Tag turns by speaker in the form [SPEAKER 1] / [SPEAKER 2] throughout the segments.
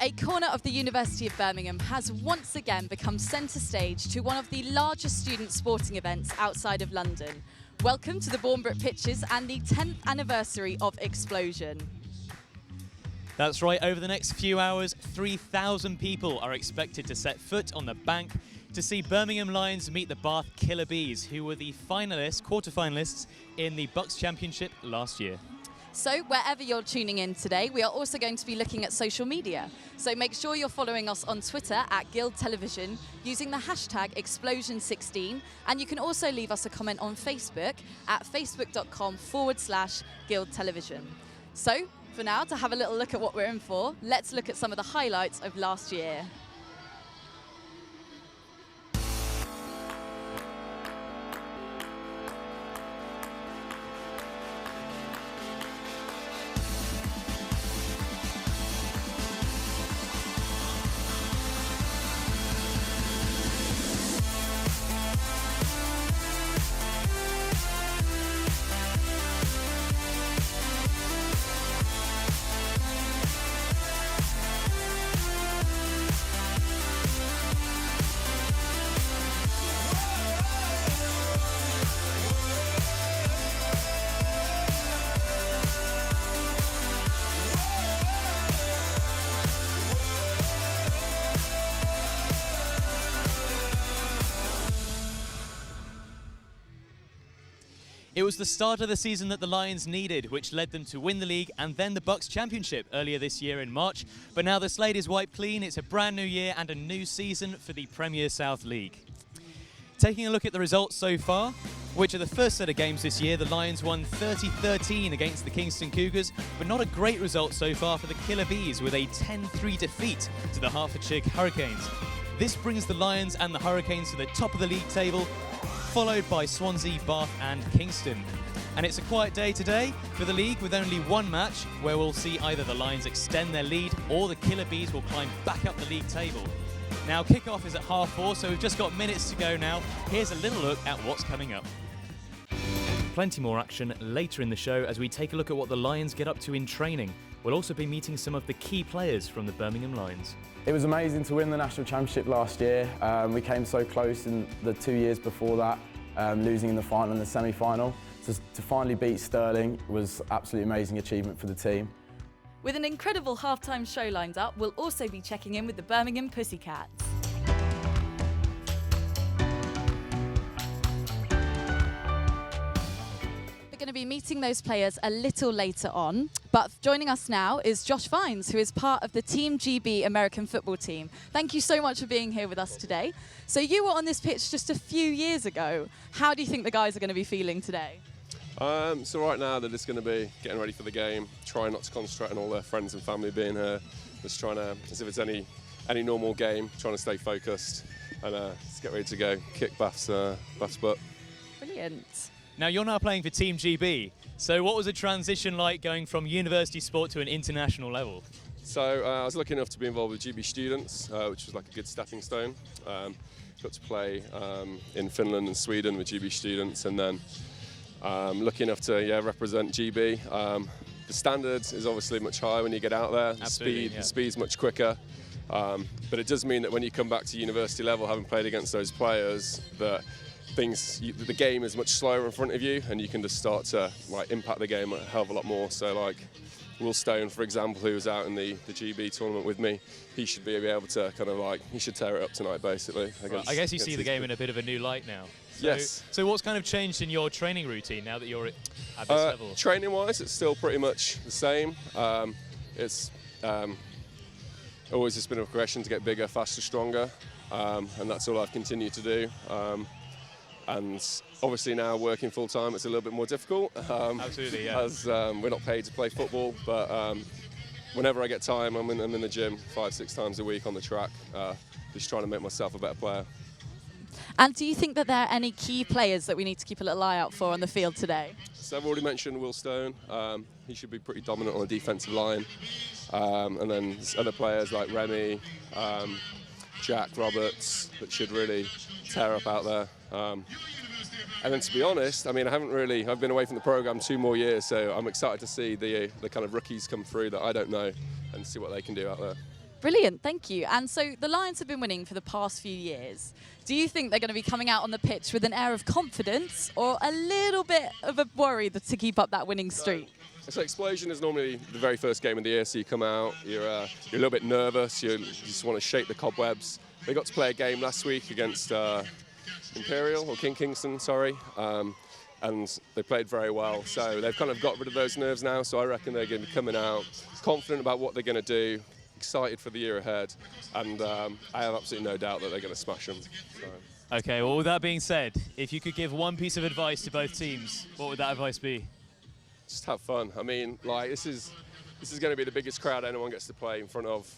[SPEAKER 1] a corner of the University of Birmingham has once again become centre stage to one of the largest student sporting events outside of London. Welcome to the Bournemouth pitches and the 10th anniversary of xpLosION.
[SPEAKER 2] That's right, over the next few hours, 3,000 people are expected to set foot on the bank to see Birmingham Lions meet the Bath Killer Bees, who were the quarter-finalists in the Bucks Championship last year.
[SPEAKER 1] So wherever you're tuning in today, we are also going to be looking at social media. So make sure you're following us on Twitter at Guild Television using the hashtag xpLosION16, and you can also leave us a comment on Facebook at facebook.com/Guild Television. So for now, to have a little look at what we're in for, let's look at some of the highlights of last year.
[SPEAKER 2] It was the start of the season that the Lions needed, which led them to win the league and then the Bucks Championship earlier this year in March. But now the slate is wiped clean. It's a brand new year and a new season for the Premier South League. Taking a look at the results so far, which are the first set of games this year, the Lions won 30-13 against the Kingston Cougars, but not a great result so far for the Killer Bees with a 10-3 defeat to the Hertfordshire Hurricanes. This brings the Lions and the Hurricanes to the top of the league table, followed by Swansea, Bath and Kingston. And it's a quiet day today for the league with only one match where we'll see either the Lions extend their lead or the Killer Bees will climb back up the league table. Now kick-off is at 4:30, so we've just got minutes to go now. Here's a little look at what's coming up. Plenty more action later in the show as we take a look at what the Lions get up to in training. We'll also be meeting some of the key players from the Birmingham Lions.
[SPEAKER 3] It was amazing to win the National Championship last year. We came so close in the 2 years before that, losing in the final and the semi-final. So to finally beat Stirling was absolutely amazing achievement for the team.
[SPEAKER 1] With an incredible halftime show lined up, we'll also be checking in with the Birmingham Pussycats. Going to be meeting those players a little later on, but joining us now is Josh Vines, who is part of the Team GB American football team. Thank you so much for being here with us today. So you were on this pitch just a few years ago. How do you think the guys are going to be feeling today?
[SPEAKER 4] So right now they're just going to be getting ready for the game, trying not to concentrate on all their friends and family being here, just trying to, as if it's any normal game, trying to stay focused and just get ready to go, kick Bath's butt.
[SPEAKER 1] Brilliant.
[SPEAKER 2] Now you're now playing for Team GB, so what was the transition like going from university sport to an international level?
[SPEAKER 4] So I was lucky enough to be involved with GB students, which was like a good stepping stone. Got to play in Finland and Sweden with GB students, and then lucky enough to represent GB. The standards is obviously much higher when you get out there. The speed's much quicker. But it does mean that when you come back to university level, having played against those players, that the game is much slower in front of you, and you can just start to impact the game a hell of a lot more. So Will Stone, for example, who was out in the GB tournament with me, he should be able to he should tear it up tonight, basically.
[SPEAKER 2] I guess you see the game in a bit of a new light now. So,
[SPEAKER 4] yes.
[SPEAKER 2] So what's kind of changed in your training routine now that you're at this level?
[SPEAKER 4] Training-wise, it's still pretty much the same. It's always just been a progression to get bigger, faster, stronger, and that's all I've continued to do. And obviously now working full-time, it's a little bit more difficult.
[SPEAKER 2] Absolutely, yeah.
[SPEAKER 4] As we're not paid to play football, but whenever I get time, I'm in the gym 5-6 times a week on the track, just trying to make myself a better player.
[SPEAKER 1] And do you think that there are any key players that we need to keep a little eye out for on the field today?
[SPEAKER 4] So I've already mentioned Will Stone. He should be pretty dominant on the defensive line. And then other players like Remy, Jack Roberts, that should really tear up out there. And then to be honest, I mean, I've been away from the programme 2 more years, so I'm excited to see the kind of rookies come through that I don't know and see what they can do out there.
[SPEAKER 1] Brilliant, thank you. And so the Lions have been winning for the past few years. Do you think they're going to be coming out on the pitch with an air of confidence or a little bit of a worry to keep up that winning streak?
[SPEAKER 4] So xpLosION is normally the very first game of the year, so you come out, you're a little bit nervous, you just want to shake the cobwebs. They got to play a game last week against Imperial, or Kingston, sorry, and they played very well. So they've kind of got rid of those nerves now, so I reckon they're going to be coming out confident about what they're going to do, excited for the year ahead, and I have absolutely no doubt that they're going to smash them. So.
[SPEAKER 2] Okay, well, with that being said, if you could give one piece of advice to both teams, what would that advice be?
[SPEAKER 4] Just have fun. I mean, like, this is going to be the biggest crowd anyone gets to play in front of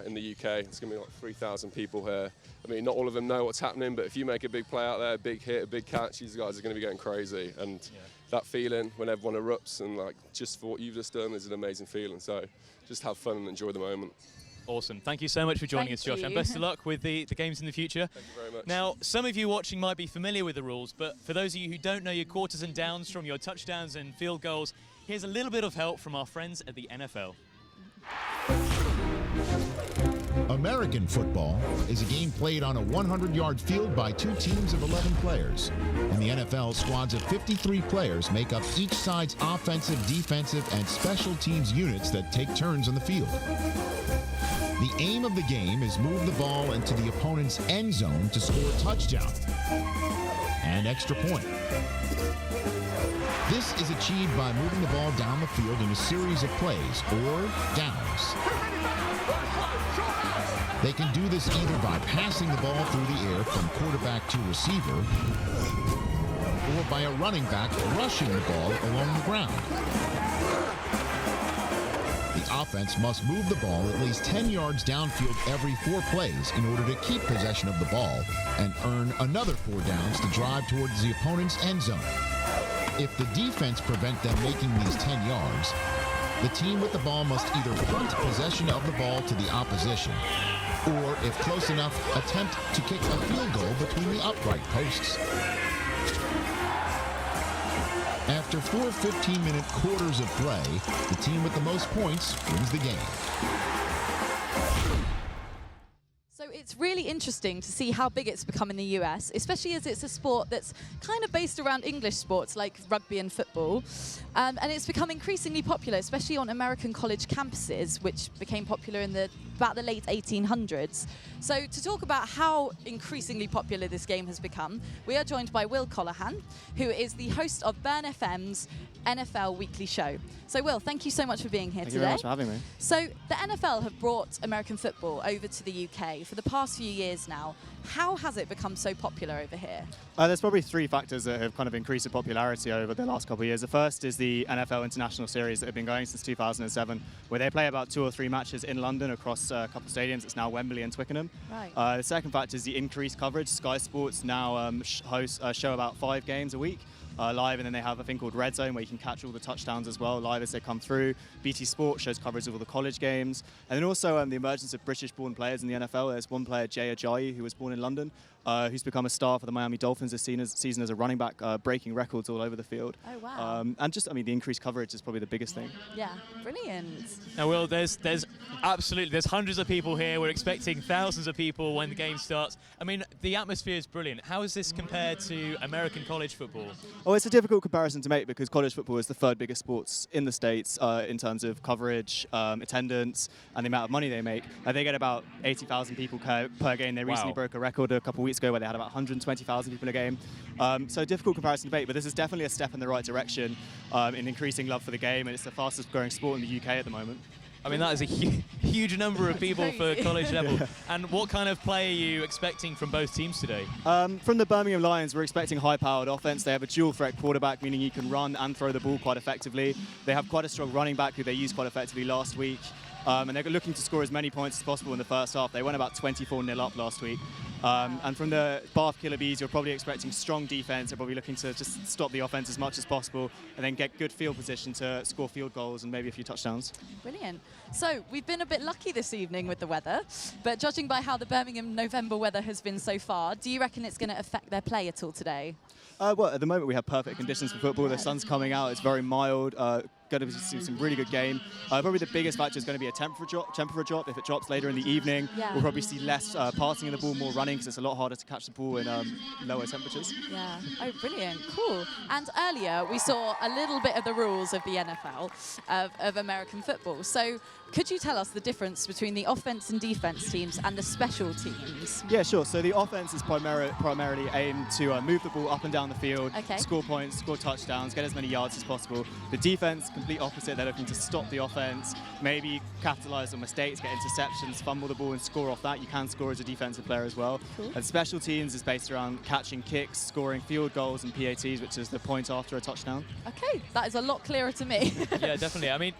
[SPEAKER 4] in the UK. It's going to be like 3,000 people here. I mean, not all of them know what's happening, but if you make a big play out there, a big hit, a big catch, these guys are going to be going crazy. And that feeling when everyone erupts and like just for what you've just done is an amazing feeling. So just have fun and enjoy the moment.
[SPEAKER 2] Awesome. Thank you so much for joining us, Josh, and best of luck with the games in the future.
[SPEAKER 4] Thank you very much.
[SPEAKER 2] Now, some of you watching might be familiar with the rules, but for those of you who don't know your quarters and downs from your touchdowns and field goals, here's a little bit of help from our friends at the NFL.
[SPEAKER 5] American football is a game played on a 100-yard field by two teams of 11 players. In the NFL, squads of 53 players make up each side's offensive, defensive, and special teams units that take turns on the field. The aim of the game is move the ball into the opponent's end zone to score a touchdown and extra point. This is achieved by moving the ball down the field in a series of plays or downs. They can do this either by passing the ball through the air from quarterback to receiver or by a running back rushing the ball along the ground. The offense must move the ball at least 10 yards downfield every 4 plays in order to keep possession of the ball and earn another 4 downs to drive towards the opponent's end zone. If the defense prevent them making these 10 yards, the team with the ball must either punt possession of the ball to the opposition, or, if close enough, attempt to kick a field goal between the upright posts. After 4 15-minute quarters of play, the team with the most points wins the game.
[SPEAKER 1] So it's really interesting to see how big it's become in the US, especially as it's a sport that's kind of based around English sports like rugby and football. And it's become increasingly popular, especially on American college campuses, which became popular in about the late 1800s. So to talk about how increasingly popular this game has become, we are joined by Will Colohan, who is the host of Burn FM's NFL Weekly Show. So Will, thank you so much for being here today.
[SPEAKER 6] Thank you very much for having me.
[SPEAKER 1] So the NFL have brought American football over to the UK for the past few years now. How has it become so popular over here?
[SPEAKER 6] There's probably 3 factors that have kind of increased the popularity over the last couple of years. The first is the NFL International Series that have been going since 2007, where they play about 2 or 3 matches in London across a couple of stadiums. It's now Wembley and Twickenham.
[SPEAKER 1] Right.
[SPEAKER 6] The second factor is the increased coverage. Sky Sports now hosts a show about 5 games a week. Live, and then they have a thing called Red Zone where you can catch all the touchdowns as well live as they come through. BT Sport shows coverage of all the college games, and then also the emergence of British-born players in the NFL. There's one player, Jay Ajayi, who was born in London, who's become a star for the Miami Dolphins this season as a running back, breaking records all over the field.
[SPEAKER 1] Oh wow!
[SPEAKER 6] And just, the increased coverage is probably the biggest thing.
[SPEAKER 1] Yeah, brilliant.
[SPEAKER 2] Now, Will, there's hundreds of people here. We're expecting thousands of people when the game starts. I mean, the atmosphere is brilliant. How is this compared to American college football?
[SPEAKER 6] Oh, it's a difficult comparison to make because college football is the 3rd biggest sports in the States in terms of coverage, attendance, and the amount of money they make. They get about 80,000 people per game. They recently broke a record a couple of weeks ago where they had about 120,000 people a game. So difficult comparison to make, but this is definitely a step in the right direction in increasing love for the game, and it's the fastest growing sport in the UK at the moment.
[SPEAKER 2] I mean, that is a huge number of people for college level. Yeah. And what kind of play are you expecting from both teams today?
[SPEAKER 6] From the Birmingham Lions, we're expecting high-powered offense. They have a dual-threat quarterback, meaning he can run and throw the ball quite effectively. They have quite a strong running back who they used quite effectively last week. And they're looking to score as many points as possible in the first half. They went about 24-0 up last week. And from the Bath Killer Bees, you're probably expecting strong defense. They're probably looking to just stop the offense as much as possible and then get good field position to score field goals and maybe a few touchdowns.
[SPEAKER 1] Brilliant. So we've been a bit lucky this evening with the weather, but judging by how the Birmingham November weather has been so far, do you reckon it's going to affect their play at all today?
[SPEAKER 6] Well, at the moment we have perfect conditions for football. The sun's coming out. It's very mild. going to be some really good game. Probably the biggest factor is going to be a temperature drop. If it drops later in the evening, we'll probably see less passing of the ball, more running, because it's a lot harder to catch the ball in lower temperatures.
[SPEAKER 1] Yeah. Oh, brilliant. Cool. And earlier we saw a little bit of the rules of the NFL, of American football. So could you tell us the difference between the offense and defense teams and the special teams?
[SPEAKER 6] Yeah, sure. So the offense is primarily aimed to move the ball up and down the field, score points, score touchdowns, get as many yards as possible. The defense, complete opposite. They're looking to stop the offense, maybe capitalize on mistakes, get interceptions, fumble the ball and score off that. You can score as a defensive player as well.
[SPEAKER 1] Cool.
[SPEAKER 6] And special teams is based around catching kicks, scoring field goals and PATs, which is the point after a touchdown.
[SPEAKER 1] Okay, that is a lot clearer to me.
[SPEAKER 2] Yeah, definitely. I mean,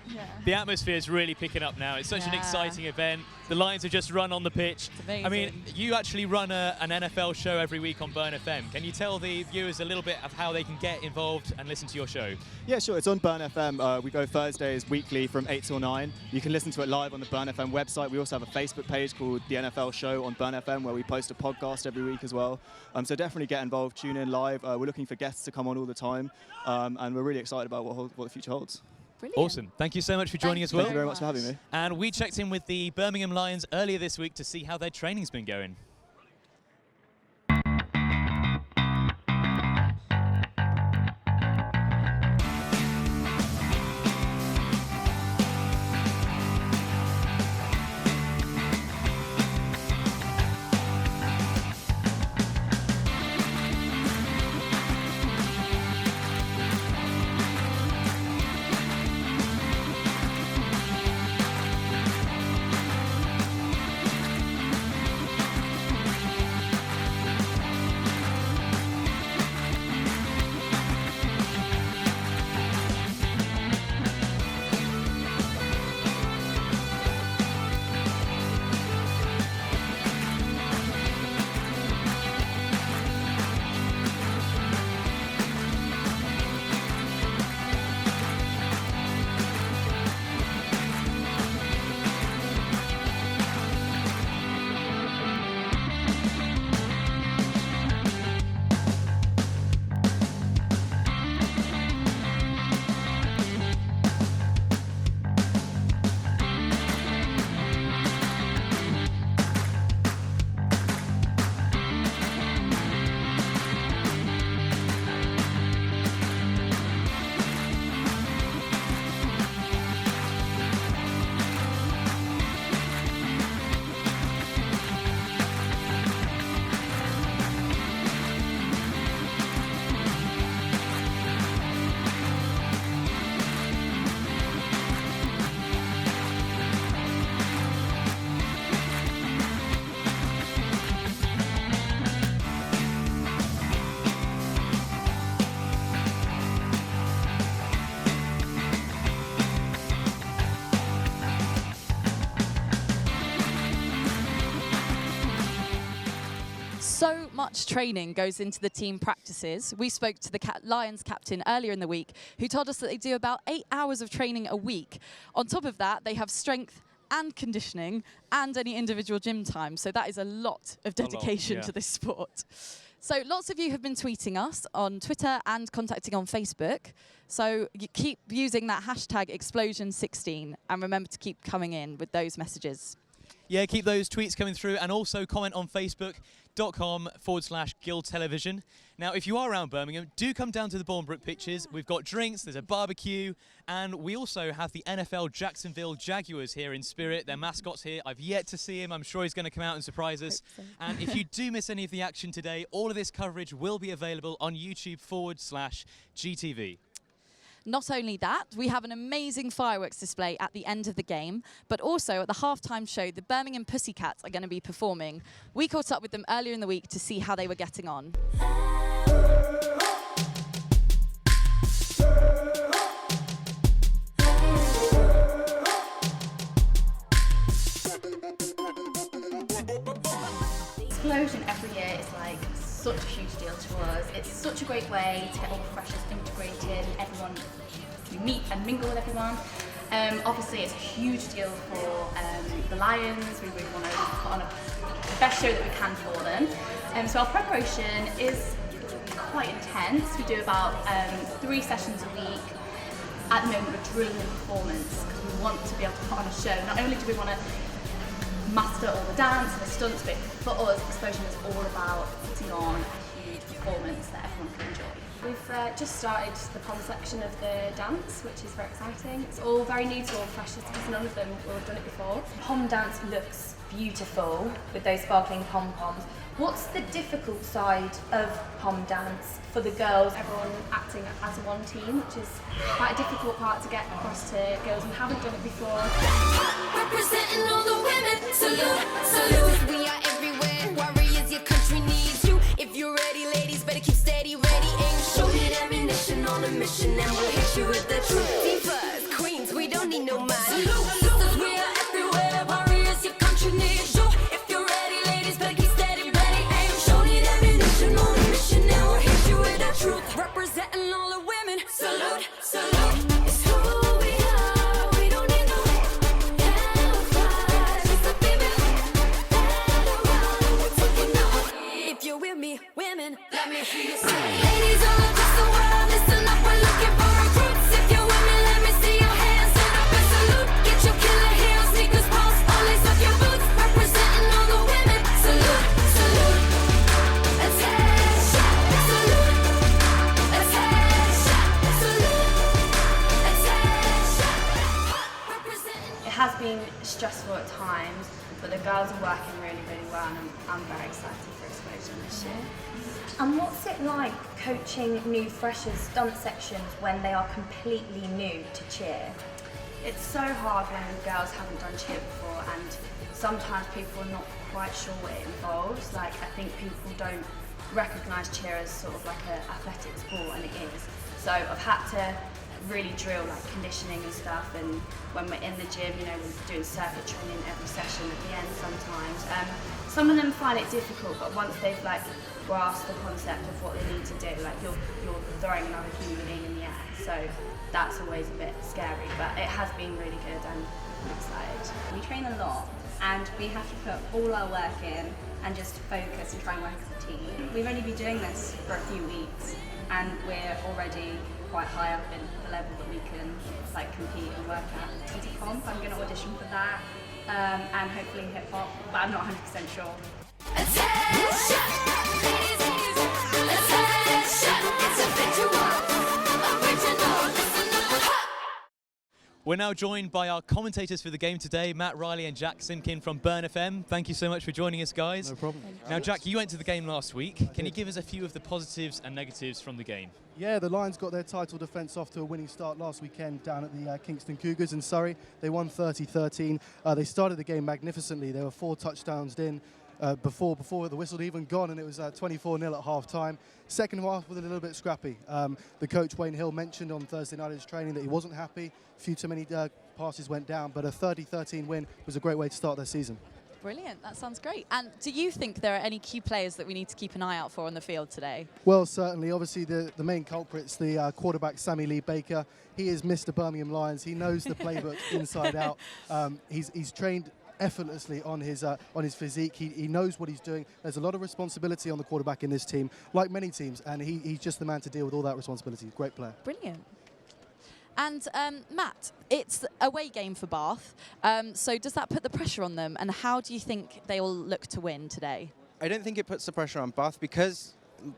[SPEAKER 2] the atmosphere is really picking up now. It's such an exciting event. The Lions have just run on the pitch.
[SPEAKER 1] It's amazing.
[SPEAKER 2] I mean, you actually run an NFL show every week on Burn FM. Can you tell the viewers a little bit of how they can get involved and listen to your show?
[SPEAKER 6] Yeah, sure. It's on Burn FM. We go Thursdays weekly from 8 till 9. You can listen to it live on the Burn FM website. We also have a Facebook page called The NFL Show on Burn FM, where we post a podcast every week as well. So definitely get involved, tune in live. We're looking for guests to come on all the time, and we're really excited about what the future holds.
[SPEAKER 1] Brilliant.
[SPEAKER 2] Awesome. Thank you so much for joining us, Will.
[SPEAKER 6] Thank you very much for having me.
[SPEAKER 2] And we checked in with the Birmingham Lions earlier this week to see how their training's been going.
[SPEAKER 1] So much training goes into the team practices. We spoke to the Lions captain earlier in the week, who told us that they do about 8 hours of training a week. On top of that, they have strength and conditioning and any individual gym time. So that is a lot of dedication to this sport. So lots of you have been tweeting us on Twitter and contacting on Facebook. So you keep using that hashtag xpLosION16 and remember to keep coming in with those messages.
[SPEAKER 2] Yeah, keep those tweets coming through and also comment on Facebook.com/Guild Television. Now, if you are around Birmingham, do come down to the Bournebrook pitches. We've got drinks, there's a barbecue, and we also have the NFL Jacksonville Jaguars here in spirit. Their mascot's here. I've yet to see him. I'm sure he's going to come out and surprise us.
[SPEAKER 1] So.
[SPEAKER 2] And if you do miss any of the action today, all of this coverage will be available on YouTube/GTV.
[SPEAKER 1] Not only that, we have an amazing fireworks display at the end of the game, but also at the halftime show, the Birmingham Pussycats are going to be performing. We caught up with them earlier in the week to see how they were getting on.
[SPEAKER 7] xpLosION every year is like such a huge deal to us. It's such a great way to get all the freshers integrated, everyone to meet and mingle with everyone. Obviously it's a huge deal for the Lions. We really want to put on the best show that we can for them. So our preparation is quite intense. We do about 3 sessions a week. at the moment we're drilling the performance because we want to be able to put on a show. Not only do we want to master all the dance and the stunts, but for us, xpLosION is all about putting on a huge performance that everyone can enjoy.
[SPEAKER 8] We've just started the pom section of the dance, which is very exciting. It's all very new to all freshers because none of them will have done it before.
[SPEAKER 9] Pom dance looks beautiful with those sparkling pom-poms. What's the difficult side of pom dance for the girls?
[SPEAKER 8] Everyone acting as one team, which is quite a difficult part to get across to girls who haven't done it before.
[SPEAKER 10] Representing all the women, salute, salute. We are everywhere, warriors, your country needs you. If you're ready, ladies, better keep steady, ready, aim, shoot it, ammunition on a mission, and we'll hit you with the truth. Divas, queens, we don't need no man. Salute, salute. We are everywhere, warriors, your country needs you. If you're ready, ladies, better keep steady, ready, aim, shoot it, ammunition on a mission, and we'll hit you with the truth. Representing all the women, salute, salute. It's who we are, we don't need no hellfire. Just a baby, we're taking off. If you're with me, women, let me hear you say. Ladies all across the world, listen up, we're looking for recruits. If you're with me, let me see your hands, stand up and salute. Get your killer heels, sneakers, pulse, all lace up your boots. Representing all the women, salute, salute. Attention, salute. Attention, salute. Attention. Representing.
[SPEAKER 8] It has been stressful at times, but the girls are working really, really well, and I'm very excited for xpLosION this year.
[SPEAKER 9] And what's it like coaching new freshers stunt sections when they are completely new to cheer?
[SPEAKER 8] It's so hard when the girls haven't done cheer before, and sometimes people are not quite sure what it involves. Like, I think people don't recognise cheer as sort of like an athletic sport, and it is. So I've had to really drill like conditioning and stuff, and when we're in the gym, you know, we're doing circuit training every session at the end sometimes. Some of them find it difficult, but once they've like grasped the concept of what they need to do, like you're throwing another human being in the air, so that's always a bit scary, but it has been really good and I'm excited.
[SPEAKER 11] We train a lot and we have to put all our work in and just focus and try and work as a team. We've only been doing this for a few weeks and we're already quite high up in the level that we can like compete and work at. Comp, I'm going to audition for that and hopefully hip hop, but I'm not 100% sure.
[SPEAKER 10] Attention, ladies, attention, it's a visual, original, listen up.
[SPEAKER 2] We're now joined by our commentators for the game today, Matt Riley and Jack Simkin from Burn FM. Thank you so much for joining us, guys.
[SPEAKER 12] No problem.
[SPEAKER 2] Now, Jack, you went to the game last week. Can you give us a few of the positives and negatives from the game?
[SPEAKER 12] Yeah, the Lions got their title defence off to a winning start last weekend down at the Kingston Cougars in Surrey. They won 30-13. They started the game magnificently. There were 4 touchdowns in before the whistle had even gone, and it was 24-0 at half-time. Second half was a little bit scrappy. The coach, Wayne Hill, mentioned on Thursday night in his training that he wasn't happy. A few too many passes went down, but a 30-13 win was a great way to start their season.
[SPEAKER 1] Brilliant, that sounds great. And do you think there are any key players that we need to keep an eye out for on the field today?
[SPEAKER 12] Well, certainly. Obviously, the main culprit's the quarterback, Sammy Lee Baker. He is Mr. Birmingham Lions. He knows the playbook inside out. He's trained effortlessly on his physique. He knows what he's doing. There's a lot of responsibility on the quarterback in this team, like many teams, and he's just the man to deal with all that responsibility. Great player.
[SPEAKER 1] Brilliant. And Matt, it's a away game for Bath, so does that put the pressure on them, and how do you think they will look to win today?
[SPEAKER 13] I don't think it puts the pressure on Bath because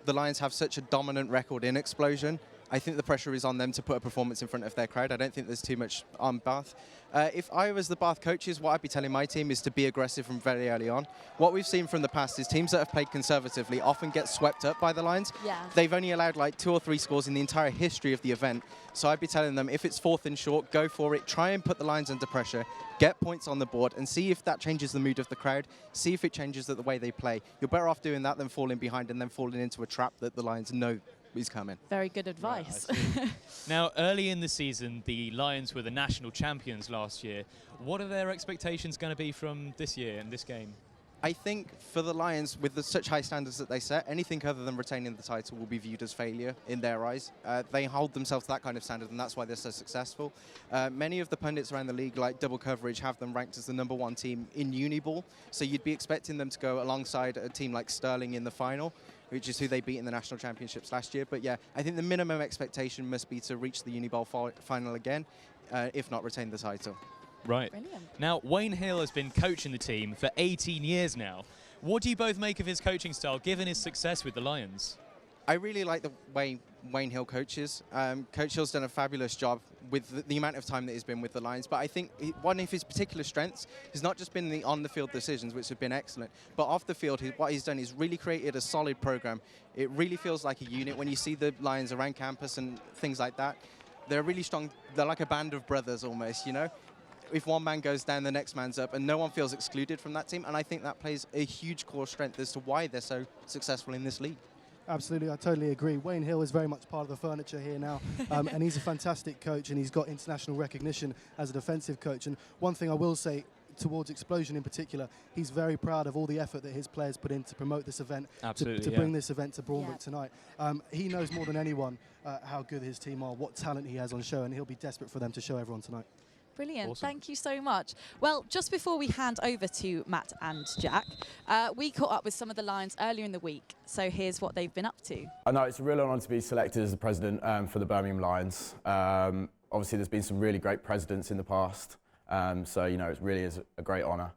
[SPEAKER 13] the Lions have such a dominant record in xpLosION. I think the pressure is on them to put a performance in front of their crowd. I don't think there's too much on Bath. If I was the Bath coaches, what I'd be telling my team is to be aggressive from very early on. What we've seen from the past is teams that have played conservatively often get swept up by the Lions.
[SPEAKER 1] Yeah.
[SPEAKER 13] They've only allowed like 2 or 3 scores in the entire history of the event. So I'd be telling them, if it's 4th and short, go for it. Try and put the Lions under pressure. Get points on the board and see if that changes the mood of the crowd. See if it changes the way they play. You're better off doing that than falling behind and then falling into a trap that the Lions know is coming.
[SPEAKER 1] Very good advice.
[SPEAKER 2] Right, now, early in the season, the Lions were the national champions last year. What are their expectations going to be from this year and this game?
[SPEAKER 13] I think for the Lions, with such high standards that they set, anything other than retaining the title will be viewed as failure in their eyes. They hold themselves to that kind of standard, and that's why they're so successful. Many of the pundits around the league, like Double Coverage, have them ranked as the #1 team in Uniball, so you'd be expecting them to go alongside a team like Sterling in the final. which is who they beat in the national championships last year. But yeah, I think the minimum expectation must be to reach the Unibowl final again, if not retain the title.
[SPEAKER 2] Right.
[SPEAKER 1] Brilliant.
[SPEAKER 2] Now, Wayne Hill has been coaching the team for 18 years now. What do you both make of his coaching style, given his success with the Lions?
[SPEAKER 13] I really like the way Wayne Hill coaches. Coach Hill's done a fabulous job with the amount of time that he's been with the Lions, but I think one of his particular strengths has not just been the on-the-field decisions, which have been excellent, but off the field, what he's done is really created a solid program. It really feels like a unit. When you see the Lions around campus and things like that, they're really strong. They're like a band of brothers almost, you know? If one man goes down, the next man's up, and no one feels excluded from that team, and I think that plays a huge core strength as to why they're so successful in this league.
[SPEAKER 12] Absolutely, I totally agree. Wayne Hill is very much part of the furniture here now, and he's a fantastic coach, and he's got international recognition as a defensive coach. And one thing I will say, towards xpLosION in particular, he's very proud of all the effort that his players put in to promote this event, to bring this event to Bournemouth tonight. He knows more than anyone how good his team are, what talent he has on show, and he'll be desperate for them to show everyone tonight.
[SPEAKER 1] Brilliant.
[SPEAKER 2] Awesome.
[SPEAKER 1] Thank you so much. Well, just before we hand over to Matt and Jack, we caught up with some of the Lions earlier in the week. So here's what they've been up to.
[SPEAKER 3] I know it's a real honour to be selected as the president for the Birmingham Lions. Obviously, there's been some really great presidents in the past. So, you know, it really is a great honour.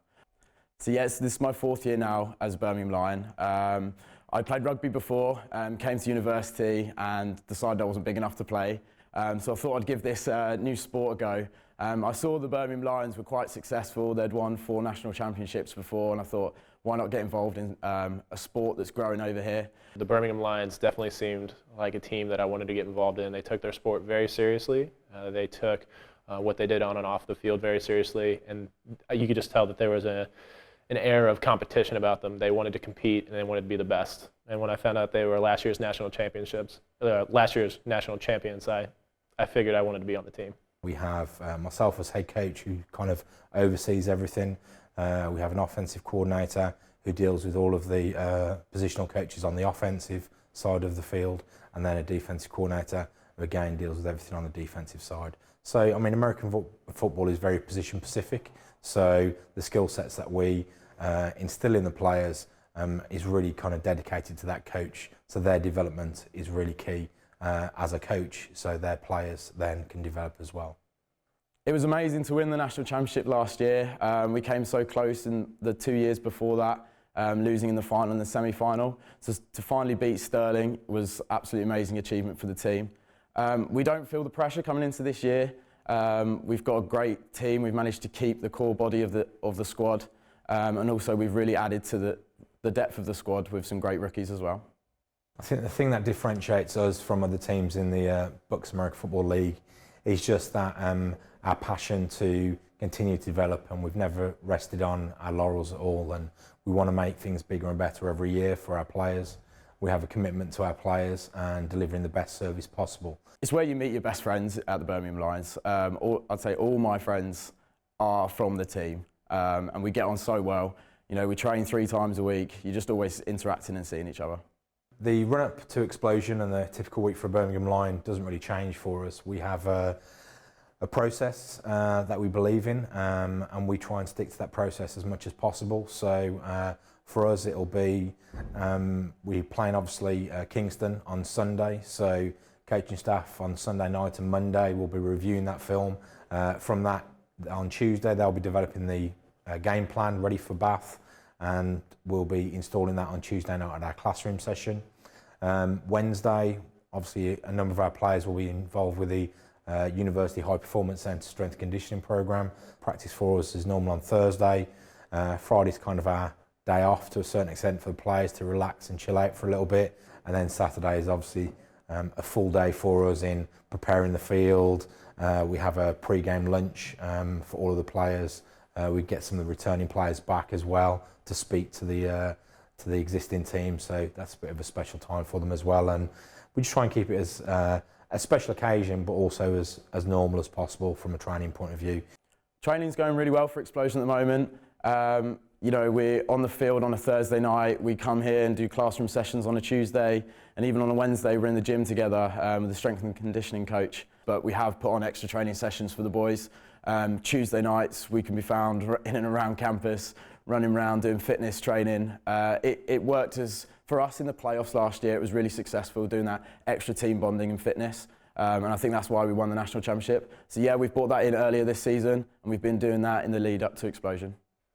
[SPEAKER 3] So, yes, this is my 4th year now as a Birmingham Lion. I played rugby before, came to university and decided I wasn't big enough to play. So I thought I'd give this new sport a go. I saw the Birmingham Lions were quite successful. They'd won 4 national championships before, and I thought, why not get involved in a sport that's growing over here?
[SPEAKER 14] The Birmingham Lions definitely seemed like a team that I wanted to get involved in. They took their sport very seriously. They took what they did on and off the field very seriously, and you could just tell that there was an air of competition about them. They wanted to compete, and they wanted to be the best. And when I found out they were last year's national champions, I figured I wanted to be on the team.
[SPEAKER 15] We have myself as head coach who kind of oversees everything. We have an offensive coordinator who deals with all of the positional coaches on the offensive side of the field, and then a defensive coordinator who again deals with everything on the defensive side. So, I mean, American football is very position specific, so the skill sets that we instill in the players is really kind of dedicated to that coach, so their development is really key. As a coach, so their players then can develop as well.
[SPEAKER 3] It was amazing to win the national championship last year. We came so close in the 2 years before that, losing in the final and the semi-final. So to finally beat Sterling was absolutely amazing achievement for the team. We don't feel the pressure coming into this year. We've got a great team. We've managed to keep the core body of the squad, and also we've really added to the depth of the squad with some great rookies as well.
[SPEAKER 15] I think the thing that differentiates us from other teams in the Bucks American Football League is just that our passion to continue to develop, and we've never rested on our laurels at all, and we want to make things bigger and better every year for our players. We have a commitment to our players and delivering the best service possible.
[SPEAKER 3] It's where you meet your best friends at the Birmingham Lions. I'd say all my friends are from the team, and we get on so well. You know, we train 3 times a week. You're just always interacting and seeing each other.
[SPEAKER 15] The run-up to xpLosION and the typical week for a Birmingham Lion doesn't really change for us. We have a process that we believe in, and we try and stick to that process as much as possible. So for us, it'll be we're playing obviously Kingston on Sunday. So coaching staff on Sunday night and Monday will be reviewing that film. From that, on Tuesday, they'll be developing the game plan ready for Bath, and we'll be installing that on Tuesday night at our classroom session. Wednesday, obviously a number of our players will be involved with the University High Performance Centre Strength Conditioning Programme. Practice for us is normal on Thursday. Friday's kind of our day off to a certain extent for the players to relax and chill out for a little bit. And then Saturday is obviously a full day for us in preparing the field. We have a pre-game lunch for all of the players. We get some of the returning players back as well to speak to the existing team, so that's a bit of a special time for them as well. And we just try and keep it as a special occasion, but also as normal as possible from a training point of view.
[SPEAKER 3] Training's going really well for xpLosION at the moment. You know, we're on the field on a Thursday night. We come here and do classroom sessions on a Tuesday, and even on a Wednesday we're in the gym together with the strength and conditioning coach. But we have put on extra training sessions for the boys. Tuesday nights we can be found in and around campus running around doing fitness training. It worked for us in the playoffs last year. It was really successful doing that extra team bonding and fitness. And I think that's why we won the national championship. So yeah, we've brought that in earlier this season, and we've been doing that in the lead up to Explosion.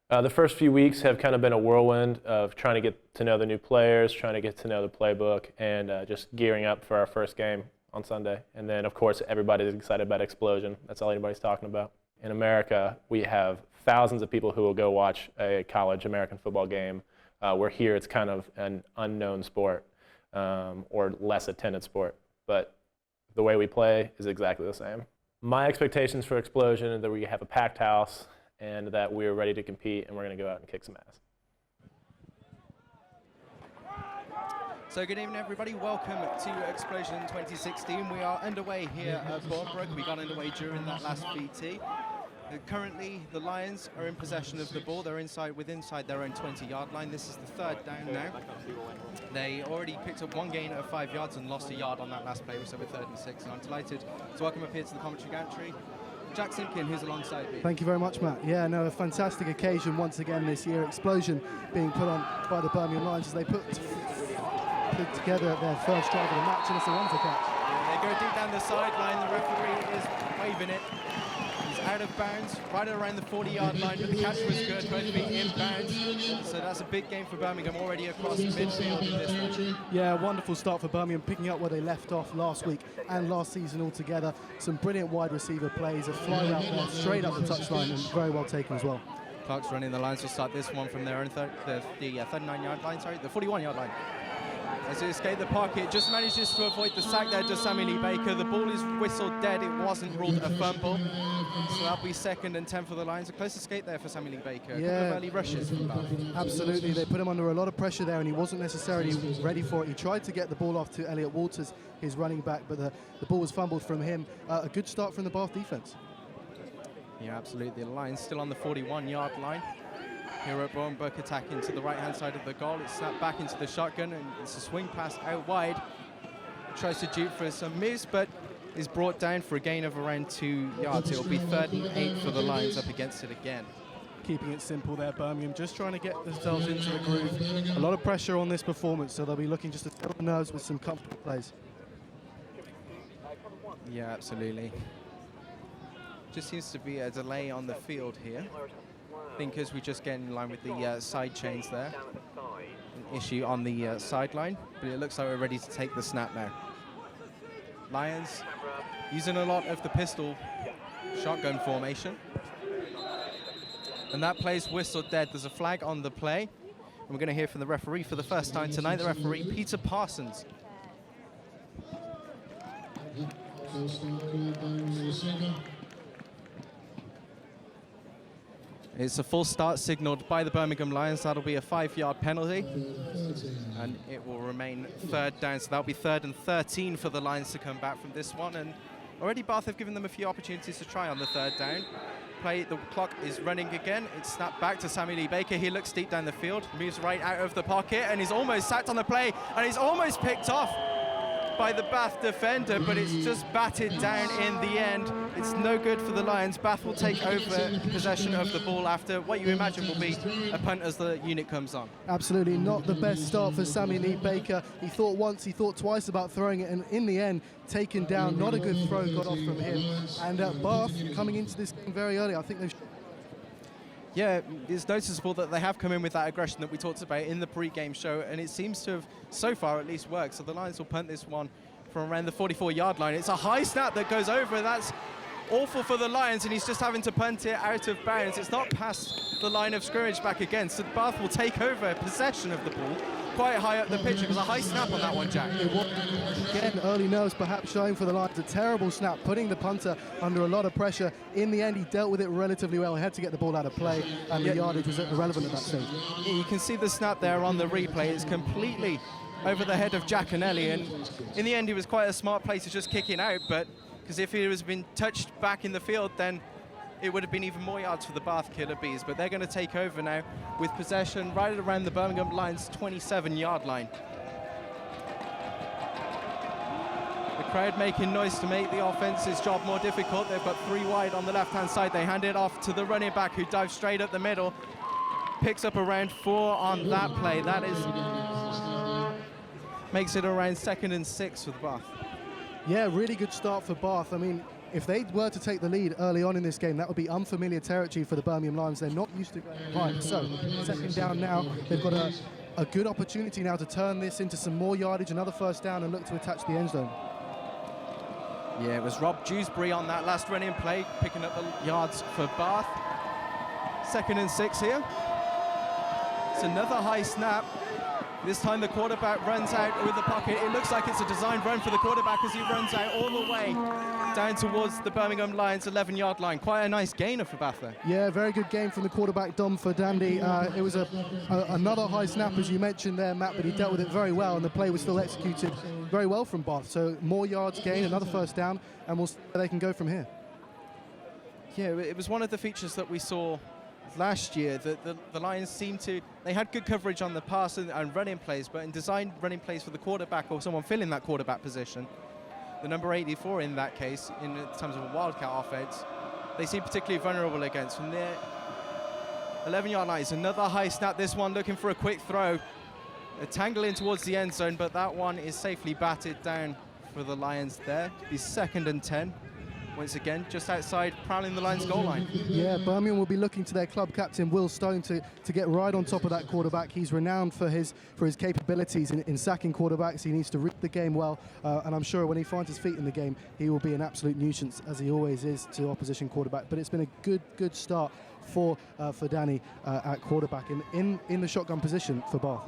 [SPEAKER 14] The first few weeks have kind of been a whirlwind of trying to get to know the new players, trying to get to know the playbook, and just gearing up for our first game on Sunday. And then, of course, everybody's excited about Explosion. That's all anybody's talking about. In America, we have thousands of people who will go watch a college American football game, where here it's kind of an unknown sport or less attended sport. But the way we play is exactly the same. My expectations for Explosion are that we have a packed house and that we're ready to compete and we're going to go out and kick some ass.
[SPEAKER 13] So good evening, everybody. Welcome to Explosion 2016. We are underway here at Borbrook. We got underway during that last VT. Currently, the Lions are in possession of the ball. They're inside their own 20-yard line. This is the third down now. They already picked up one gain of 5 yards and lost a yard on that last play, so we're 3rd and 6. And I'm delighted to welcome up here to the commentary gantry Jack Simpkin, who's alongside me.
[SPEAKER 12] Thank you very much, Matt. Yeah, no, a fantastic occasion once again this year. Explosion being put on by the Birmingham Lions as they put together their first drive of the match, and it's a wonderful catch.
[SPEAKER 13] Yeah, they go deep down the sideline. The referee is waving it. He's out of bounds, right around the 40-yard line, but the catch was good, both feet in bounds. So that's a big game for Birmingham, already across midfield in this one.
[SPEAKER 12] Yeah, wonderful start for Birmingham, picking up where they left off last week and last season altogether. Some brilliant wide receiver plays, a fly route there, straight up the touchline, and very well taken as well.
[SPEAKER 13] Clark's running. The Lions will start this one from their own 39-yard line, the 41-yard line. As he escaped the pocket, just manages to avoid the sack there to Sammy Lee Baker. The ball is whistled dead. It wasn't ruled a fumble. So that'll be 2nd and 10 for the Lions. A close escape there for Sammy Lee Baker. A couple of early rushes from Bath.
[SPEAKER 12] Absolutely. They put him under a lot of pressure there, and he wasn't necessarily ready for it. He tried to get the ball off to Elliot Walters, his running back, but the ball was fumbled from him. A good start from the Bath defense.
[SPEAKER 13] Yeah, absolutely. The Lions still on the 41-yard line. Here at Bournemouth, attacking to the right-hand side of the goal. It's snapped back into the shotgun, and it's a swing pass out wide. Tries to dupe for some moves, but is brought down for a gain of around 2 yards. It'll be 3rd and 8 for the Lions up against it again.
[SPEAKER 12] Keeping it simple there, Birmingham, just trying to get themselves into the groove. A lot of pressure on this performance, so they'll be looking just to settle the nerves with some comfortable plays.
[SPEAKER 13] Yeah, absolutely. Just seems to be a delay on the field here. I think as we just get in line with the side chains there. An issue on the sideline, but it looks like we're ready to take the snap now. Lions using a lot of the pistol shotgun formation. And that play's whistled dead. There's a flag on the play. And we're going to hear from the referee for the first time tonight, the referee, Peter Parsons. It's a full start signaled by the Birmingham Lions. That'll be a 5-yard penalty. And it will remain 3rd down. So that'll be 3rd and 13 for the Lions to come back from this one. And already Bath have given them a few opportunities to try on the 3rd down. The clock is running again. It's snapped back to Sammy Lee Baker. He looks deep down the field, moves right out of the pocket, and he's almost sacked on the play. And he's almost picked off by the Bath defender, but it's just batted down in the end. It's no good for the Lions. Bath will take over possession of the ball after what you imagine will be a punt as the unit comes on.
[SPEAKER 12] Absolutely not the best start for Sammy Lee Baker. He thought once, he thought twice about throwing it, and in the end, taken down. Not a good throw got off from him. And Bath coming into this game very early. I think they've...
[SPEAKER 13] Yeah, it's noticeable that they have come in with that aggression that we talked about in the pre-game show, and it seems to have, so far at least, worked. So the Lions will punt this one from around the 44-yard line. It's a high snap that goes over, and that's awful for the Lions, and he's just having to punt it out of bounds. It's not past the line of scrimmage back again, so Bath will take over possession of the ball quite high up the pitch. It was a high snap on that one, Jack.
[SPEAKER 12] Again, early nerves perhaps showing for the Lions. A terrible snap, putting the punter under a lot of pressure. In the end, he dealt with it relatively well. He had to get the ball out of play, and the yardage was irrelevant at that stage.
[SPEAKER 13] You can see the snap there on the replay. It's completely over the head of Jack and Ellie, and in the end, he was quite a smart play to just kick it out, but because if he was been touched back in the field, then it would have been even more yards for the Bath Killer Bees. But they're going to take over now with possession right around the Birmingham Lions 27-yard line. The crowd making noise to make the offense's job more difficult. They've got 3 wide on the left-hand side. They hand it off to the running back who dives straight up the middle. picks up around 4 on that play. That makes it around 2nd and 6 with Bath.
[SPEAKER 12] Yeah, really good start for Bath. I mean, if they were to take the lead early on in this game, that would be unfamiliar territory for the Birmingham Lions. They're not used to going behind. So, 2nd down now. They've got a good opportunity now to turn this into some more yardage, another 1st down, and look to attach the end zone.
[SPEAKER 13] Yeah, it was Rob Dewsbury on that last running play, picking up the yards for Bath. 2nd and 6 here. It's another high snap. This time the quarterback runs out with the pocket. It looks like it's a designed run for the quarterback as he runs out all the way down towards the Birmingham Lions 11-yard line. Quite a nice gainer for Bath there.
[SPEAKER 12] Yeah, very good game from the quarterback, Dom, for Dandy. It was another high snap, as you mentioned there, Matt, but he dealt with it very well, and the play was still executed very well from Bath. So more yards gain, another 1st down, and we'll see where they can go from here.
[SPEAKER 13] Yeah, it was one of the features that we saw last year, that the Lions seemed to, they had good coverage on the pass and running plays, but in designed running plays for the quarterback or someone filling that quarterback position, the number 84 in that case, in terms of a wildcat offense, they seem particularly vulnerable against. From their 11-yard line, it's another high snap, this one looking for a quick throw. A tangle in towards the end zone, but that one is safely batted down for the Lions there. Be 2nd and 10. Once again, just outside, prowling the Lions goal line.
[SPEAKER 12] Yeah, Birmingham will be looking to their club captain, Will Stone, to get right on top of that quarterback. He's renowned for his capabilities in sacking quarterbacks. He needs to read the game well, and I'm sure when he finds his feet in the game, he will be an absolute nuisance, as he always is, to opposition quarterback. But it's been a good start for Danny at quarterback in the shotgun position for Bath.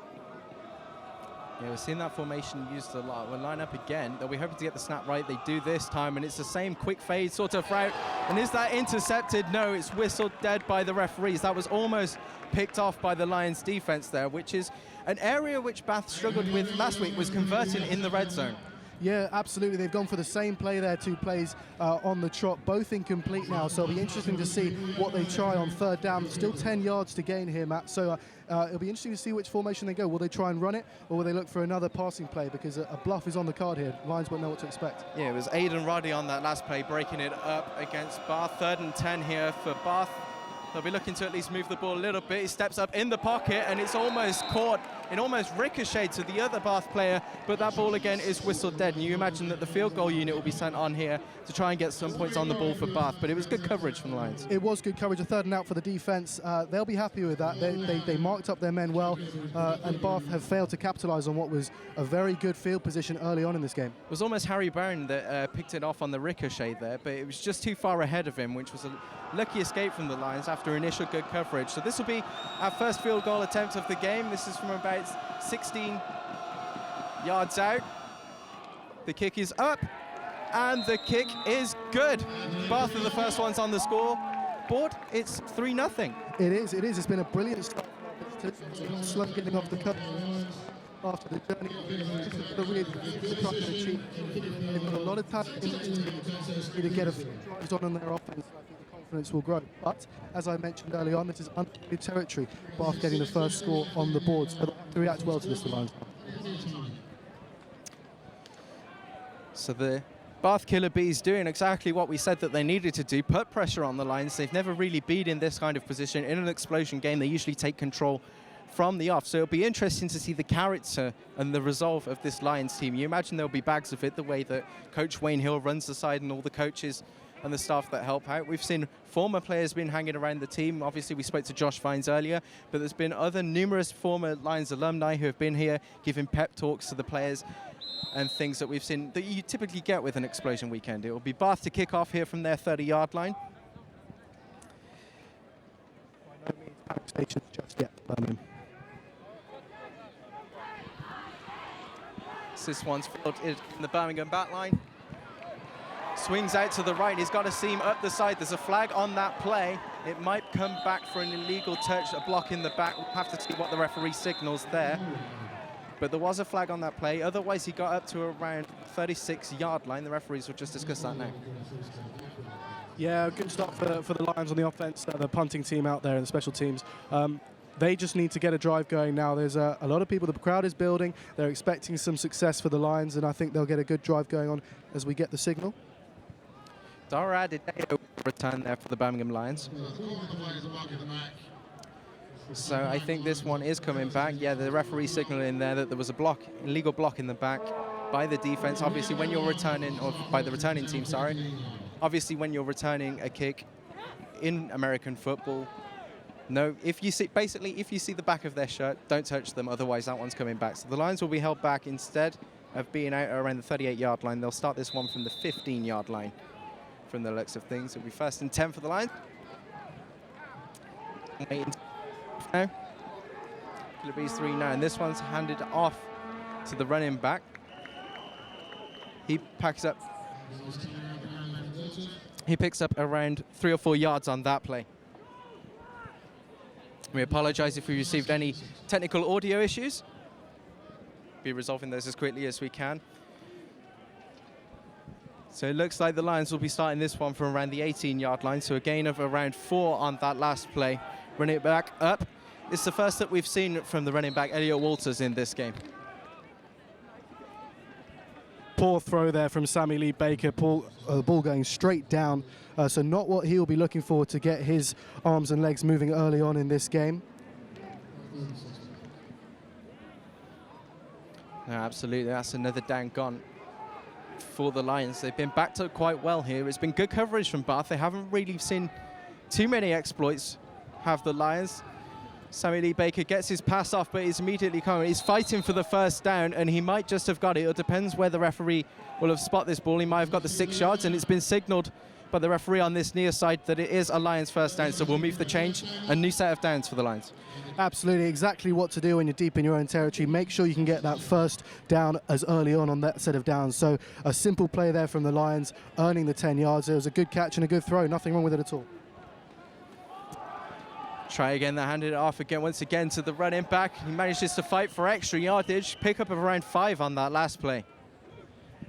[SPEAKER 13] Yeah, we've seen that formation used a lot. We'll line up again. They'll be hoping to get the snap right. They do this time, and it's the same quick fade sort of route. And is that intercepted? No, it's whistled dead by the referees. That was almost picked off by the Lions defense there, which is an area which Bath struggled with last week, was converting in the red zone.
[SPEAKER 12] Yeah, absolutely. They've gone for the same play there, 2 plays on the trot, both incomplete now. So it'll be interesting to see what they try on 3rd down. Still 10 yards to gain here, Matt. So it'll be interesting to see which formation they go. Will they try and run it, or will they look for another passing play? Because a bluff is on the card here. Lions won't know what to expect.
[SPEAKER 13] Yeah, it was Aidan Roddy on that last play, breaking it up against Bath. 3rd and 10 here for Bath. They'll be looking to at least move the ball a little bit. He steps up in the pocket, and it's almost caught. It almost ricocheted to the other Bath player, but that ball again is whistled dead. And you imagine that the field goal unit will be sent on here to try and get some points on the ball for Bath, but it was good coverage from the Lions.
[SPEAKER 12] It was good coverage, a 3rd and out for the defence. They'll be happy with that. They marked up their men well, and Bath have failed to capitalise on what was a very good field position early on in this game.
[SPEAKER 13] It was almost Harry Byrne that picked it off on the ricochet there, but it was just too far ahead of him, which was a lucky escape from the Lions after initial good coverage. So this will be our first field goal attempt of the game. This is from about 16 yards out. The kick is up, and the kick is good. Bath are the first ones on the scoreboard. It's 3-0.
[SPEAKER 12] It is. It's been a brilliant start. Slow getting off the cut after the journey. This is the really trying to achieve. They've got a lot of talent in this team to get a few drives on their offense. I think the confidence will grow. But as I mentioned early on, this is unfamiliar territory. Bath getting the first score on the board. So they'll have to react well to this, the Lions.
[SPEAKER 13] So the Bath Killer Bees doing exactly what we said that they needed to do, put pressure on the Lions. They've never really been in this kind of position. In an explosion game, they usually take control from the off. So it'll be interesting to see the character and the resolve of this Lions team. You imagine there'll be bags of it, the way that Coach Wayne Hill runs the side and all the coaches and the staff that help out. We've seen former players been hanging around the team. Obviously, we spoke to Josh Vines earlier, but there's been other numerous former Lions alumni who have been here giving pep talks to the players and things that we've seen that you typically get with an explosion weekend. It will be Bath to kick off here from their 30-yard line.
[SPEAKER 12] By no means panic stations just yet, Birmingham.
[SPEAKER 13] This one's filled in the Birmingham back line. Swings out to the right. He's got a seam up the side. There's a flag on that play. It might come back for an illegal touch, a block in the back. We'll have to see what the referee signals there. But there was a flag on that play. Otherwise, he got up to around 36-yard line. The referees will just discuss that now.
[SPEAKER 12] Yeah, good start for the Lions on the offense, the punting team out there and the special teams. They just need to get a drive going now. There's a lot of people, the crowd is building. They're expecting some success for the Lions, and I think they'll get a good drive going on as we get the signal.
[SPEAKER 13] Dara Adideo return there for the Birmingham Lions. So I think this one is coming back. Yeah, the referee signaling there that there was a block, illegal block in the back by the defense. Obviously, when you're returning, or by the returning team, sorry. Obviously, when you're returning a kick in American football, no, if you see, basically, if you see the back of their shirt, don't touch them, otherwise that one's coming back. So the Lions will be held back instead of being out around the 38-yard line. They'll start this one from the 15-yard line. From the looks of things, it'll be 1st and 10 for the Lions. Now, Kilby's 3 now, and this one's handed off to the running back. He picks up around 3 or 4 yards on that play. We apologize if we received any technical audio issues. Be resolving those as quickly as we can. So it looks like the Lions will be starting this one from around the 18-yard line, so a gain of around 4 on that last play. Run it back up. It's the first that we've seen from the running back, Elliot Walters, in this game.
[SPEAKER 12] Poor throw there from Sammy Lee Baker. The ball going straight down, so not what he'll be looking for to get his arms and legs moving early on in this game.
[SPEAKER 13] No, absolutely, that's another down gone for the Lions. They've been backed up quite well here. It's been good coverage from Bath. They haven't really seen too many exploits, have the Lions. Sammy Lee Baker gets his pass off, but he's immediately coming. He's fighting for the first down, and he might just have got it. It depends where the referee will have spotted this ball. He might have got the 6 yards, and it's been signaled by the referee on this near side that it is a Lions first down. So we'll move the change. A new set of downs for the Lions.
[SPEAKER 12] Absolutely, exactly what to do when you're deep in your own territory. Make sure you can get that first down as early on that set of downs. So a simple play there from the Lions, earning the 10 yards. It was a good catch and a good throw. Nothing wrong with it at all.
[SPEAKER 13] Try again, they handed it off again, once again to the running back. He manages to fight for extra yardage, pick up of around 5 on that last play.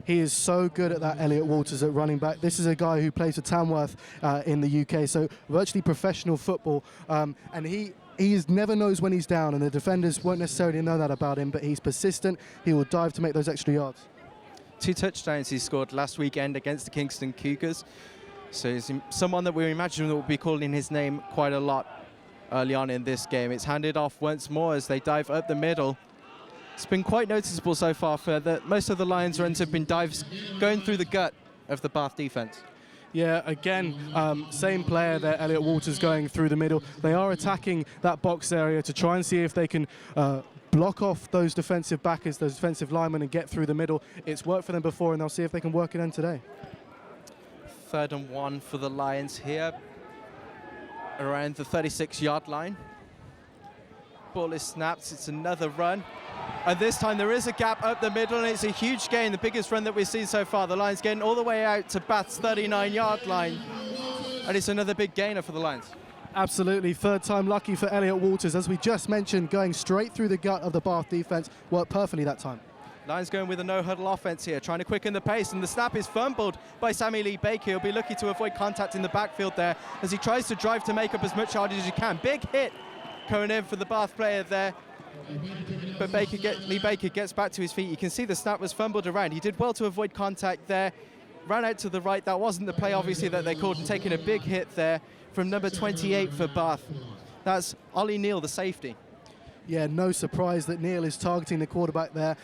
[SPEAKER 12] He is so good at that, Elliot Walters, at running back. This is a guy who plays for Tamworth in the UK, so virtually professional football. And he never knows when he's down, and the defenders won't necessarily know that about him, but he's persistent. He will dive to make those extra yards.
[SPEAKER 13] 2 touchdowns he scored last weekend against the Kingston Cougars. So he's someone that we imagine will be calling his name quite a lot early on in this game. It's handed off once more as they dive up the middle. It's been quite noticeable so far for most of the Lions runs have been dives going through the gut of the Bath defense.
[SPEAKER 12] Yeah, again, same player there, Elliot Walters, going through the middle. They are attacking that box area to try and see if they can block off those defensive backers, those defensive linemen, and get through the middle. It's worked for them before, and they'll see if they can work it in today.
[SPEAKER 13] 3rd and 1 for the Lions here, around the 36-yard line. Ball is snapped, it's another run. And this time there is a gap up the middle, and it's a huge gain, the biggest run that we've seen so far. The Lions getting all the way out to Bath's 39-yard line. And it's another big gainer for the Lions.
[SPEAKER 12] Absolutely, 3rd time lucky for Elliot Walters. As we just mentioned, going straight through the gut of the Bath defense. Worked perfectly that time.
[SPEAKER 13] Lions going with a no-huddle offense here, trying to quicken the pace, and the snap is fumbled by Sammy Lee Baker. He'll be lucky to avoid contact in the backfield there as he tries to drive to make up as much yardage as he can. Big hit coming in for the Bath player there. But Lee Baker gets back to his feet. You can see the snap was fumbled around. He did well to avoid contact there. Ran out to the right. That wasn't the play, obviously, that they called, and taking a big hit there from number 28 for Bath. That's Ollie Neal, the safety.
[SPEAKER 12] Yeah, no surprise that Neal is targeting the quarterback there.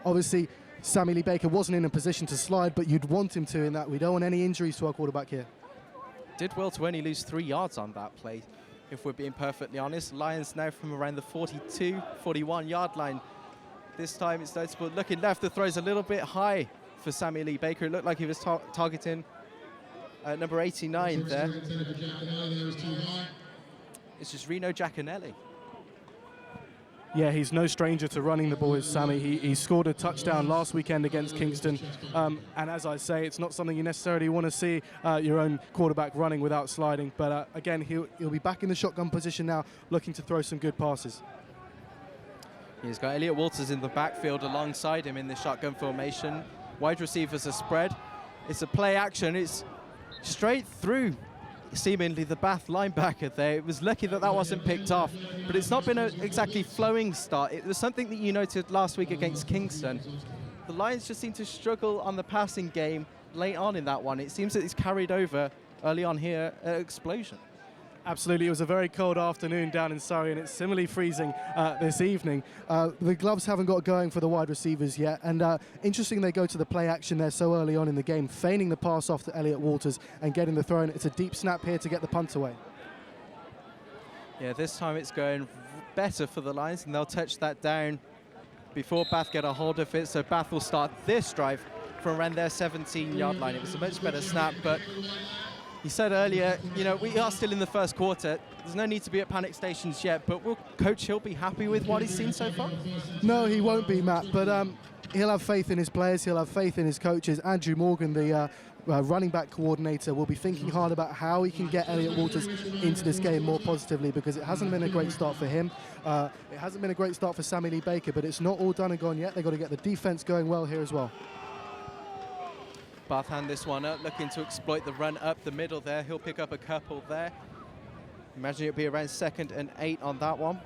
[SPEAKER 12] Obviously, Sammy Lee Baker wasn't in a position to slide, but you'd want him to in that. We don't want any injuries to our quarterback here.
[SPEAKER 13] Did well to only lose 3 yards on that play, if we're being perfectly honest. Lions now from around the 42, 41-yard line. This time it's noticeable. Looking left, the throw's a little bit high for Sammy Lee Baker. It looked like he was targeting number 89 there. It's just Reno Giaconelli.
[SPEAKER 12] Yeah, he's no stranger to running the ball, is Sammy. He scored a touchdown last weekend against Kingston. And as I say, it's not something you necessarily want to see your own quarterback running without sliding. But again, he'll be back in the shotgun position now, looking to throw some good passes.
[SPEAKER 13] He's got Elliot Walters in the backfield alongside him in the shotgun formation. Wide receivers are spread. It's a play action. It's straight through seemingly the Bath linebacker there. It was lucky that that wasn't picked off, but it's not been an exactly flowing start. It was something that you noted last week against Kingston. The Lions just seem to struggle on the passing game late on in that one. It seems that it's carried over early on here at xpLosION.
[SPEAKER 12] Absolutely, it was a very cold afternoon down in Surrey, and it's similarly freezing this evening. The gloves haven't got going for the wide receivers yet, and interesting they go to the play action there so early on in the game, feigning the pass off to Elliot Walters and getting the throw in. It's a deep snap here to get the punt away.
[SPEAKER 13] Yeah, this time it's going better for the Lions, and they'll touch that down before Bath get a hold of it. So Bath will start this drive from around their 17-yard line. It was a much better snap, but he said earlier, you know, we are still in the first quarter. There's no need to be at panic stations yet, but will Coach Hill be happy with what he's seen so far?
[SPEAKER 12] No, he won't be, Matt, but he'll have faith in his players, he'll have faith in his coaches. Andrew Morgan, the running back coordinator, will be thinking hard about how he can get Elliot Walters into this game more positively, because it hasn't been a great start for him. It hasn't been a great start for Sammy Lee Baker, but it's not all done and gone yet. They've got to get the defense going well here as well.
[SPEAKER 13] Bath hand this one up, looking to exploit the run up the middle there. He'll pick up a couple there. Imagine it'll be around 2nd and 8 on that one.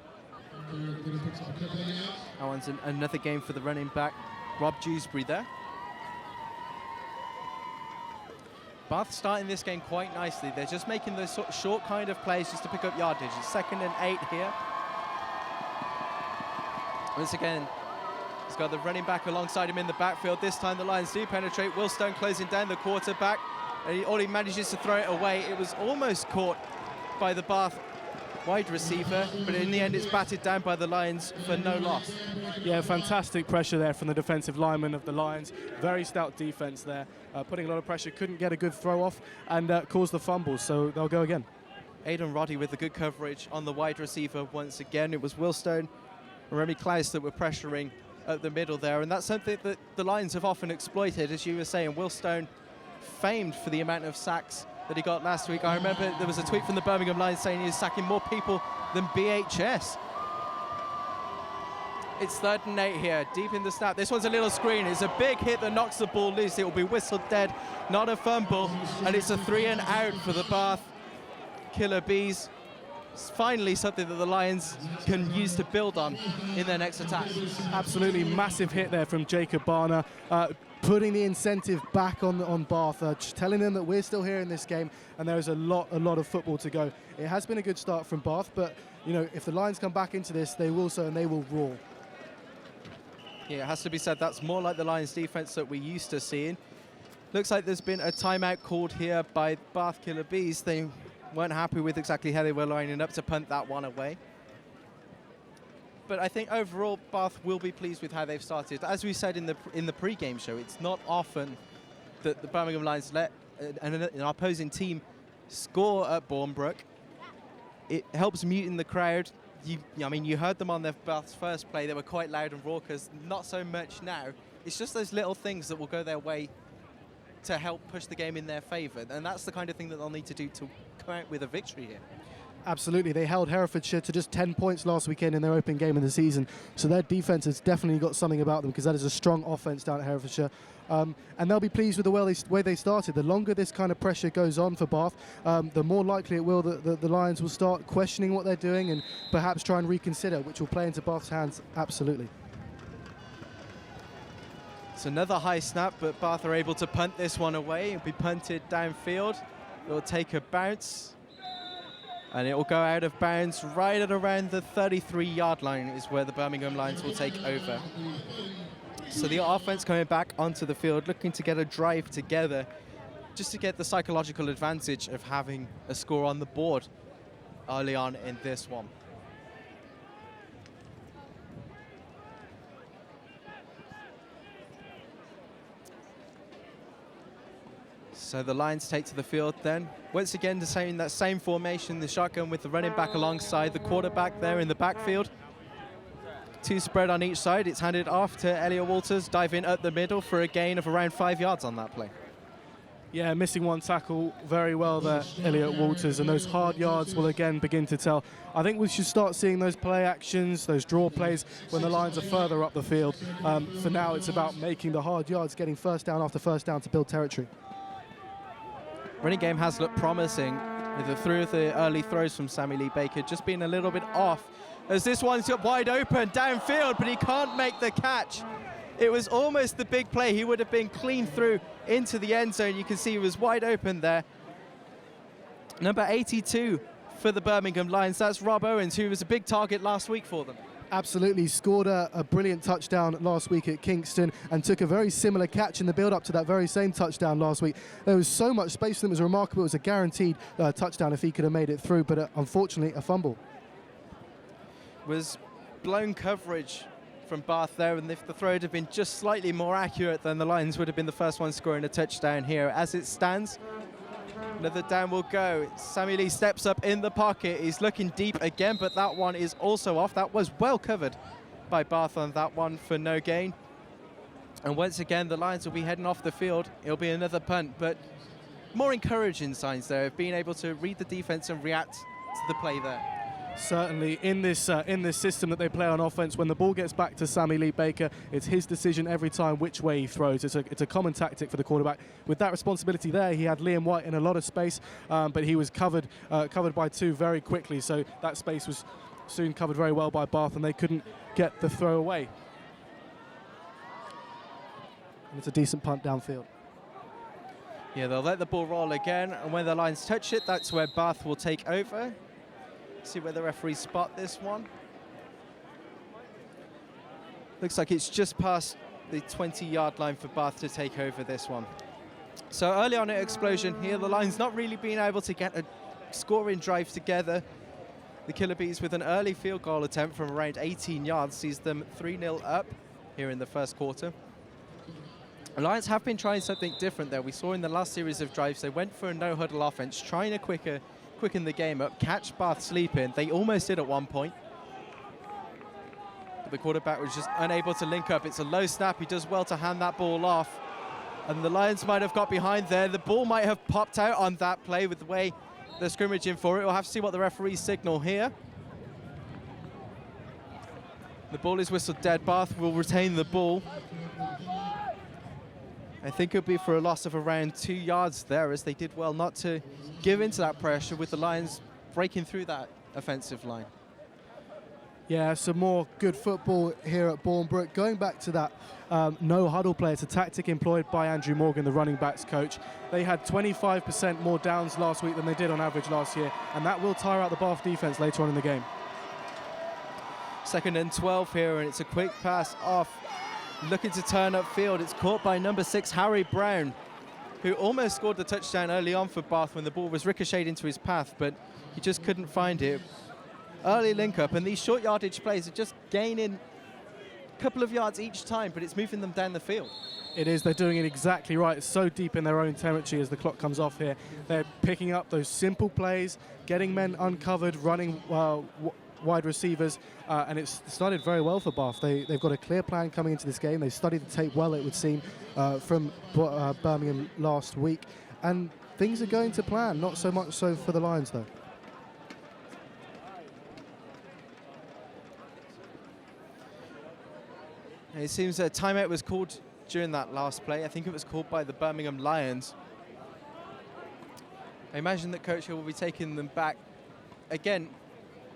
[SPEAKER 13] That one's another game for the running back, Rob Dewsbury there. Bath starting this game quite nicely. They're just making those sort of short kind of plays just to pick up yardage. It's 2nd and 8 here. Once again, he's got the running back alongside him in the backfield. This time the Lions do penetrate. Will Stone closing down the quarterback. And all he manages to throw it away. It was almost caught by the Bath wide receiver, but in the end it's batted down by the Lions for no loss.
[SPEAKER 12] Yeah, fantastic pressure there from the defensive lineman of the Lions. Very stout defense there, putting a lot of pressure. Couldn't get a good throw off and caused the fumbles, so they'll go again.
[SPEAKER 13] Aidan Roddy with the good coverage on the wide receiver once again. It was Will Stone and Remy Klaus that were pressuring at the middle there, and that's something that the Lions have often exploited. As you were saying, Will Stone famed for the amount of sacks that he got last week. I remember there was a tweet from the Birmingham Lions saying he was sacking more people than BHS. It's 3rd and 8 here, deep in the snap. This one's a little screen. It's a big hit that knocks the ball loose. It will be whistled dead, not a fumble, and it's a 3 and out for the Bath Killer Bees. It's finally something that the Lions can use to build on in their next attack.
[SPEAKER 12] Absolutely massive hit there from Jacob Barner, putting the incentive back on Bath, telling them that we're still here in this game and there is a lot of football to go. It has been a good start from Bath, but you know, if the Lions come back into this, they will so, and they will roar.
[SPEAKER 13] Yeah, it has to be said, that's more like the Lions defense that we're used to seeing. Looks like there's been a timeout called here by Bath Killer Bees. They weren't happy with exactly how they were lining up to punt that one away. But I think overall Bath will be pleased with how they've started. As we said in the pre-game show, it's not often that the Birmingham Lions let an opposing team score at Bournebrook. It helps mute in the crowd. I mean, you heard them on their Bath's first play. They were quite loud and raucous. Not so much now. It's just those little things that will go their way to help push the game in their favour. And that's the kind of thing that they'll need to do to come out with a victory here.
[SPEAKER 12] Absolutely. They held Herefordshire to just 10 points last weekend in their opening game of the season. So their defence has definitely got something about them, because that is a strong offence down at Herefordshire. And they'll be pleased with the way they started. The longer this kind of pressure goes on for Bath, the more likely it will that the Lions will start questioning what they're doing and perhaps try and reconsider, which will play into Bath's hands, absolutely.
[SPEAKER 13] It's another high snap, but Bath are able to punt this one away. It'll be punted downfield. It'll take a bounce, and it will go out of bounds right at around the 33-yard line is where the Birmingham Lions will take over. So the offense coming back onto the field, looking to get a drive together, just to get the psychological advantage of having a score on the board early on in this one. So the Lions take to the field then. Once again, that same formation, the shotgun with the running back alongside the quarterback there in the backfield. 2 spread on each side. It's handed off to Elliot Walters, diving up the middle for a gain of around 5 yards on that play.
[SPEAKER 12] Yeah, missing one tackle very well there, Elliot Walters, and those hard yards will again begin to tell. I think we should start seeing those play actions, those draw plays, when the Lions are further up the field. For now, it's about making the hard yards, getting first down after first down to build territory.
[SPEAKER 13] Running game has looked promising through the early throws from Sammy Lee Baker, just being a little bit off, as this one's got wide open downfield, but he can't make the catch. It was almost the big play. He would have been clean through into the end zone. You can see he was wide open there. Number 82 for the Birmingham Lions. That's Rob Owens, who was a big target last week for them.
[SPEAKER 12] Absolutely, scored a brilliant touchdown last week at Kingston and took a very similar catch in the build-up to that very same touchdown last week. There was so much space for him, it was remarkable. It was a guaranteed touchdown if he could have made it through, but unfortunately a fumble.
[SPEAKER 13] Was blown coverage from Bath there, and if the throw had been just slightly more accurate, then the Lions would have been the first one scoring a touchdown here. As it stands, another down will go. Sammy Lee steps up in the pocket. He's looking deep again, but that one is also off. That was well covered by Bath on that one for no gain. And once again, the Lions will be heading off the field. It'll be another punt, but more encouraging signs there of being able to read the defense and react to the play there.
[SPEAKER 12] Certainly, in this system that they play on offense, when the ball gets back to Sammy Lee Baker, it's his decision every time which way he throws. It's a common tactic for the quarterback. With that responsibility there, he had Liam White in a lot of space, but he was covered by two very quickly. So that space was soon covered very well by Bath, and they couldn't get the throw away. And it's a decent punt downfield.
[SPEAKER 13] Yeah, they'll let the ball roll again, and when the Lions touch it, that's where Bath will take over. See where the referees spot this one. Looks like it's just past the 20-yard line for Bath to take over this one. So early on at xpLosION here, the Lions not really being able to get a scoring drive together. The Killer Bees with an early field goal attempt from around 18 yards sees them 3-0 up here in the first quarter. The Lions have been trying something different there. We saw in the last series of drives, they went for a no-huddle offense, trying to quicken the game up, catch Bath sleeping. They almost did at one point. But the quarterback was just unable to link up. It's a low snap. He does well to hand that ball off. And the Lions might have got behind there. The ball might have popped out on that play with the way they're scrimmaging for it. We'll have to see what the referees signal here. The ball is whistled dead. Bath will retain the ball. I think it'll be for a loss of around 2 yards there, as they did well not to give into that pressure with the Lions breaking through that offensive line.
[SPEAKER 12] Yeah, some more good football here at Bournebrook. Going back to that no-huddle play, it's a tactic employed by Andrew Morgan, the running backs coach. They had 25% more downs last week than they did on average last year, and that will tire out the Bath defense later on in the game.
[SPEAKER 13] 2nd and 12 here, and it's a quick pass off. Looking to turn upfield. It's caught by number 6, Harry Brown, who almost scored the touchdown early on for Bath when the ball was ricocheted into his path, but he just couldn't find it. Early link-up, and these short yardage plays are just gaining a couple of yards each time, but it's moving them down the field.
[SPEAKER 12] It is. They're doing it exactly right. It's so deep in their own territory as the clock comes off here. They're picking up those simple plays, getting men uncovered, running wide receivers, and it's started very well for Bath. They've got a clear plan coming into this game. They've studied the tape well, it would seem, from Birmingham last week, and things are going to plan. Not so much so for the Lions, though.
[SPEAKER 13] It seems a timeout was called during that last play. I think it was called by the Birmingham Lions. I imagine that Coach Hill will be taking them back. Again,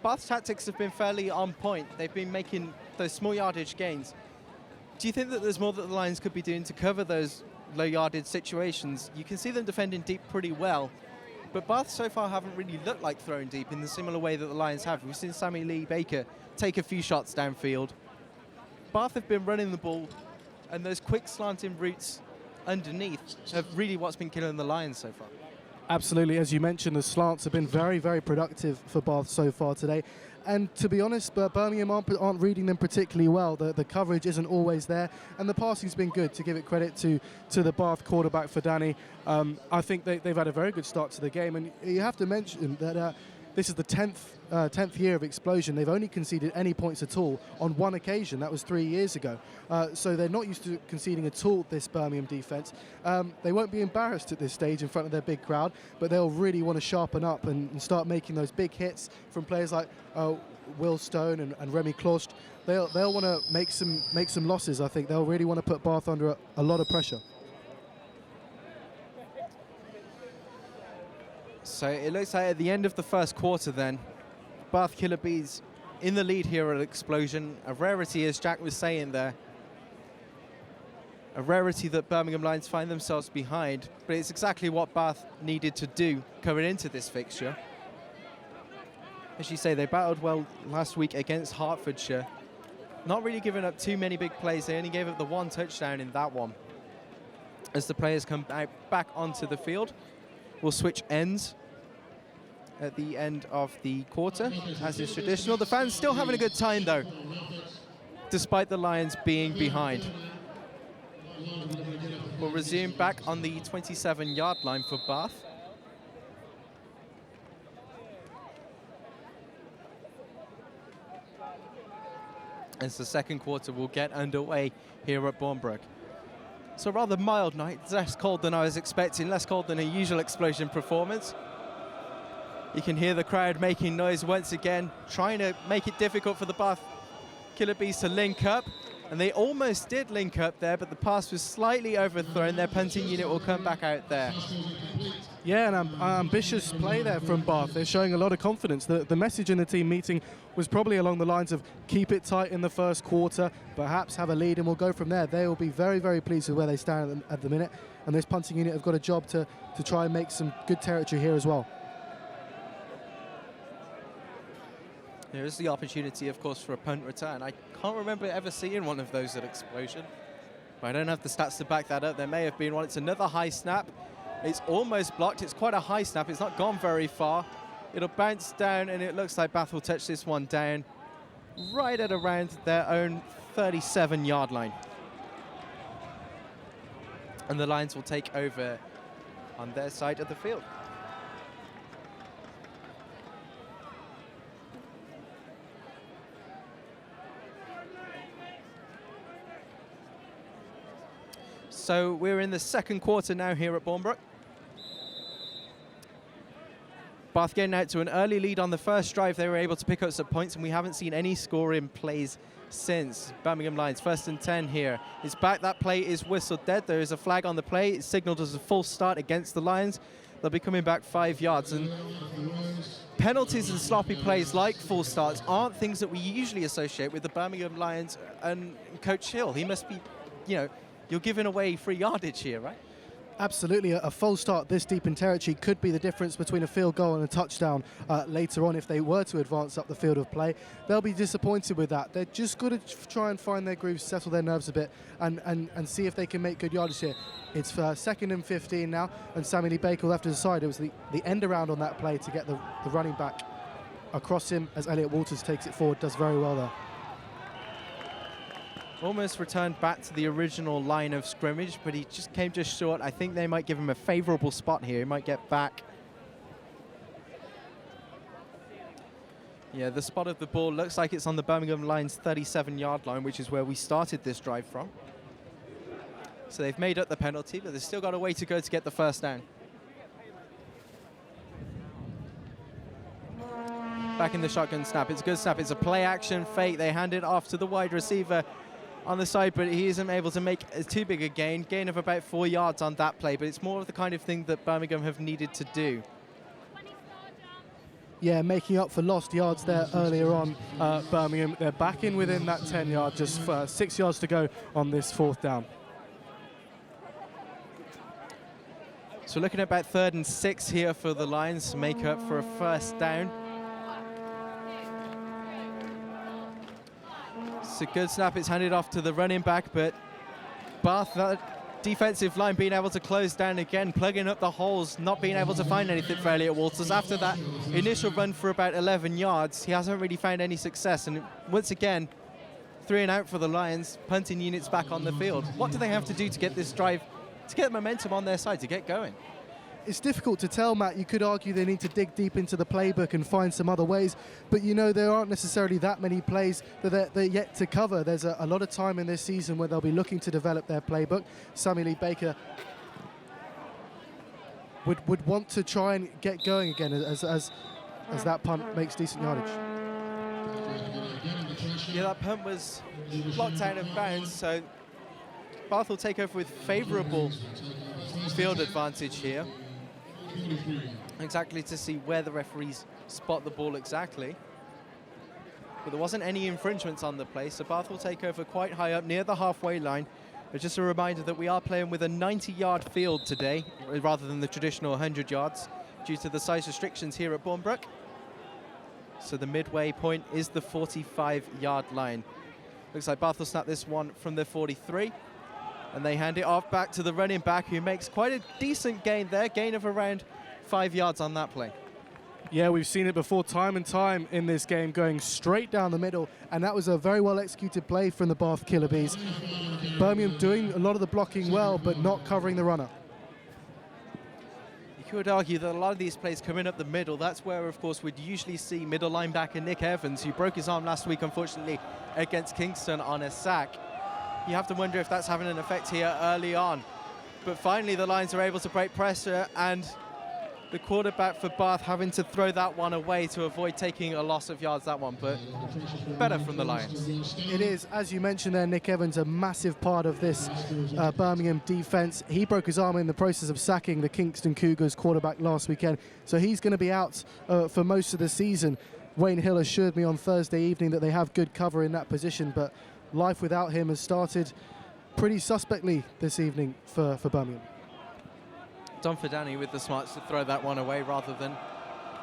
[SPEAKER 13] Bath's tactics have been fairly on point. They've been making those small yardage gains. Do you think that there's more that the Lions could be doing to cover those low yardage situations? You can see them defending deep pretty well, but Bath so far haven't really looked like throwing deep in the similar way that the Lions have. We've seen Sammy Lee Baker take a few shots downfield. Bath have been running the ball, and those quick slanting routes underneath have really what's been killing the Lions so far.
[SPEAKER 12] Absolutely, as you mentioned, the slants have been very, very productive for Bath so far today. And to be honest, Birmingham aren't reading them particularly well. The coverage isn't always there, and the passing's been good, to give it credit to the Bath quarterback for Danny. I think they've had a very good start to the game, and you have to mention that this is the 10th year of xpLosION. They've only conceded any points at all on one occasion. That was 3 years ago. So they're not used to conceding at all, this Birmingham defense. They won't be embarrassed at this stage in front of their big crowd, but they'll really want to sharpen up and start making those big hits from players like Will Stone and Remy Clost. They'll want to make some losses, I think. They'll really want to put Bath under a lot of pressure.
[SPEAKER 13] So it looks like at the end of the first quarter then, Bath Killer Bees in the lead here at xpLosION. A rarity, as Jack was saying there. A rarity that Birmingham Lions find themselves behind, but it's exactly what Bath needed to do coming into this fixture. As you say, they battled well last week against Hertfordshire. Not really giving up too many big plays. They only gave up the 1 touchdown in that one. As the players come back onto the field, we'll switch ends at the end of the quarter, as is traditional. The fans still having a good time, though, despite the Lions being behind. We'll resume back on the 27-yard line for Bath. As the second quarter will get underway here at Bournebrook. So rather mild night, less cold than I was expecting, less cold than a usual explosion performance. You can hear the crowd making noise once again, trying to make it difficult for the Bath Killer Bees to link up. And they almost did link up there, but the pass was slightly overthrown. Their punting unit will come back out there.
[SPEAKER 12] Yeah, an ambitious play there from Bath. They're showing a lot of confidence. The message in the team meeting was probably along the lines of keep it tight in the first quarter, perhaps have a lead, and we'll go from there. They will be very, very pleased with where they stand at the minute. And this punting unit have got a job to try and make some good territory here as well.
[SPEAKER 13] There is the opportunity, of course, for a punt return. I can't remember ever seeing one of those at Explosion. But I don't have the stats to back that up. There may have been one. It's another high snap. It's almost blocked. It's quite a high snap. It's not gone very far. It'll bounce down, and it looks like Bath will touch this one down right at around their own 37-yard line. And the Lions will take over on their side of the field. So we're in the second quarter now here at Bournebrook. Bath getting out to an early lead on the first drive. They were able to pick up some points, and we haven't seen any scoring plays since. Birmingham Lions, 1st and 10 here. It's back. That play is whistled dead. There is a flag on the play. It's signaled as a false start against the Lions. They'll be coming back 5 yards. And penalties and sloppy plays like false starts aren't things that we usually associate with the Birmingham Lions and Coach Hill. He must be, you know, you're giving away free yardage here, right?
[SPEAKER 12] Absolutely. A false start this deep in territory could be the difference between a field goal and a touchdown later on if they were to advance up the field of play. They'll be disappointed with that. They're just got to try and find their grooves, settle their nerves a bit, and see if they can make good yardage here. It's 2nd and 15 now, and Sammy Lee Baker will have to decide. It was the end around on that play to get the running back across him as Elliot Walters takes it forward, does very well there.
[SPEAKER 13] Almost returned back to the original line of scrimmage, but he just came just short. I think they might give him a favorable spot here. He might get back. Yeah, the spot of the ball looks like it's on the Birmingham Lions 37-yard line, which is where we started this drive from. So they've made up the penalty, but they've still got a way to go to get the first down. Back in the shotgun snap. It's a good snap. It's a play action fake. They hand it off to the wide receiver on the side, but he isn't able to make too big a gain of about 4 yards on that play, but it's more of the kind of thing that Birmingham have needed to do.
[SPEAKER 12] Yeah, making up for lost yards there earlier on. Birmingham, they're back in within that 10-yard, just 6 yards to go on this 4th down.
[SPEAKER 13] So looking at about 3rd and 6 here for the Lions to make up for a first down. It's a good snap. It's handed off to the running back, but Bath, that defensive line being able to close down again, plugging up the holes, not being able to find anything for Elliot Walters. After that initial run for about 11 yards, he hasn't really found any success. And once again, 3 and out for the Lions, punting units back on the field. What do they have to do to get this drive, to get momentum on their side, to get going?
[SPEAKER 12] It's difficult to tell, Matt. You could argue they need to dig deep into the playbook and find some other ways, but you know, there aren't necessarily that many plays that they're yet to cover. There's a lot of time in this season where they'll be looking to develop their playbook. Sammy Lee Baker would want to try and get going again as that punt makes decent yardage.
[SPEAKER 13] Yeah, that punt was blocked out of bounds, so Bath will take over with favourable field advantage here. Exactly to see where the referees spot the ball exactly. But there wasn't any infringements on the play, so Bath will take over quite high up near the halfway line. But just a reminder that we are playing with a 90-yard field today, rather than the traditional 100 yards, due to the size restrictions here at Bournebrook. So the midway point is the 45-yard line. Looks like Bath will snap this one from the 43. And they hand it off back to the running back, who makes quite a decent gain there, gain of around 5 yards on that play.
[SPEAKER 12] Yeah, we've seen it before time and time in this game, going straight down the middle, and that was a very well executed play from the Bath Killer Bees. Birmingham doing a lot of the blocking well, but not covering the runner.
[SPEAKER 13] You could argue that a lot of these plays coming up the middle, that's where, of course, we'd usually see middle linebacker Nick Evans, who broke his arm last week, unfortunately, against Kingston on a sack. You have to wonder if that's having an effect here early on. But finally, the Lions are able to break pressure, and the quarterback for Bath having to throw that one away to avoid taking a loss of yards, that one, but better from the Lions.
[SPEAKER 12] It is, as you mentioned there, Nick Evans, a massive part of this Birmingham defense. He broke his arm in the process of sacking the Kingston Cougars quarterback last weekend, so he's going to be out for most of the season. Wayne Hill assured me on Thursday evening that they have good cover in that position, but life without him has started pretty suspectly this evening for Birmingham.
[SPEAKER 13] Don Fidani with the smarts to throw that one away rather than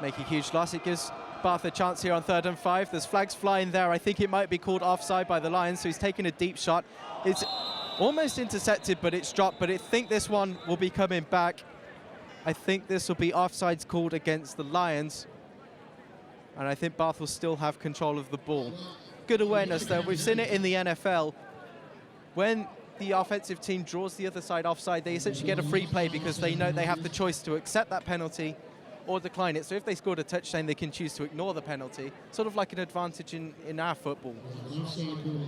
[SPEAKER 13] make a huge loss. It gives Bath a chance here on 3rd and 5. There's flags flying there. I think it might be called offside by the Lions, so he's taking a deep shot. It's almost intercepted, but it's dropped. But I think this one will be coming back. I think this will be offsides called against the Lions. And I think Bath will still have control of the ball. Good awareness there. We've seen it in the NFL. When the offensive team draws the other side offside, they essentially get a free play because they know they have the choice to accept that penalty or decline it. So if they scored a touchdown, they can choose to ignore the penalty, sort of like an advantage in our football.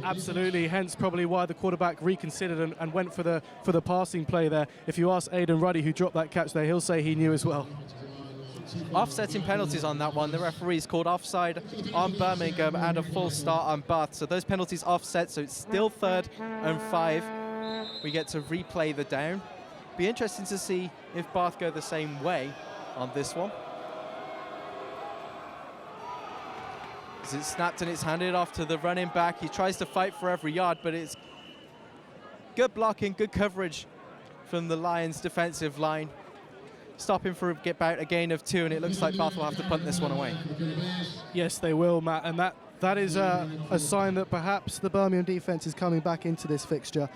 [SPEAKER 12] Absolutely, hence probably why the quarterback reconsidered and went for the passing play there. If you ask Aidan Ruddy, who dropped that catch there, he'll say he knew as well.
[SPEAKER 13] Offsetting penalties on that one. The referees called offside on Birmingham and a full start on Bath. So those penalties offset, so it's still 3rd and 5. We get to replay the down. Be interesting to see if Bath go the same way on this one. As it's snapped and it's handed off to the running back. He tries to fight for every yard, but it's good blocking, good coverage from the Lions defensive line. Stopping for about a gain of 2, and it looks like Bath will have to punt this one away.
[SPEAKER 12] Yes, they will, Matt, and that is a sign that perhaps the Birmingham defence is coming back into this fixture.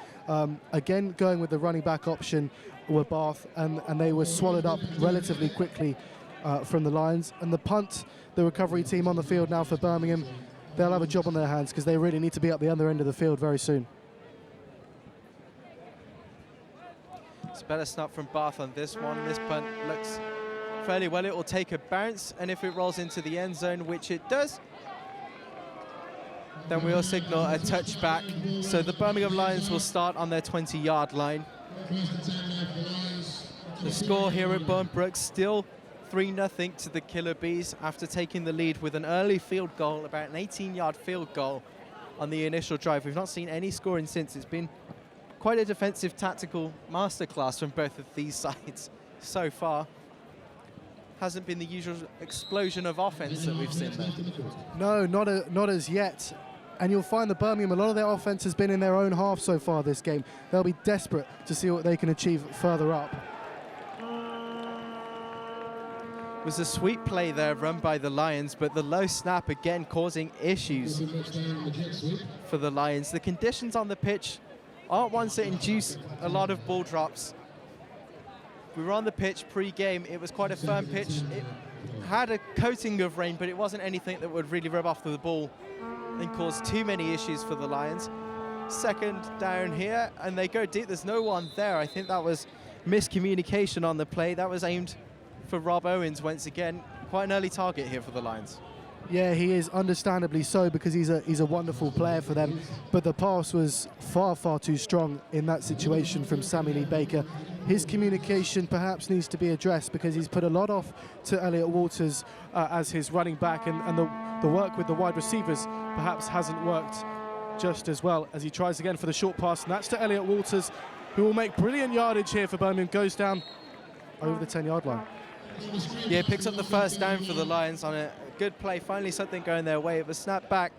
[SPEAKER 12] Again, going with the running back option were Bath, and they were swallowed up relatively quickly from the Lions. And the punt, the recovery team on the field now for Birmingham, they'll have a job on their hands because they really need to be at the other end of the field very soon.
[SPEAKER 13] It's a better snap from Bath on this one. This punt looks fairly well. It will take a bounce, and if it rolls into the end zone, which it does, then we'll signal a touchback. So the Birmingham Lions will start on their 20-yard line. The score here at Bournebrook still 3-0 to the Killer Bees after taking the lead with an early field goal, about an 18-yard field goal on the initial drive. We've not seen any scoring since. It's been quite a defensive tactical masterclass from both of these sides so far. Hasn't been the usual explosion of offense that we've seen there.
[SPEAKER 12] No, not as yet. And you'll find that Birmingham, a lot of their offense has been in their own half so far this game. They'll be desperate to see what they can achieve further up.
[SPEAKER 13] It was a sweet play there run by the Lions, but the low snap again causing issues for the Lions. The conditions on the pitch aren't ones that induce a lot of ball drops. We were on the pitch pre-game. It was quite a firm pitch. It had a coating of rain, but it wasn't anything that would really rub off the ball and cause too many issues for the Lions. 2nd down here, and they go deep. There's no one there. I think that was miscommunication on the play. That was aimed for Rob Owens once again. Quite an early target here for the Lions.
[SPEAKER 12] Yeah, he is, understandably so, because he's a wonderful player for them. But the pass was far, far too strong in that situation from Sammy Lee Baker. His communication perhaps needs to be addressed because he's put a lot off to Elliot Walters as his running back, and the work with the wide receivers perhaps hasn't worked just as well as he tries again for the short pass. And that's to Elliot Walters, who will make brilliant yardage here for Birmingham, goes down over the 10-yard line.
[SPEAKER 13] Yeah, picks up the 1st down for the Lions on a good play. Finally something going their way. It was snapped back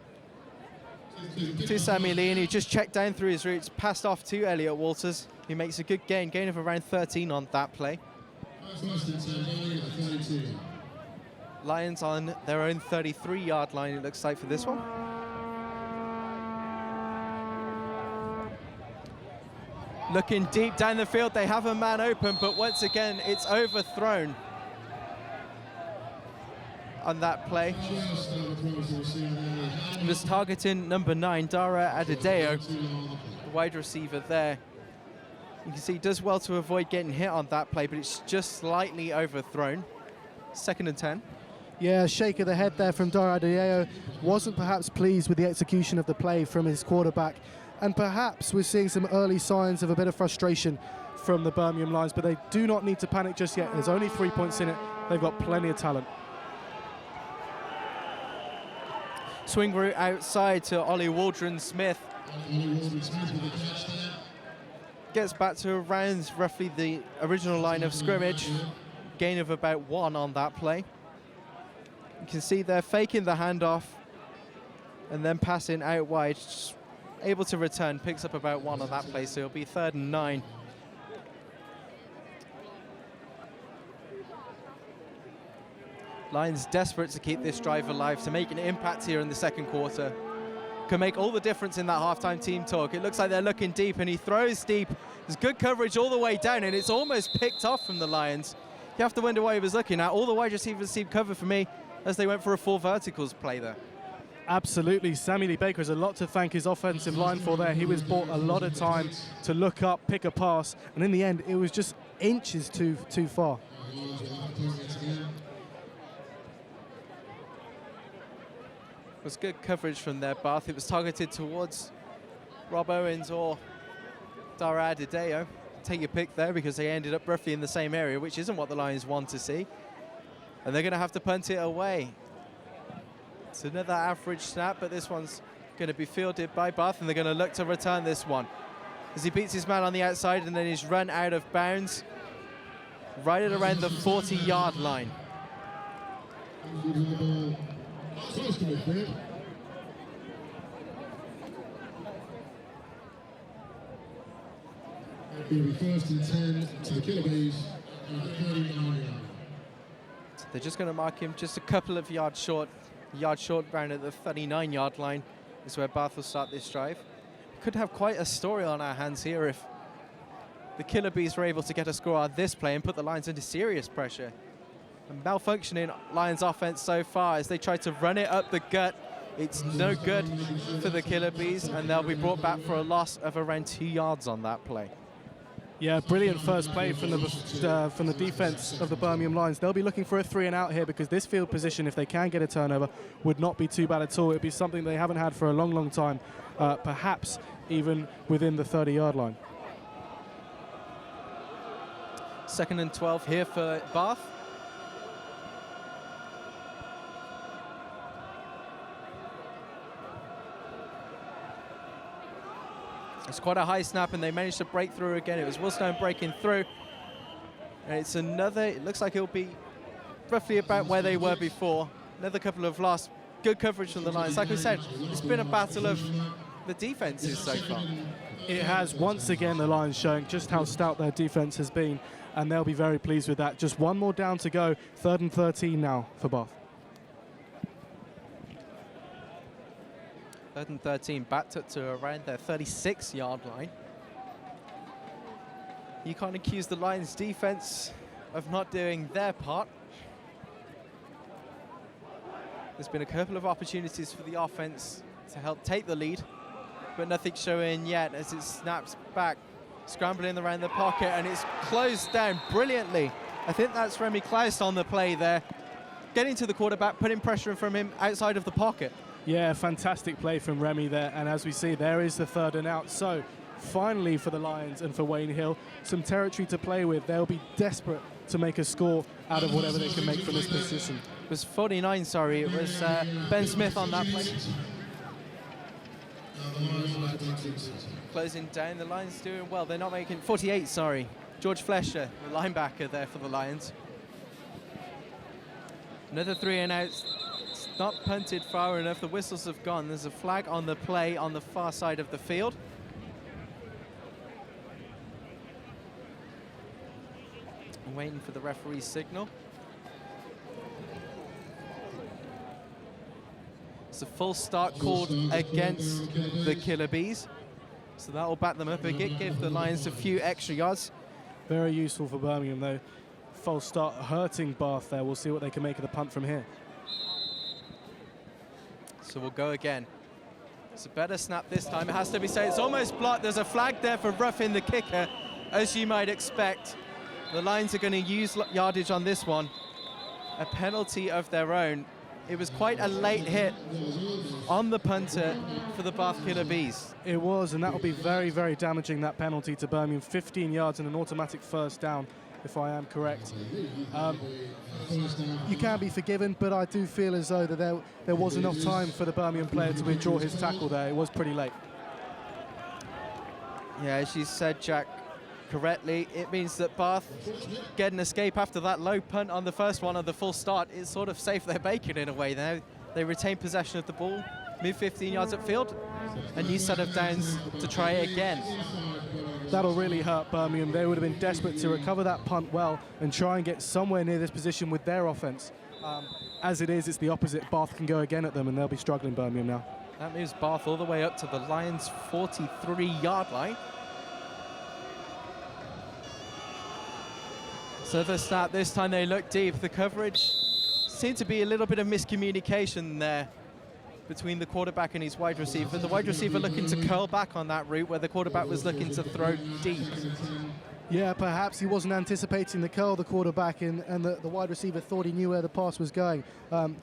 [SPEAKER 13] to Sammy Lee, and he just checked down through his routes, passed off to Elliot Walters. He makes a good gain of around 13 on that play. Lions on their own 33-yard line, it looks like, for this one. Looking deep down the field, they have a man open, but once again, it's overthrown on that play. He was targeting number 9, Dara Adedeo, the wide receiver there. You can see he does well to avoid getting hit on that play, but it's just slightly overthrown. 2nd and 10.
[SPEAKER 12] Yeah, a shake of the head there from Dara Adedeo. Wasn't perhaps pleased with the execution of the play from his quarterback. And perhaps we're seeing some early signs of a bit of frustration from the Birmingham Lions, but they do not need to panic just yet. There's only 3 points in it. They've got plenty of talent.
[SPEAKER 13] Swing route outside to Ollie Waldron-Smith. Gets back to around roughly the original line of scrimmage. Gain of about 1 on that play. You can see they're faking the handoff and then passing out wide. Able to return, picks up about 1 on that play, so it'll be 3rd and 9. Lions desperate to keep this drive alive, to make an impact here in the 2nd quarter. Can make all the difference in that halftime team talk. It looks like they're looking deep, and he throws deep. There's good coverage all the way down, and it's almost picked off from the Lions. You have to wonder what he was looking at. All the wide receivers seemed covered for me as they went for a 4 verticals play there.
[SPEAKER 12] Absolutely. Sammy Lee Baker has a lot to thank his offensive line for there. He was bought a lot of time to look up, pick a pass, and in the end, it was just inches too far.
[SPEAKER 13] It was good coverage from there, Bath. It was targeted towards Rob Owens or Dara Adedeo. Take your pick there, because they ended up roughly in the same area, which isn't what the Lions want to see. And they're going to have to punt it away. It's another average snap, but this one's going to be fielded by Bath, and they're going to look to return this one. As he beats his man on the outside, and then he's run out of bounds right at around the 40-yard line.
[SPEAKER 5] It'll be 1st and 10 to the Killer Bees at 39 yards.
[SPEAKER 13] They're just going to mark him just a couple of yards short round at the 39-yard line is where Bath will start this drive. Could have quite a story on our hands here if the Killer Bees were able to get a score on this play and put the Lions into serious pressure. A malfunctioning Lions offense so far as they try to run it up the gut. It's no good for the Killer Bees, and they'll be brought back for a loss of around 2 yards on that play.
[SPEAKER 12] Yeah, brilliant first play from the defense of the Birmingham Lions. They'll be looking for a 3 and out here, because this field position, if they can get a turnover, would not be too bad at all. It'd be something they haven't had for a long, long time, perhaps even within the 30-yard line.
[SPEAKER 13] 2nd and 12 here for Bath. It's quite a high snap, and they managed to break through again. It was Willstone breaking through. And it's another, it looks like it'll be roughly about where they were before. Another couple of lost. Good coverage from the Lions. Like we said, it's been a battle of the defenses so far.
[SPEAKER 12] It has, once again, the Lions showing just how stout their defense has been, and they'll be very pleased with that. Just 1 more down to go. 3rd and 13 now for Bath.
[SPEAKER 13] 3rd and 13, backed up to around their 36-yard line. You can't accuse the Lions defense of not doing their part. There's been a couple of opportunities for the offense to help take the lead, but nothing showing yet as it snaps back, scrambling around the pocket, and it's closed down brilliantly. I think that's Remy Klaus on the play there, getting to the quarterback, putting pressure from him outside of the pocket.
[SPEAKER 12] Yeah, fantastic play from Remy there, and as we see, there is the 3rd and out. So finally for the Lions and for Wayne Hill, some territory to play with. They'll be desperate to make a score out of whatever they can make from this position.
[SPEAKER 13] It was 49, sorry, it was Ben Smith on that play. Closing down, the Lions doing well. They're not making, 48, sorry. George Flesher, the linebacker there for the Lions. Another 3 and out. It's not punted far enough. The whistles have gone. There's a flag on the play on the far side of the field. I'm waiting for the referee's signal. It's a full start called against the Killer Bees. So that will back them up a bit, give the Lions a few extra yards.
[SPEAKER 12] Very useful for Birmingham, though. False start hurting Bath there. We'll see what they can make of the punt from here.
[SPEAKER 13] So we'll go again. It's a better snap this time, it has to be said. It's almost blocked. There's a flag there for roughing the kicker, as you might expect. The Lions are going to use yardage on this one. A penalty of their own. It was quite a late hit on the punter for the Bath Killer Bees.
[SPEAKER 12] It was, and that will be very, very damaging, that penalty to Birmingham. 15 yards and an automatic first down, if I am correct. You can be forgiven, but I do feel as though that there was enough time for the Birmingham player to withdraw his tackle there. It was pretty late.
[SPEAKER 13] Yeah, as you said, Jack, correctly, it means that Bath get an escape after that low punt on the first one of the full start. It's sort of safe their bacon in a way now. They retain possession of the ball, move 15 yards upfield, a new set of downs to try it again.
[SPEAKER 12] That'll really hurt Birmingham. They would have been desperate to recover that punt well and try and get somewhere near this position with their offense. As it is, it's the opposite. Bath can go again at them and they'll be struggling, Birmingham now.
[SPEAKER 13] That moves Bath all the way up to the Lions' 43-yard line. So the snap, this time they look deep. The coverage seemed to be a little bit of miscommunication there between the quarterback and his wide receiver. The wide receiver looking to curl back on that route where the quarterback was looking to throw deep.
[SPEAKER 12] Yeah, perhaps he wasn't anticipating the curl, the quarterback, and the wide receiver thought he knew where the pass was going.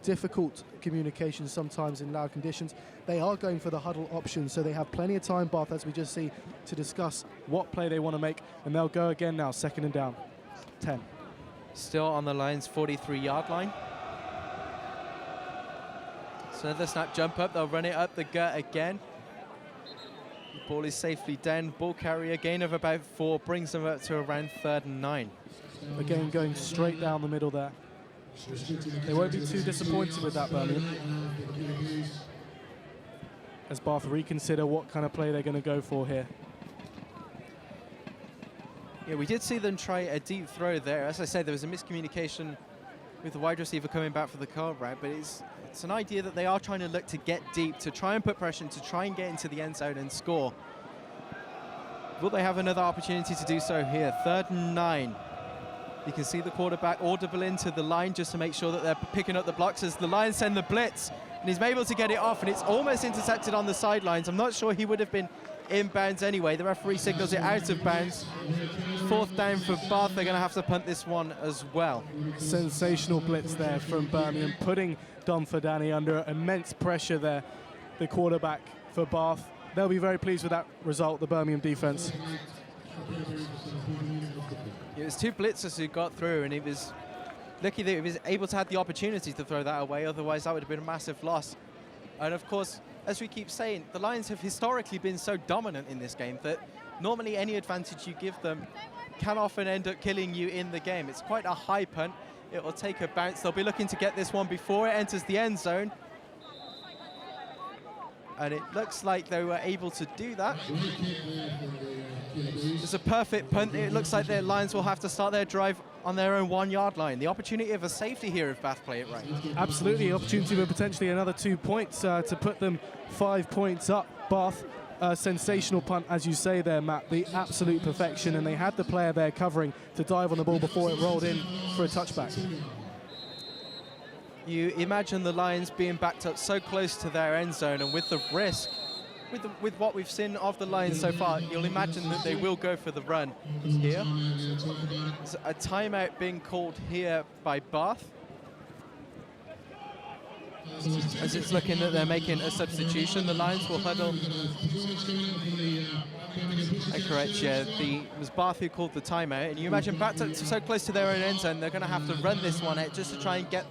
[SPEAKER 12] Difficult communication sometimes in loud conditions. They are going for the huddle option, so they have plenty of time, Bath, as we just see, to discuss what play they want to make, and they'll go again now, 2nd and down. 10.
[SPEAKER 13] Still on the Lions' 43-yard line. So the snap, jump up, they'll run it up the gut again. The ball is safely down. Ball carrier gain of about 4 brings them up to around 3rd and 9.
[SPEAKER 12] Again, going straight down the middle there. They won't be too disappointed with that, Birmingham. As Bath reconsider what kind of play they're going to go for here.
[SPEAKER 13] Yeah, we did see them try a deep throw there. As I said, there was a miscommunication with the wide receiver coming back for the curl route, but it's an idea that they are trying to look to get deep, to try and put pressure, to try and get into the end zone and score. Will they have another opportunity to do so here? 3rd and 9. You can see the quarterback audible into the line just to make sure that they're picking up the blocks as the Lions send the blitz, and he's able to get it off, and it's almost intercepted on the sidelines. I'm not sure he would have been inbounds anyway. The referee signals it out of bounds. 4th down for Bath. They're going to have to punt this one as well.
[SPEAKER 12] Sensational blitz there from Birmingham, putting Dunfordani under immense pressure there, the quarterback for Bath. They'll be very pleased with that result, the Birmingham defense.
[SPEAKER 13] It was 2 blitzers who got through, and he was lucky that he was able to have the opportunity to throw that away. Otherwise, that would have been a massive loss. And of course, as we keep saying, the Lions have historically been so dominant in this game that normally any advantage you give them can often end up killing you in the game. It's quite a high punt. It will take a bounce. They'll be looking to get this one before it enters the end zone. And it looks like they were able to do that. It's a perfect punt. It looks like the Lions will have to start their drive on their own 1-yard line. The opportunity of a safety here if Bath play it right.
[SPEAKER 12] Absolutely, opportunity for potentially another 2 points to put them 5 points up. Bath, sensational punt, as you say there, Matt. The absolute perfection, and they had the player there covering to dive on the ball before it rolled in for a touchback.
[SPEAKER 13] You imagine the Lions being backed up so close to their end zone, and with the risk, with what we've seen of the Lions so far, you'll imagine that they will go for the run here. There's a timeout being called here by Bath, as it's looking that they're making a substitution. The Lions will huddle. Correct, yeah. It was Bath who called the timeout, and you imagine backed up so close to their own end zone, they're going to have to run this one out just to try and get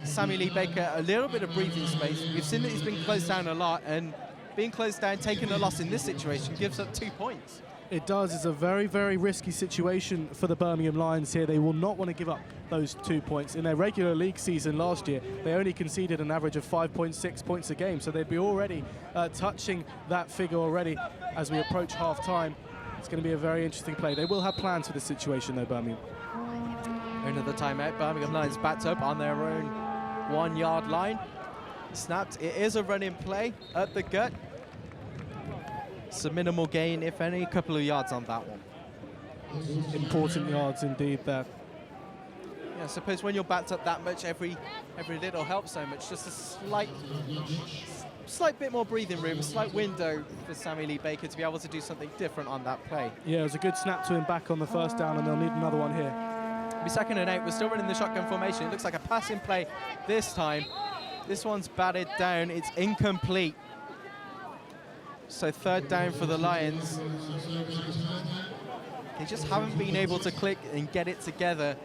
[SPEAKER 13] Sammy Lee Baker a little bit of breathing space. We've seen that he's been closed down a lot, and being closed down, taking a loss in this situation gives up 2 points.
[SPEAKER 12] It does. It's a very, very risky situation for the Birmingham Lions here. They will not want to give up those 2 points. In their regular league season last year, they only conceded an average of 5.6 points a game, so they'd be already touching that figure already as we approach half-time. It's going to be a very interesting play. They will have plans for this situation, though, Birmingham.
[SPEAKER 13] Another timeout. Birmingham Lions backed up on their own 1-yard line. Snapped. It is a running play at the gut. It's a minimal gain, if any, a couple of yards on that one.
[SPEAKER 12] Important yards indeed there.
[SPEAKER 13] Yeah, I suppose when you're backed up that much, every little helps so much. Just a slight bit more breathing room, a slight window for Sammy Lee Baker to be able to do something different on that play.
[SPEAKER 12] Yeah, it was a good snap to him back on the first down, and they'll need another one here.
[SPEAKER 13] It'll be 2nd and 8. We're still running the shotgun formation. It looks like a passing play this time. This one's batted down. It's incomplete. So 3rd down for the Lions. They just haven't been able to click and get it together.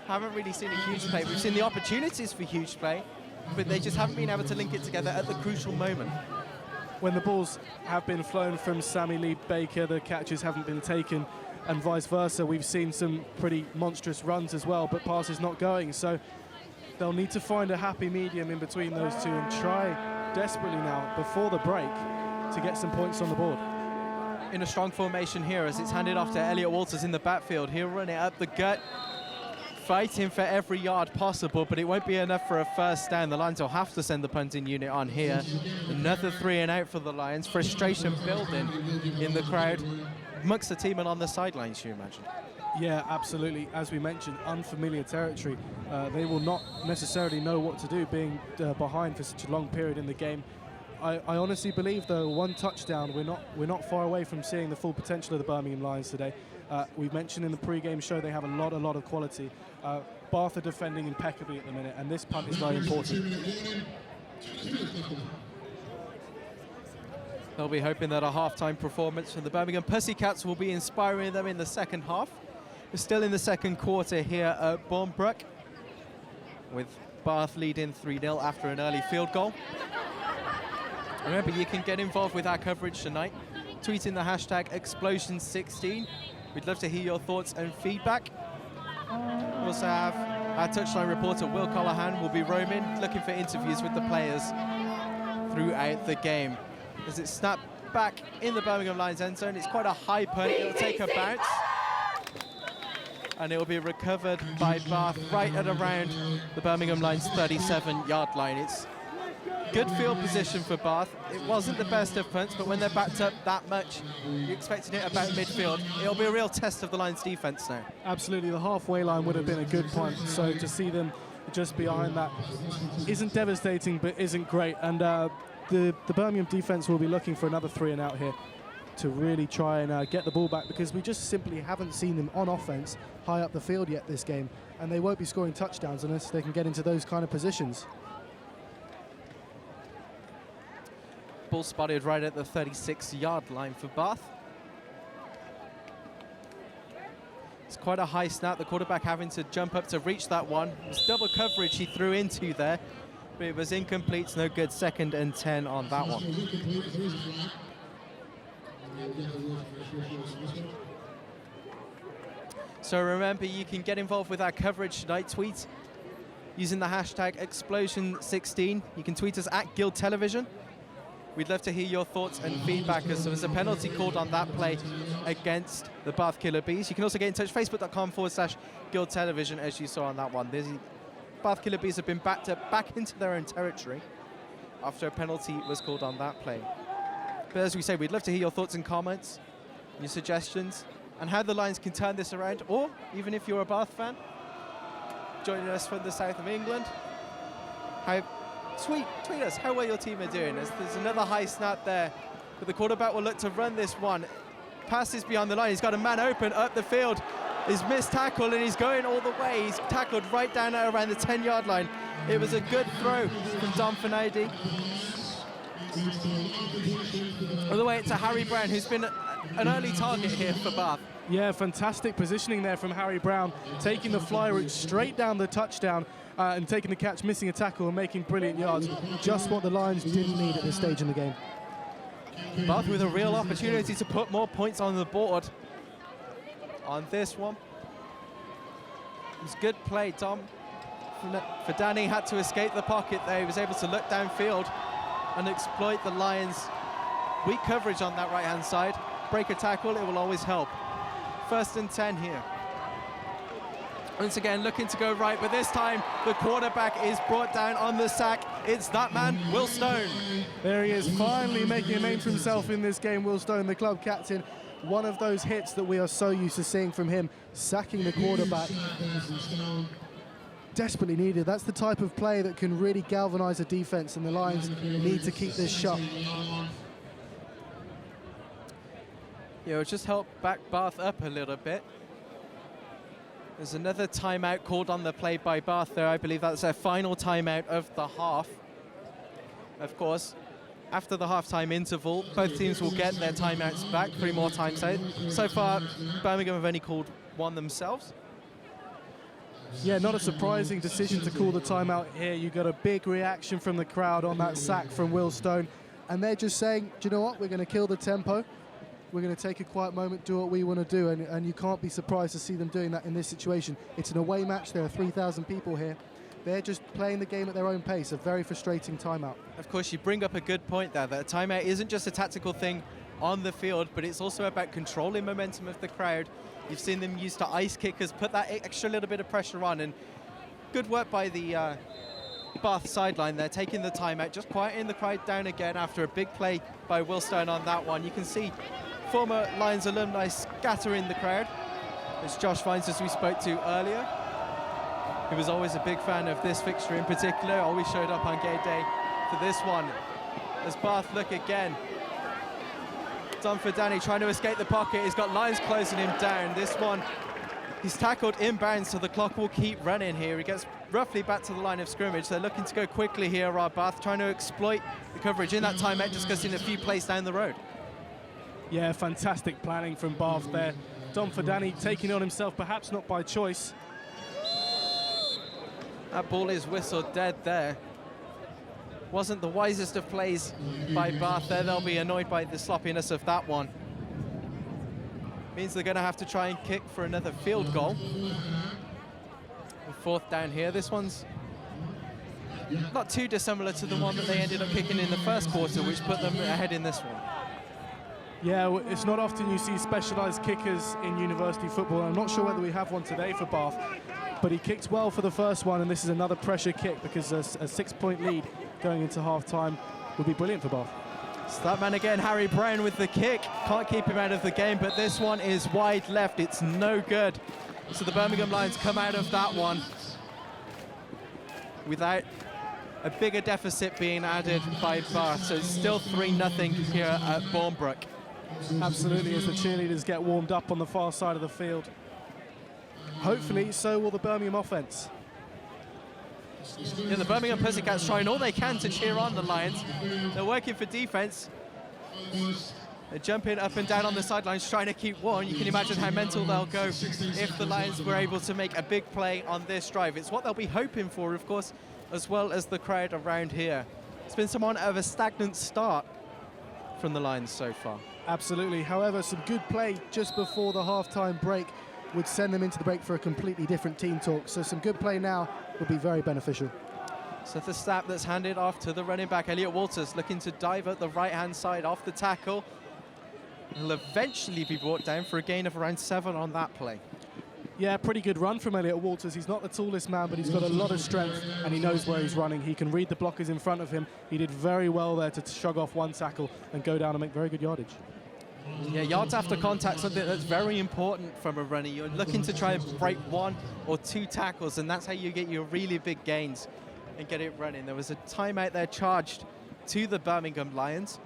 [SPEAKER 13] Haven't really seen a huge play. We've seen the opportunities for huge play, but they just haven't been able to link it together at the crucial moment.
[SPEAKER 12] When the balls have been flown from Sammy Lee Baker, the catches haven't been taken, and vice versa. We've seen some pretty monstrous runs as well, but passes not going. So they'll need to find a happy medium in between those two and try desperately now, before the break, to get some points on the board.
[SPEAKER 13] In a strong formation here as it's handed off to Elliot Walters in the backfield. He'll run it up the gut, fighting for every yard possible, but it won't be enough for a 1st down. The Lions will have to send the punting unit on here. Another 3 and out for the Lions. Frustration building in the crowd, amongst the team and on the sidelines, you imagine.
[SPEAKER 12] Yeah, absolutely. As we mentioned, unfamiliar territory. They will not necessarily know what to do, being behind for such a long period in the game. I honestly believe, though, 1 touchdown, we're not far away from seeing the full potential of the Birmingham Lions today. We've mentioned in the pre-game show they have a lot of quality. Bath are defending impeccably at the minute, and this punt is very important.
[SPEAKER 13] They'll be hoping that a half-time performance from the Birmingham Pussycats will be inspiring them in the second half. We're still in the second quarter here at Bournebrook, with Bath leading 3-0 after an early field goal. Remember, you can get involved with our coverage tonight, tweeting the hashtag xpLosION16. We'd love to hear your thoughts and feedback. We also have our touchline reporter, Will Colohan, will be roaming, looking for interviews with the players throughout the game. As it's snapped back in the Birmingham Lions end zone, it's quite a high punt. It'll take a bounce, and it will be recovered by Bath right at around the Birmingham Lions 37-yard line. It's good field position for Bath. It wasn't the best of punts, but when they're backed up that much, you're expecting it about midfield. It'll be a real test of the Lions' defense now.
[SPEAKER 12] Absolutely, the halfway line would have been a good punt, so to see them just behind that isn't devastating, but isn't great. And the Birmingham defense will be looking for another 3 and out here to really try and get the ball back, because we just simply haven't seen them on offense high up the field yet this game, and they won't be scoring touchdowns unless they can get into those kind of positions.
[SPEAKER 13] Ball spotted right at the 36-yard line for Bath. It's quite a high snap, the quarterback having to jump up to reach that one. It was double coverage he threw into there, but it was incomplete. It's no good. 2nd and 10 on that one. So remember, you can get involved with our coverage tonight. Tweet using the hashtag xpLosION16. You can tweet us at Guild Television. We'd love to hear your thoughts and feedback, as there was a penalty called on that play against the Bath Killer Bees. You can also get in touch, facebook.com/Guild Television, as you saw on that one. The Bath Killer Bees have been backed up back into their own territory after a penalty was called on that play. But as we say, we'd love to hear your thoughts and comments, your suggestions, and how the Lions can turn this around, or even if you're a Bath fan, joining us from the south of England, tweet us how well your team are doing. There's another high snap there, but the quarterback will look to run this one. Passes beyond the line. He's got a man open up the field. He's missed tackle and he's going all the way. He's tackled right down at around the 10-yard line. It was a good throw from Dom Finidi. All the way to Harry Brown, who's been an early target here for Bath.
[SPEAKER 12] Yeah, fantastic positioning there from Harry Brown, taking the fly route straight down the touchdown and taking the catch, missing a tackle and making brilliant yards. Just what the Lions didn't need at this stage in the game.
[SPEAKER 13] Bath with a real opportunity to put more points on the board on this one. It was good play, Tom. For Danny, had to escape the pocket there. He was able to look downfield and exploit the Lions' weak coverage on that right-hand side. Break a tackle, it will always help. 1st and 10 here. Once again, looking to go right, but this time the quarterback is brought down on the sack. It's that man, Will Stone.
[SPEAKER 12] There he is, finally making a name for himself in this game, Will Stone, the club captain. One of those hits that we are so used to seeing from him, sacking the quarterback. Desperately needed. That's the type of play that can really galvanise a defence, and the Lions need to keep this shut.
[SPEAKER 13] Yeah, it'll just help back Bath up a little bit. There's another timeout called on the play by Bath there. I believe that's their final timeout of the half. Of course, after the half-time interval, both teams will get their timeouts back, 3 more times out. So far, Birmingham have only called one themselves.
[SPEAKER 12] Yeah, not a surprising decision to call the timeout here. You got a big reaction from the crowd on that sack from Will Stone. And they're just saying, do you know what, we're going to kill the tempo. We're going to take a quiet moment, do what we want to do, and you can't be surprised to see them doing that in this situation. It's an away match. There are 3,000 people here. They're just playing the game at their own pace, a very frustrating timeout.
[SPEAKER 13] Of course, you bring up a good point there, that a timeout isn't just a tactical thing on the field, but it's also about controlling momentum of the crowd. You've seen them use to ice kickers, put that extra little bit of pressure on, and good work by the Bath sideline there, taking the timeout, just quieting the crowd down again after a big play by Will Stone on that one. You can see former Lions alumni scattering the crowd. It's Josh Vines, as we spoke to earlier. He was always a big fan of this fixture in particular, always showed up on game day for this one. As Bath look again. Don Ferdani trying to escape the pocket. He's got Lions closing him down. This one, he's tackled inbound, so the clock will keep running here. He gets roughly back to the line of scrimmage. They're looking to go quickly here, Bath, trying to exploit the coverage in that timeout, discussing a few plays down the road.
[SPEAKER 12] Yeah, fantastic planning from Bath there. Don Ferdani taking it on himself, perhaps not by choice.
[SPEAKER 13] That ball is whistled dead there. Wasn't the wisest of plays by Bath there. They'll be annoyed by the sloppiness of that one. Means they're going to have to try and kick for another field goal. The 4th down here. This one's not too dissimilar to the one that they ended up kicking in the first quarter, which put them ahead in this one.
[SPEAKER 12] Yeah, it's not often you see specialised kickers in university football. I'm not sure whether we have one today for Bath, but he kicked well for the first one, and this is another pressure kick because a 6-point lead going into half-time would be brilliant for Bath.
[SPEAKER 13] So that man again, Harry Brown with the kick. Can't keep him out of the game, but this one is wide left. It's no good. So the Birmingham Lions come out of that one without a bigger deficit being added by Bath. So it's still 3-0 here at Bournebrook.
[SPEAKER 12] Absolutely, as the cheerleaders get warmed up on the far side of the field. Hopefully, so will the Birmingham offense.
[SPEAKER 13] Yeah, the Birmingham Pussycats trying all they can to cheer on the Lions. They're working for defense. They're jumping up and down on the sidelines, trying to keep warm. You can imagine how mental they'll go if the Lions were able to make a big play on this drive. It's what they'll be hoping for, of course, as well as the crowd around here. It's been somewhat of a stagnant start from the Lions so far.
[SPEAKER 12] Absolutely. However, some good play just before the half-time break would send them into the break for a completely different team talk. So some good play now would be very beneficial.
[SPEAKER 13] So the snap that's handed off to the running back, Elliot Walters, looking to dive at the right-hand side off the tackle. He'll eventually be brought down for a gain of around 7 on that play.
[SPEAKER 12] Yeah, pretty good run from Elliot Walters. He's not the tallest man, but he's got a lot of strength, and he knows where he's running. He can read the blockers in front of him. He did very well there to shrug off one tackle and go down and make very good yardage.
[SPEAKER 13] Yeah, yards after contact, something that's very important from a runner. You're looking to try and break 1 or 2 tackles, and that's how you get your really big gains and get it running. There was a timeout there charged to the Birmingham Lions.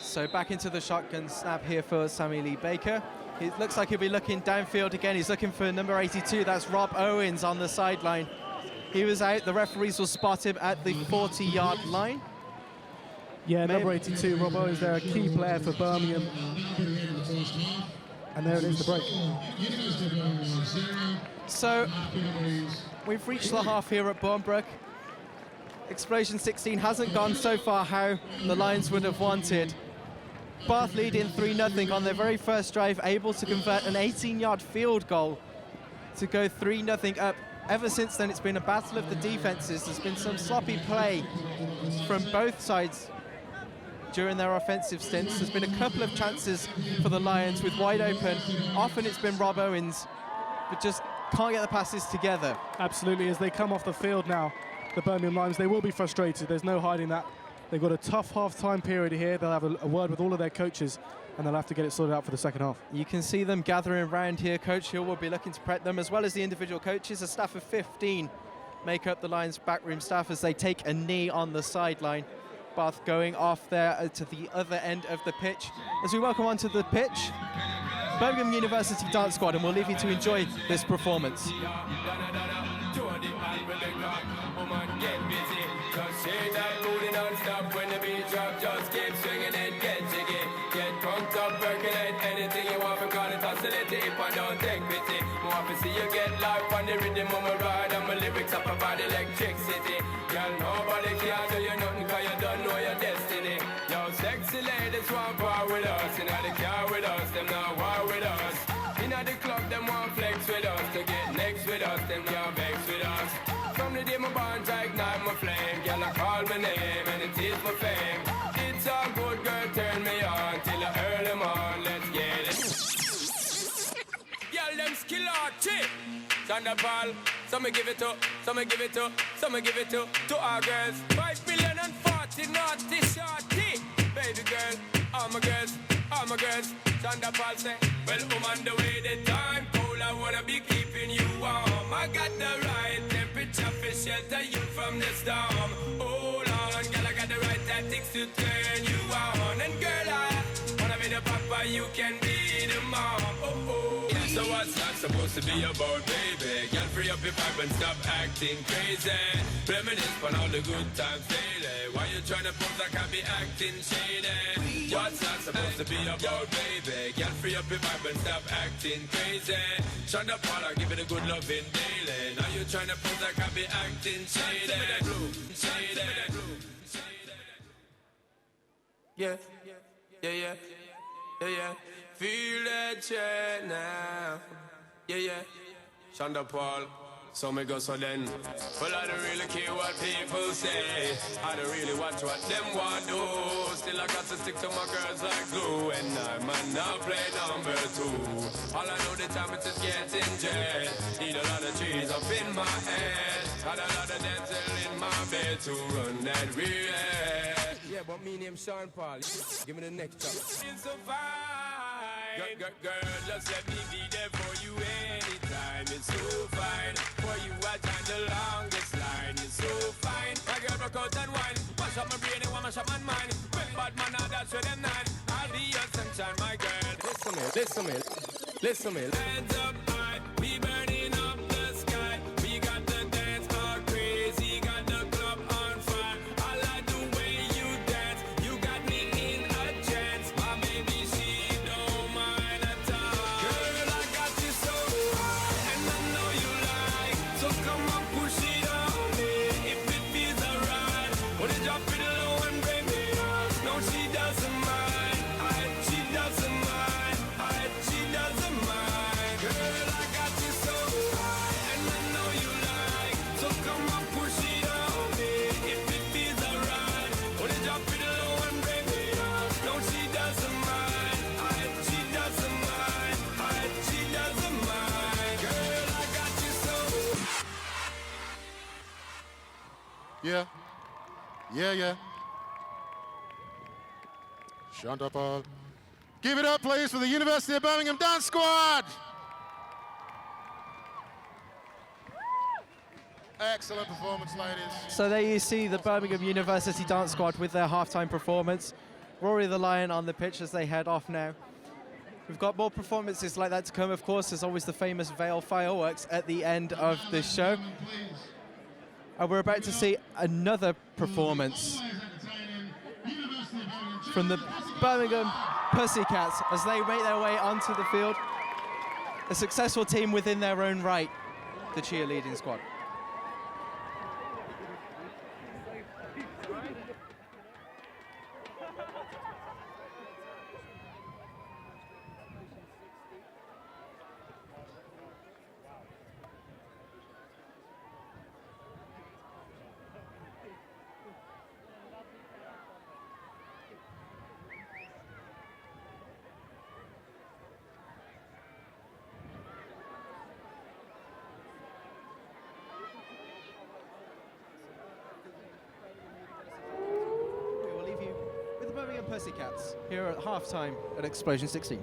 [SPEAKER 13] So back into the shotgun snap here for Sammy Lee Baker. It looks like he'll be looking downfield again. He's looking for number 82. That's Rob Owens on the sideline. He was out. The referees will spot him at the 40-yard line.
[SPEAKER 12] Yeah, number 82, Rob Owens there, a key player for Birmingham. And there it is, the break.
[SPEAKER 13] So we've reached the half here at Bournebrook. Explosion 16 hasn't gone so far how the Lions would have wanted. Bath leading 3-0 on their very first drive, able to convert an 18-yard field goal to go 3-0 up ever since then, it's been a battle of the defences. There's been some sloppy play from both sides during their offensive stints. There's been a couple of chances for the Lions with wide open. Often it's been Rob Owens, but just can't get the passes together.
[SPEAKER 12] Absolutely, as they come off the field now, the Birmingham Lions, they will be frustrated. There's no hiding that. They've got a tough half-time period here. They'll have a word with all of their coaches, and they'll have to get it sorted out for the second half.
[SPEAKER 13] You can see them gathering around here. Coach Hill will be looking to prep them, as well as the individual coaches. A staff of 15 make up the Lions backroom staff as they take a knee on the sideline. Bath going off there to the other end of the pitch. As we welcome onto the pitch, Birmingham University Dance Squad, and we'll leave you to enjoy this performance.
[SPEAKER 16] When the beat drop, just keep swinging it, get jiggy. Get drunk up, percolate anything you want, because it's oscillating if I don't take pity. More to see you get life on the rhythm of my ride, and my lyrics up about electricity. Girl, nobody can do you nothing, cause you don't know your destiny. Yo, sexy ladies want war with us, in the car with us, them not war with us. In the club, them want flex with us, to get next with us, them can't vex with us. From the day my bond, I ignite my flame. Girl, I call my name and it is my fame. It's a good girl, turn me on till I earn them on. Let's get it. Girl, them skill arty. Thunderball, some me give it to, some me give it to, some me give it to our girls. 5 million and 40 naughty shorty. Baby girl, all my girls, all my girls. Thunderball say, well, I'm on the way, the time cold. I wanna be keeping you warm. I got the right temperature for shelter you from the storm. Hold on, girl, I got the right tactics to turn you on. And girl, I wanna be the papa, you can be the mom. Oh, oh. So what's that supposed to be about, baby? Girl, free up your vibe and stop acting crazy. Reminisce on all the good times daily. Why you tryna pose like I be acting shady? What's that supposed to be about, baby? Girl, free up your vibe and stop acting crazy. Shonda Paula, give it a good loving daily. Now you tryna pose like I be acting shady. Shady. Yeah, yeah, yeah, yeah, yeah. Feel that chair now. Yeah, yeah. Shonda Paul. So me go so then. Well, I don't really care what people say. I don't really watch what them want do. Still I got to stick to my girls like glue. And I might not play number 2. All I know the time is just getting jet. Need a lot of trees up in my head. Got a lot of dental in my bed to run that real. Yeah, but me name Sean Paul. Give me the next chop. It's so fine. Girl, just let me be there for you anytime. It's so fine. For you, I time the longest line. It's so fine. My girl broke out and wine. Mash up my brain and mash up my mind. When bad man are that's with them 9. I'll be your sunshine, my girl. Listen to me, listen to me, listen to me. Hands up high, we burning up the sky. We got the dance all crazy, got the club on fire. I like the way you dance. You got me in a trance. My baby, she don't mind at all. Girl, I got you so high, and I know you like. So come on, push it on me if it feels alright. Wanna drop it low and bring me up? No, she doesn't mind. She doesn't mind. She doesn't mind. Girl, I got you so high, and I know you like. So come on, push it on me if it feels alright. Wanna drop it low and bring me up? No, she doesn't mind. She doesn't mind. She doesn't mind. Girl, I got you so.
[SPEAKER 17] Yeah. Yeah, yeah. Shonda Paul. Give it up, please, for the University of Birmingham Dance Squad. Excellent performance, ladies.
[SPEAKER 13] So there you see the Birmingham University Dance Squad with their halftime performance. Rory the Lion on the pitch as they head off now. We've got more performances like that to come, of course. There's always the famous Vale fireworks at the end of the show. And we're about to see another performance from the Birmingham Pussycats as they make their way onto the field. A successful team within their own right, the cheerleading squad. Pussycats here at halftime at Explosion 16.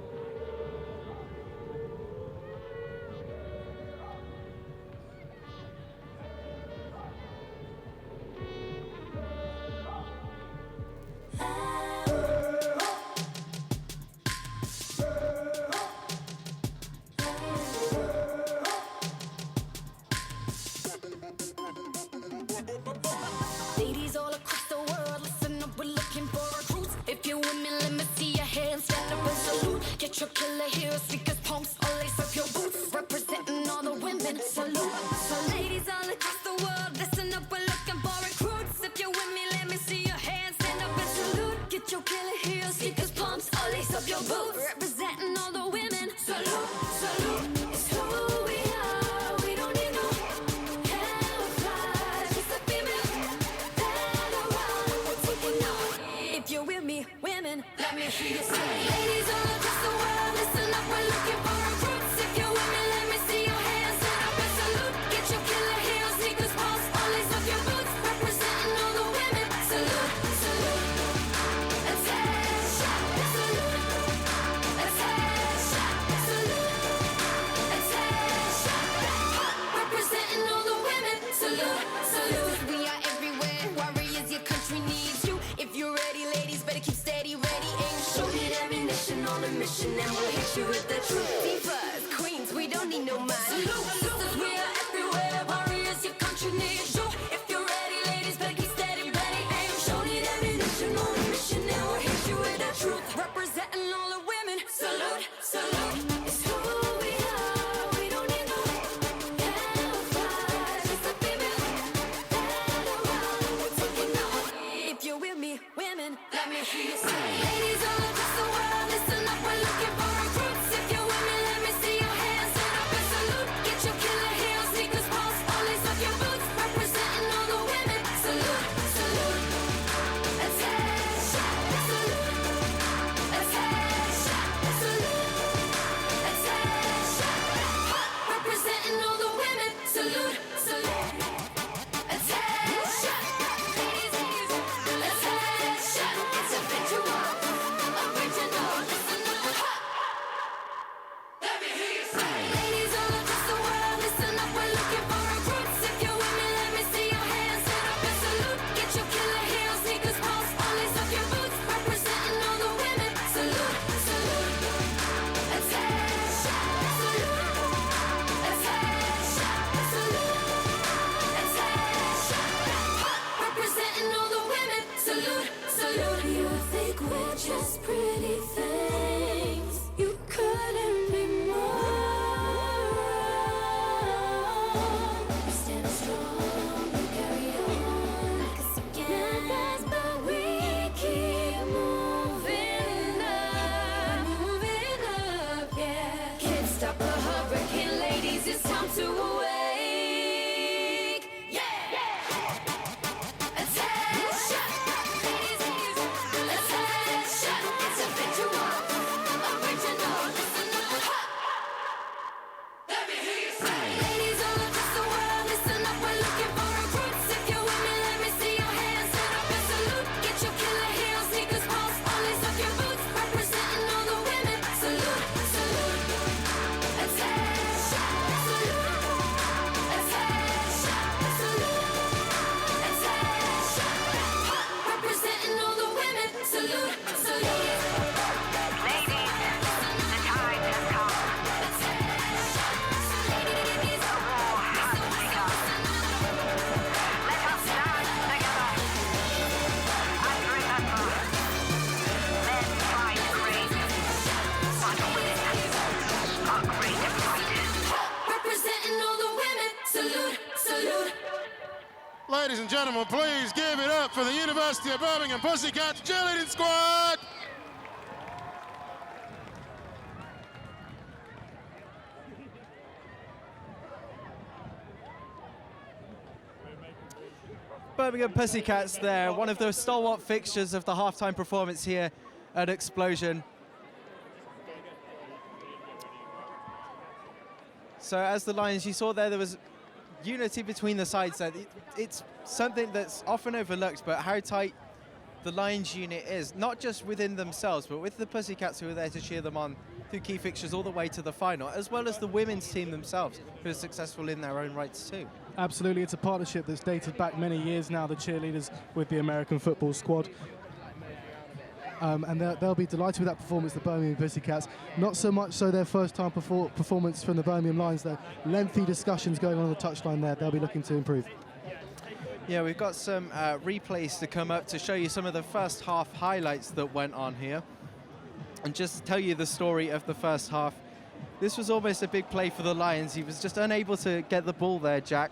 [SPEAKER 10] Ladies all across the world, listen up, we're looking for recruits. If you're women, let me see your hands, stand up and salute. Get your killer heels, sneakers, pumps, all lace up your boots. Representing all the women, salute. So ladies all across the world, listen up, we're looking for recruits. If you're with me, let me see your hands, stand up and salute. Get your killer heels, sneakers, pumps, all lace up your boots. Representing all the women, salute, salute. It's who we are, we don't need no camouflage. Just a female that around, we're taking off. If you're with me, women, let me hear you say. Ladies all across the world, listen up, we're looking for recruits. If you're with me, let me see your hands, stand up and salute. Get your killer heels, sneakers, pumps, all lace up your boots. Representing all the women, salute, salute. Attention, salute. Attention, salute. Attention. Representing all the women, salute, salute. We are everywhere, warriors, your country needs you. If you're ready, ladies, better keep steady, ready, aim, shoot. Need ammunition on a mission, and we'll hit you with the truth. Divas, queens, we don't need no man. Salute, sisters, we are everywhere, warriors, your country needs you. If you're ready, ladies, better keep steady, ready, aim, shoot. Need ammunition on a mission, and we'll hit you with the truth. Representing all the women, salute, salute. It's who we are, we don't need no camouflage. Just a female that around, we're taking off. If you're with me, women, let me hear you say. Ladies all across the world, listen up, we're looking for recruits. If you're with me, let me see your hands, stand up and salute. Get your killer heels, sneakers, pumps, all lace up your boots. Representing all the women, salute, salute. Attention, salute. Attention, salute. Attention. Representing all the women, salute, salute. Attention, ladies, attention. It's a visual, original, listen up. Let me hear you say. Ladies all across the world, listen up, we're looking for recruits. If you're with me, let me see your hands, stand up and salute. Get your killer heels, sneakers, pumps, all lace up your boots. Representing all the women, salute, salute. Attention, salute. Attention, salute. Attention. Representing all the women, salute, salute. You think we're just pretty things? You couldn't be more. We stand strong, we carry on like a second best, but we keep moving up, yeah. Can't stop the hurricane, ladies, it's time to awake, yeah. Attention, ladies, attention. It's a visual, original, listen up. Let me hear you say. Ladies all across the world, listen up, we're looking for recruits. If you're with me, let me see your hands, stand up and salute. Get your killer heels, sneakers, pumps, all lace up your boots. Representing all the women, salute, salute. Attention, salute. Attention, salute. Attention. Representing all the women, salute, salute. Ladies, the time has come. Ladies, the war has begun. Let us stand together and remember, men fight great, but women are great fighters. Representing all the women, salute, salute.
[SPEAKER 17] Ladies and gentlemen, please give it up for the University of Birmingham Pussycats cheerleading squad.
[SPEAKER 13] Birmingham Pussycats there, one of the stalwart fixtures of the halftime performance here at Explosion. So as the Lions, you saw there was unity between the sides there. It's something that's often overlooked, but how tight the Lions unit is, not just within themselves, but with the Pussycats who are there to cheer them on through key fixtures all the way to the final, as well as the women's team themselves, who are successful in their own rights too.
[SPEAKER 12] Absolutely, it's a partnership that's dated back many years now, the cheerleaders with the American football squad. And they'll be delighted with that performance, the Birmingham Pussycats. Not so much so their first-time performance from the Birmingham Lions, though. Lengthy discussions going on the touchline there. They'll be looking to improve.
[SPEAKER 13] Yeah, we've got some replays to come up to show you some of the first half highlights that went on here. And just to tell you the story of the first half, this was almost a big play for the Lions. He was just unable to get the ball there, Jack.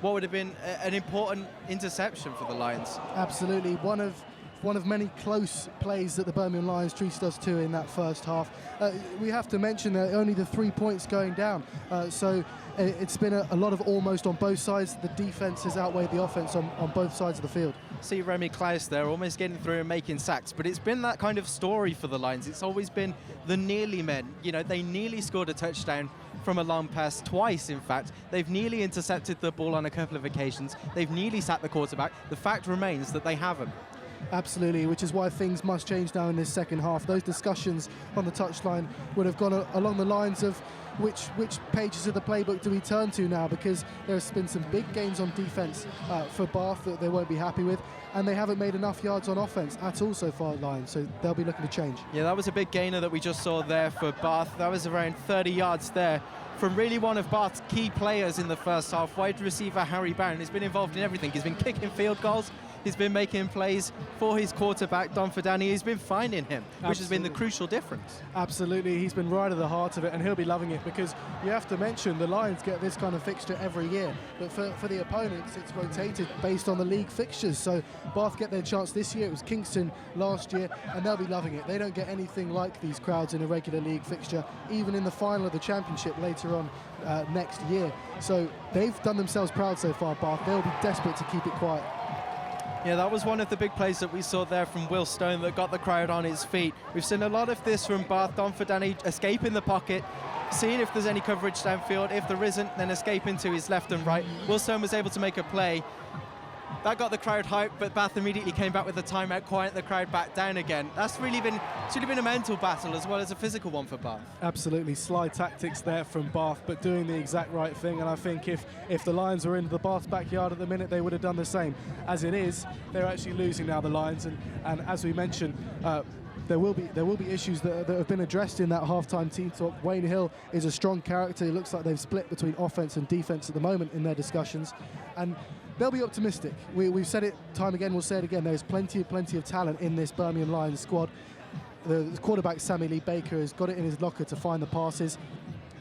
[SPEAKER 13] What would have been an important interception for the Lions.
[SPEAKER 12] Absolutely. One of many close plays that the Birmingham Lions treated us to in that first half. We have to mention that only the 3 points going down. So it's been a lot of almost on both sides. The defense has outweighed the offense on both sides of the field.
[SPEAKER 13] See Remy Klaus there almost getting through and making sacks, but it's been that kind of story for the Lions. It's always been the nearly men. You know, they nearly scored a touchdown from a long pass twice, in fact. They've nearly intercepted the ball on a couple of occasions. They've nearly sacked the quarterback. The fact remains that they haven't.
[SPEAKER 12] Absolutely, which is why things must change now in this second half. Those discussions on the touchline would have gone along the lines of which pages of the playbook do we turn to now, because there's been some big gains on defence for Bath that they won't be happy with, and they haven't made enough yards on offence at all so far, Lions, so they'll be looking to change.
[SPEAKER 13] Yeah, that was a big gainer that we just saw there for Bath. That was around 30 yards there from really one of Bath's key players in the first half, wide receiver Harry Barron. He's been involved in everything. He's been kicking field goals. He's been making plays for his quarterback, Don Fidani. He's been finding him, which has been the crucial difference.
[SPEAKER 12] Absolutely, he's been right at the heart of it, and he'll be loving it, because you have to mention the Lions get this kind of fixture every year, but for the opponents, it's rotated based on the league fixtures. So Bath get their chance this year. It was Kingston last year, and they'll be loving it. They don't get anything like these crowds in a regular league fixture, even in the final of the championship later on next year. So they've done themselves proud so far, Bath. They'll be desperate to keep it quiet.
[SPEAKER 13] Yeah, that was one of the big plays that we saw there from Will Stone that got the crowd on his feet. We've seen a lot of this from Bath. Don Fidani escaping the pocket, seeing if there's any coverage downfield. If there isn't, then escaping to his left and right. Will Stone was able to make a play. That got the crowd hyped, but Bath immediately came back with a timeout, quiet the crowd back down again. It's really been a mental battle as well as a physical one for Bath.
[SPEAKER 12] Absolutely, sly tactics there from Bath, but doing the exact right thing. And I think if the Lions were in the Bath backyard at the minute, they would have done the same. As it is, they're actually losing now, the Lions, and as we mentioned, there will be issues that have been addressed in that halftime team talk. Wayne Hill is a strong character. It looks like they've split between offense and defense at the moment in their discussions, and they'll be optimistic. We've said it time again, we'll say it again. There's plenty of talent in this Birmingham Lions squad. The quarterback, Sammy Lee Baker, has got it in his locker to find the passes.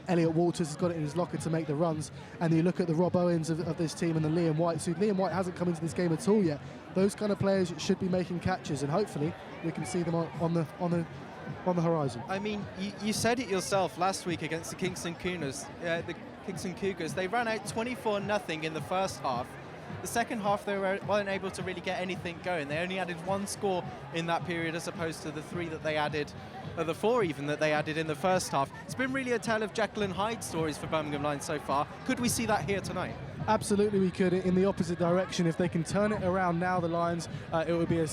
[SPEAKER 12] Elliot Walters has got it in his locker to make the runs. And you look at the Rob Owens of this team and the Liam White. So Liam White hasn't come into this game at all yet. Those kind of players should be making catches, and hopefully we can see them on the horizon.
[SPEAKER 13] I mean, you said it yourself last week against the Kingston Cougars. They ran out 24-0 in the first half. The second half, they weren't able to really get anything going. They only added one score in that period as opposed to the three that they added, or the four even that they added in the first half. It's been really a tale of Jekyll and Hyde stories for Birmingham Lions so far. Could we see that here tonight?
[SPEAKER 12] Absolutely we could, in the opposite direction. If they can turn it around now, the Lions, it would be a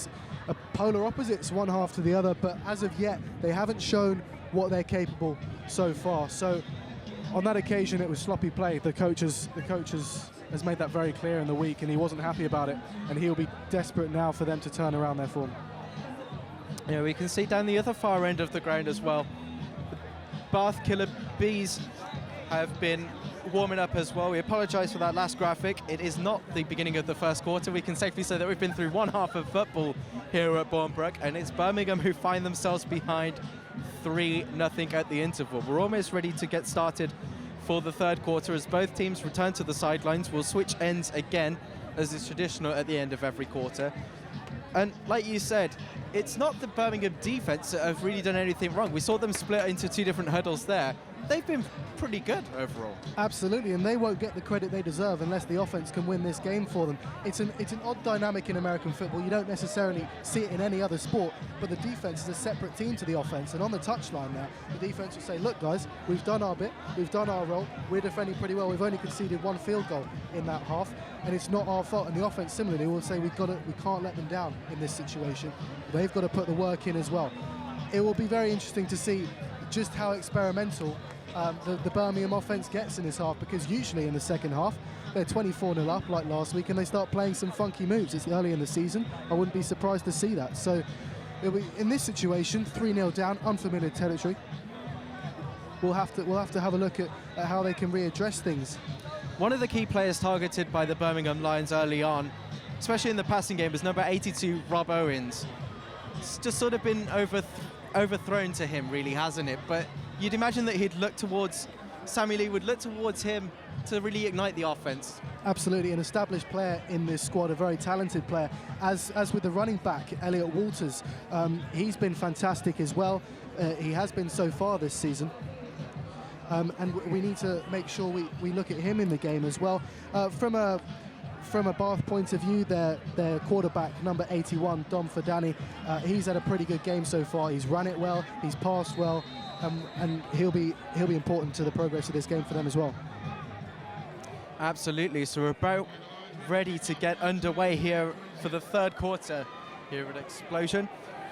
[SPEAKER 12] polar opposites, one half to the other, but as of yet, they haven't shown what they're capable so far. So on that occasion, it was sloppy play. The coach has made that very clear in the week, and he wasn't happy about it, and he'll be desperate now for them to turn around their form.
[SPEAKER 13] Yeah, we can see down the other far end of the ground as well. The Bath Killer Bees have been warming up as well. We apologise for that last graphic. It is not the beginning of the first quarter. We can safely say that we've been through one half of football here at Bournebrook, and it's Birmingham who find themselves behind 3-0 at the interval. We're almost ready to get started for the third quarter as both teams return to the sidelines. We'll switch ends again, as is traditional at the end of every quarter. And like you said, it's not the Birmingham defense that have really done anything wrong. We saw them split into two different huddles there. they've been pretty good overall.
[SPEAKER 12] Absolutely, and they won't get the credit they deserve unless the offense can win this game for them. It's an odd dynamic in American football. You don't necessarily see it in any other sport, but the defense is a separate team to the offense. And on the touchline now, the defense will say, look guys, we've done our bit, we've done our role, we're defending pretty well, we've only conceded 1 field goal in that half, and it's not our fault. And the offense similarly will say, we can't let them down in this situation. They've got to put the work in as well. It will be very interesting to see just how experimental the Birmingham offense gets in this half, because usually in the second half they're 24-0 up like last week and they start playing some funky moves. It's early in the season. I wouldn't be surprised to see that. So in this situation, 3-0 down, unfamiliar territory. We'll have to have a look at how they can readdress things.
[SPEAKER 13] One of the key players targeted by the Birmingham Lions early on, especially in the passing game, was number 82, Rob Owens. It's just sort of been overthrown to him, really, hasn't it? But you'd imagine that he'd look towards, Sammy Lee would look towards him to really ignite the offense.
[SPEAKER 12] Absolutely, an established player in this squad, a very talented player. As with the running back, Elliot Walters, he's been fantastic as well. He has been so far this season. And we need to make sure we look at him in the game as well. From a Bath point of view, their quarterback, number 81, Dom Fadani, he's had a pretty good game so far. He's run it well, he's passed well, and he'll be important to the progress of this game for them as well.
[SPEAKER 13] Absolutely. So we're about ready to get underway here for the third quarter here at xpLosION.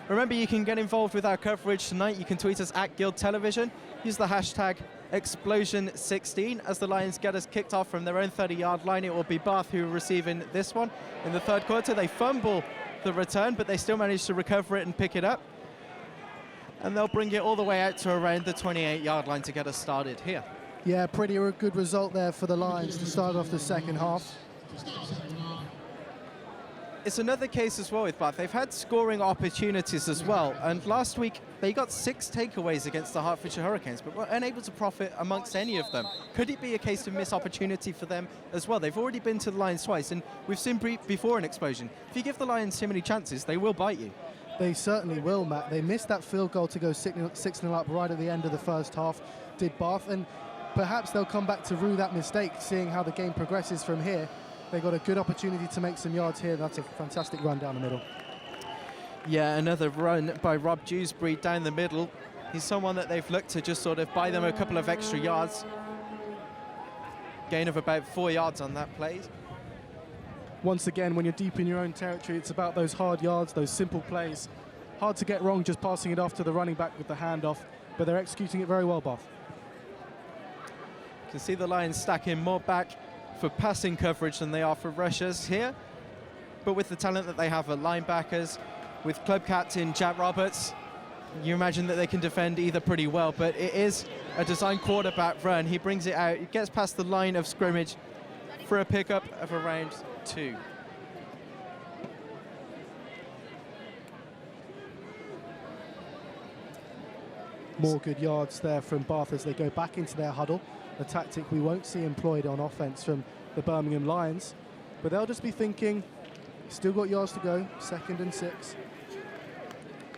[SPEAKER 13] Remember, you can get involved with our coverage tonight. You can tweet us at Guild Television. Use the hashtag xpLosION16 as the Lions get us kicked off from their own 30-yard line. It will be Bath who are receiving this one. In the third quarter, they fumble the return, but they still manage to recover it and pick it up. And they'll bring it all the way out to around the 28-yard line to get us started here.
[SPEAKER 12] Yeah, pretty good result there for the Lions to start off the second half.
[SPEAKER 13] It's another case as well with Bath. They've had scoring opportunities as well, and last week they got 6 takeaways against the Hertfordshire Hurricanes, but were unable to profit amongst any of them. Could it be a case of missed opportunity for them as well? They've already been to the Lions twice, and we've seen before in xpLosION, if you give the Lions too many chances, they will bite you.
[SPEAKER 12] They certainly will, Matt. They missed that field goal to go 6-0 up right at the end of the first half, did Bath, and perhaps they'll come back to rue that mistake, seeing how the game progresses from here. They got a good opportunity to make some yards here. That's a fantastic run down the middle.
[SPEAKER 13] Yeah, another run by Rob Dewsbury down the middle. He's someone that they've looked to just sort of buy them a couple of extra yards. Gain of about 4 yards on that play.
[SPEAKER 12] Once again, when you're deep in your own territory, it's about those hard yards, those simple plays. Hard to get wrong just passing it off to the running back with the handoff, but they're executing it very well, Bath.
[SPEAKER 13] You can see the Lions stacking more back for passing coverage than they are for rushers here. But with the talent that they have at linebackers, with club captain Jack Roberts, you imagine that they can defend either pretty well, but it is a design quarterback run. He brings it out, he gets past the line of scrimmage for a pickup of around 2.
[SPEAKER 12] More good yards there from Bath as they go back into their huddle. A tactic we won't see employed on offense from the Birmingham Lions, but they'll just be thinking, still got yards to go, 2nd and 6.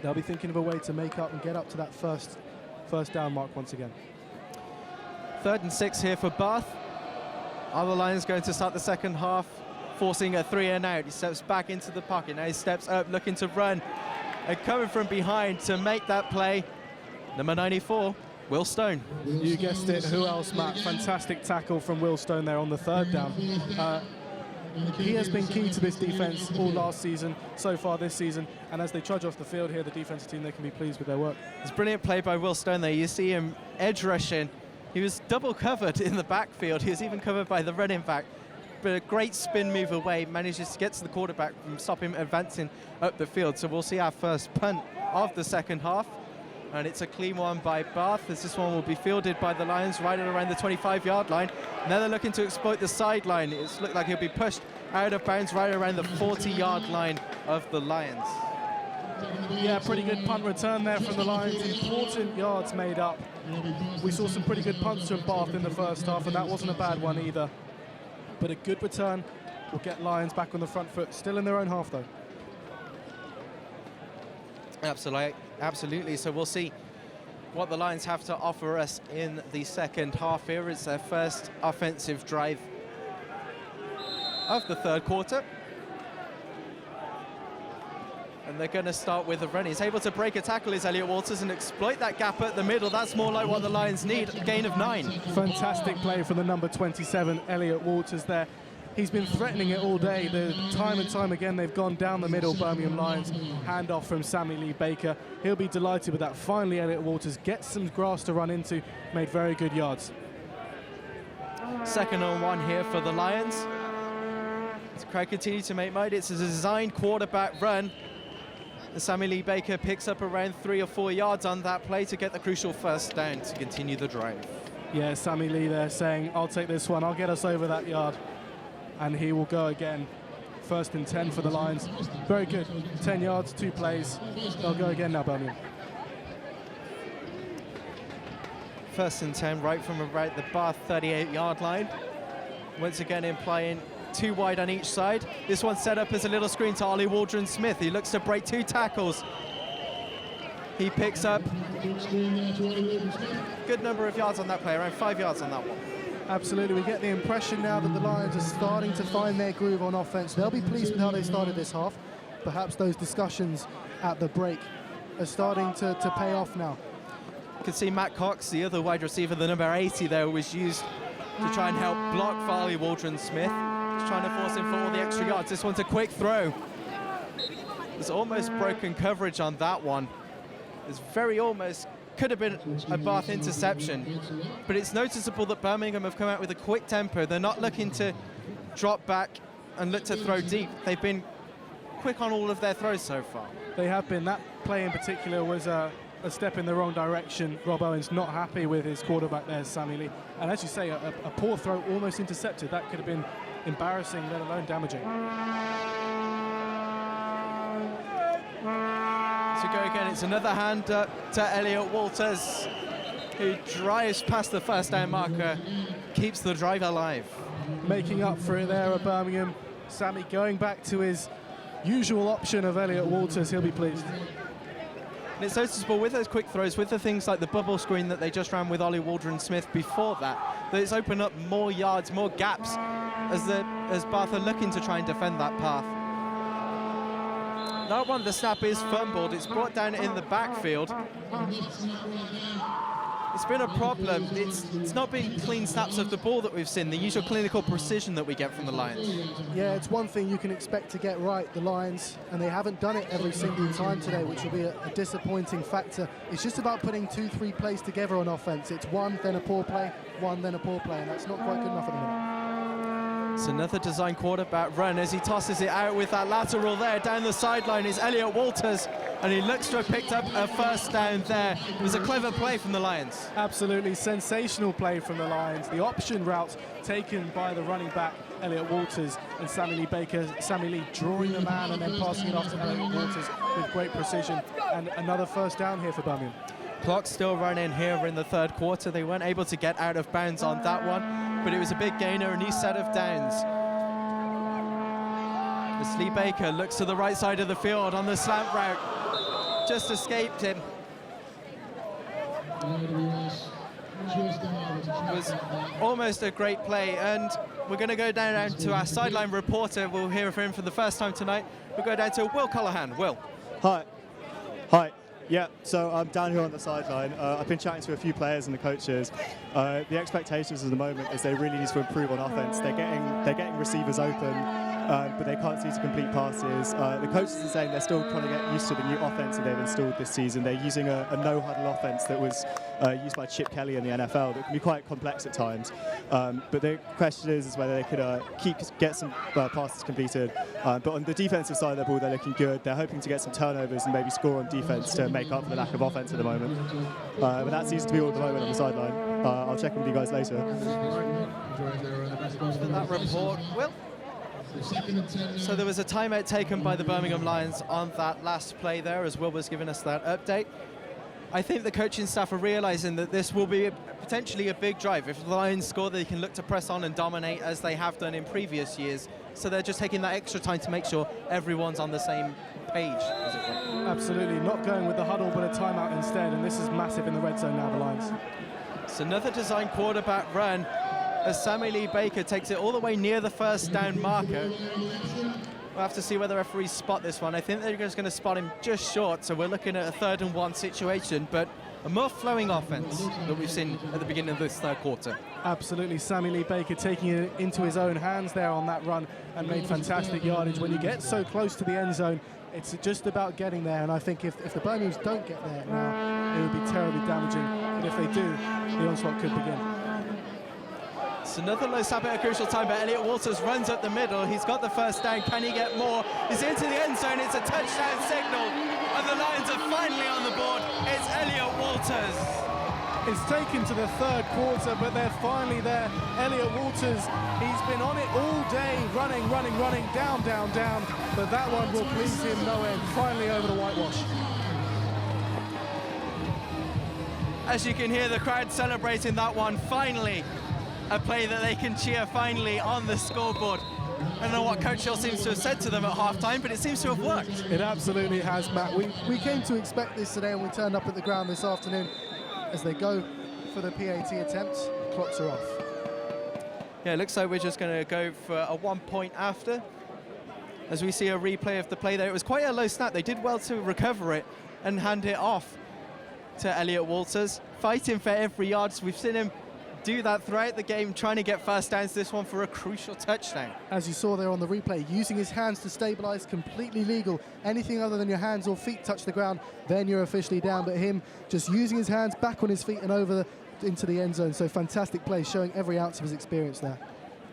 [SPEAKER 12] They'll be thinking of a way to make up and get up to that first down mark once again.
[SPEAKER 13] 3rd and 6 here for Bath. Are the Lions going to start the second half forcing a 3 and out? He steps back into the pocket, now he steps up looking to run, and coming from behind to make that play, number 94, Will Stone.
[SPEAKER 12] You guessed it, who else, Matt? Fantastic tackle from Will Stone there on the 3rd down. He has been key to this defense all last season, so far this season, and as they trudge off the field here, the defensive team, they can be pleased with their work.
[SPEAKER 13] It's a brilliant play by Will Stone there. You see him edge rushing. He was double covered in the backfield. He was even covered by the running back, but a great spin move away, manages to get to the quarterback and stop him advancing up the field. So we'll see our first punt of the second half. And it's a clean one by Bath, as this one will be fielded by the Lions right at around the 25-yard line. Now they're looking to exploit the sideline. It's looked like he'll be pushed out of bounds right around the 40-yard line of the Lions.
[SPEAKER 12] Yeah, pretty good punt return there from the Lions. Important yards made up. We saw some pretty good punts from Bath in the first half, and that wasn't a bad one either. But a good return will get Lions back on the front foot, still in their own half though.
[SPEAKER 13] Absolutely. So we'll see what the Lions have to offer us in the second half here. It's their first offensive drive of the third quarter. And they're going to start with a run. He's able to break a tackle, is Elliot Walters, and exploit that gap at the middle. That's more like what the Lions need, a gain of 9.
[SPEAKER 12] Fantastic play from the number 27, Elliot Walters there. He's been threatening it all day. Time and time again, they've gone down the middle, Birmingham Lions. Handoff from Sammy Lee Baker. He'll be delighted with that. Finally, Elliot Walters gets some grass to run into, made very good yards.
[SPEAKER 13] 2nd and 1 here for the Lions. As the crowd continue to make mode, it's a designed quarterback run. And Sammy Lee Baker picks up around 3 or 4 yards on that play to get the crucial first down to continue the drive.
[SPEAKER 12] Yeah, Sammy Lee there saying, I'll take this one, I'll get us over that yard. And he will go again. 1st and 10 for the Lions. Very good. 10 yards, 2 plays. They'll go again now, Birmingham.
[SPEAKER 13] 1st and 10 right from about the Bath 38-yard line. Once again implying 2 wide on each side. This one set up as a little screen to Ollie Waldron-Smith. He looks to break 2 tackles. He picks up good number of yards on that play, around 5 yards on that one.
[SPEAKER 12] Absolutely, we get the impression now that the Lions are starting to find their groove on offense. They'll be pleased with how they started this half. Perhaps those discussions at the break are starting to pay off now.
[SPEAKER 13] You can see Matt Cox, the other wide receiver, the number 80 there, was used to try and help block Farley Waldron-Smith. Just trying to force him for all the extra yards. This one's a quick throw. There's almost broken coverage on that one. It's very almost, could have been a Bath interception. But it's noticeable that Birmingham have come out with a quick tempo. They're not looking to drop back and look to throw deep. They've been quick on all of their throws so far.
[SPEAKER 12] They have been. That play in particular was a step in the wrong direction. Rob Owens not happy with his quarterback there, Sammy Lee. And as you say, a poor throw, almost intercepted. That could have been embarrassing, let alone damaging.
[SPEAKER 13] So go again, it's another hand to Elliot Walters, who drives past the first down marker, keeps the drive alive.
[SPEAKER 12] Making up for it there at Birmingham. Sammy going back to his usual option of Elliot Walters. He'll be pleased.
[SPEAKER 13] And it's noticeable with those quick throws, with the things like the bubble screen that they just ran with Ollie Waldron-Smith before that it's opened up more yards, more gaps as Bath are looking to try and defend that path. That one, the snap is fumbled. It's brought down in the backfield. It's been a problem. It's not been clean snaps of the ball that we've seen, the usual clinical precision that we get from the Lions.
[SPEAKER 12] Yeah, it's one thing you can expect to get right, the Lions, and they haven't done it every single time today, which will be a disappointing factor. It's just about putting 2-3 plays together on offense. It's one, then a poor play, one, then a poor play, and that's not quite good enough at the minute.
[SPEAKER 13] It's another design quarterback run as he tosses it out with that lateral there. Down the sideline is Elliot Walters, and he looks to have picked up a first down there. It was a clever play from the Lions.
[SPEAKER 12] Absolutely sensational play from the Lions. The option route taken by the running back, Elliot Walters, and Sammy Lee Baker. Sammy Lee drawing the man and then passing it off to Elliot Walters with great precision. And another first down here for Birmingham.
[SPEAKER 13] Clock still running here in the third quarter. They weren't able to get out of bounds on that one, but it was a big gainer, a new set of downs. As Lee Baker looks to the right side of the field on the slant route. Just escaped him. It was almost a great play, and we're going to go down to our sideline reporter. We'll hear from him for the first time tonight. We'll go down to Will Colohan. Will.
[SPEAKER 6] Hi. Hi. Yeah, so I'm down here on the sideline. I've been chatting to a few players and the coaches. The expectations at the moment is they really need to improve on offense. They're getting receivers open, but they can't seem to complete passes. The coaches are saying they're still trying to get used to the new offense that they've installed this season. They're using a no-huddle offense that was used by Chip Kelly in the NFL that can be quite complex at times. But the question is whether they could get some passes completed. But on the defensive side of the ball, they're looking good. They're hoping to get some turnovers and maybe score on defense to make up for the lack of offense at the moment. But that seems to be all at the moment on the sideline. I'll check in with you guys later.
[SPEAKER 13] For that report, Will. So there was a timeout taken by the Birmingham Lions on that last play there, as Will was giving us that update. I think the coaching staff are realising that this will be potentially a big drive. If the Lions score, they can look to press on and dominate as they have done in previous years. So they're just taking that extra time to make sure everyone's on the same page, as it were.
[SPEAKER 12] Absolutely, not going with the huddle, but a timeout instead, and this is massive in the red zone now, the Lions.
[SPEAKER 13] It's another design quarterback run as Sammy Lee Baker takes it all the way near the first down marker. We'll have to see whether referees spot this one. I think they're just going to spot him just short, so we're looking at a 3rd and 1 situation, but a more flowing offense that we've seen at the beginning of this 3rd quarter.
[SPEAKER 12] Absolutely, Sammy Lee Baker taking it into his own hands there on that run and made fantastic yardage. When you get so close to the end zone, it's just about getting there, and I think if the Birminghams don't get there now, it would be terribly damaging, but if they do, the onslaught could begin.
[SPEAKER 13] It's another low snap at a crucial time, but Elliot Walters runs up the middle. He's got the first down. Can he get more? He's into the end zone. It's a touchdown signal, and the Lions are finally on the board. It's Elliot Walters.
[SPEAKER 12] It's taken to the 3rd quarter, but they're finally there. Elliot Walters, he's been on it all day, running, down, but that one will please him no end. Finally over the whitewash.
[SPEAKER 13] As you can hear the crowd celebrating that one, finally. A play that they can cheer finally on the scoreboard. I don't know what Coach Hill seems to have said to them at half-time, but it seems to have worked.
[SPEAKER 12] It absolutely has, Matt. We came to expect this today, and we turned up at the ground this afternoon. As they go for the PAT attempts, clocks are off.
[SPEAKER 13] Yeah, it looks like we're just going to go for a 1 point after. As we see a replay of the play there, it was quite a low snap. They did well to recover it and hand it off to Elliot Walters, fighting for every yard. So we've seen him do that throughout the game, trying to get first downs, this one for a crucial touchdown.
[SPEAKER 12] As you saw there on the replay, using his hands to stabilize, completely legal. Anything other than your hands or feet touch the ground, then you're officially down, but him just using his hands back on his feet and over into the end zone. So fantastic play, showing every ounce of his experience there.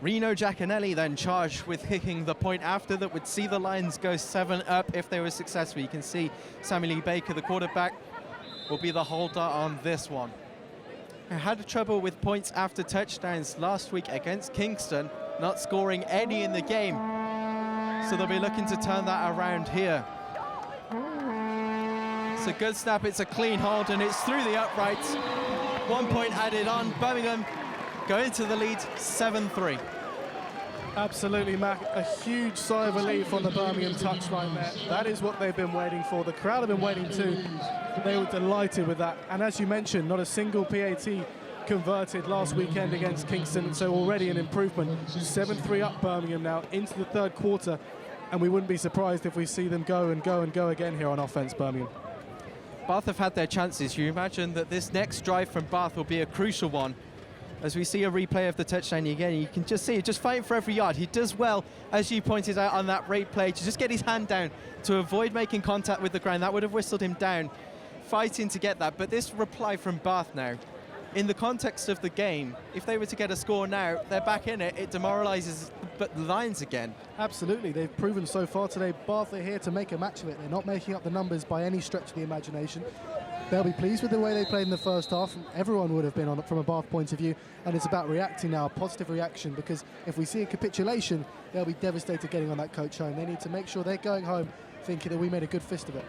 [SPEAKER 13] Reno Giaconelli then charged with kicking the point after that would see the Lions go 7 up if they were successful. You can see Sammy Lee Baker, the quarterback, will be the holder on this one. I had trouble with points after touchdowns last week against Kingston, not scoring any in the game. So they'll be looking to turn that around here. It's a good snap, it's a clean hold, and it's through the uprights. 1 point added on. Birmingham going to the lead, 7-3.
[SPEAKER 12] Absolutely, Mac. A huge sigh of relief on the Birmingham touchline there. That is what they've been waiting for. The crowd have been waiting too. They were delighted with that. And as you mentioned, not a single PAT converted last weekend against Kingston, so already an improvement. 7-3 up Birmingham now into the 3rd quarter, and we wouldn't be surprised if we see them go again here on offense, Birmingham.
[SPEAKER 13] Bath have had their chances. You imagine that this next drive from Bath will be a crucial one. As we see a replay of the touchdown again, you can just see it, just fighting for every yard. He does well, as you pointed out on that replay, to just get his hand down to avoid making contact with the ground. That would have whistled him down, fighting to get that. But this reply from Bath now, in the context of the game, if they were to get a score now, they're back in it. It demoralises the Lions again.
[SPEAKER 12] Absolutely, they've proven so far today. Bath are here to make a match of it. They're not making up the numbers by any stretch of the imagination. They'll be pleased with the way they played in the first half. Everyone would have been from a Bath point of view, and it's about reacting now, a positive reaction, because if we see a capitulation, they'll be devastated getting on that coach home. They need to make sure they're going home thinking that we made a good fist of it.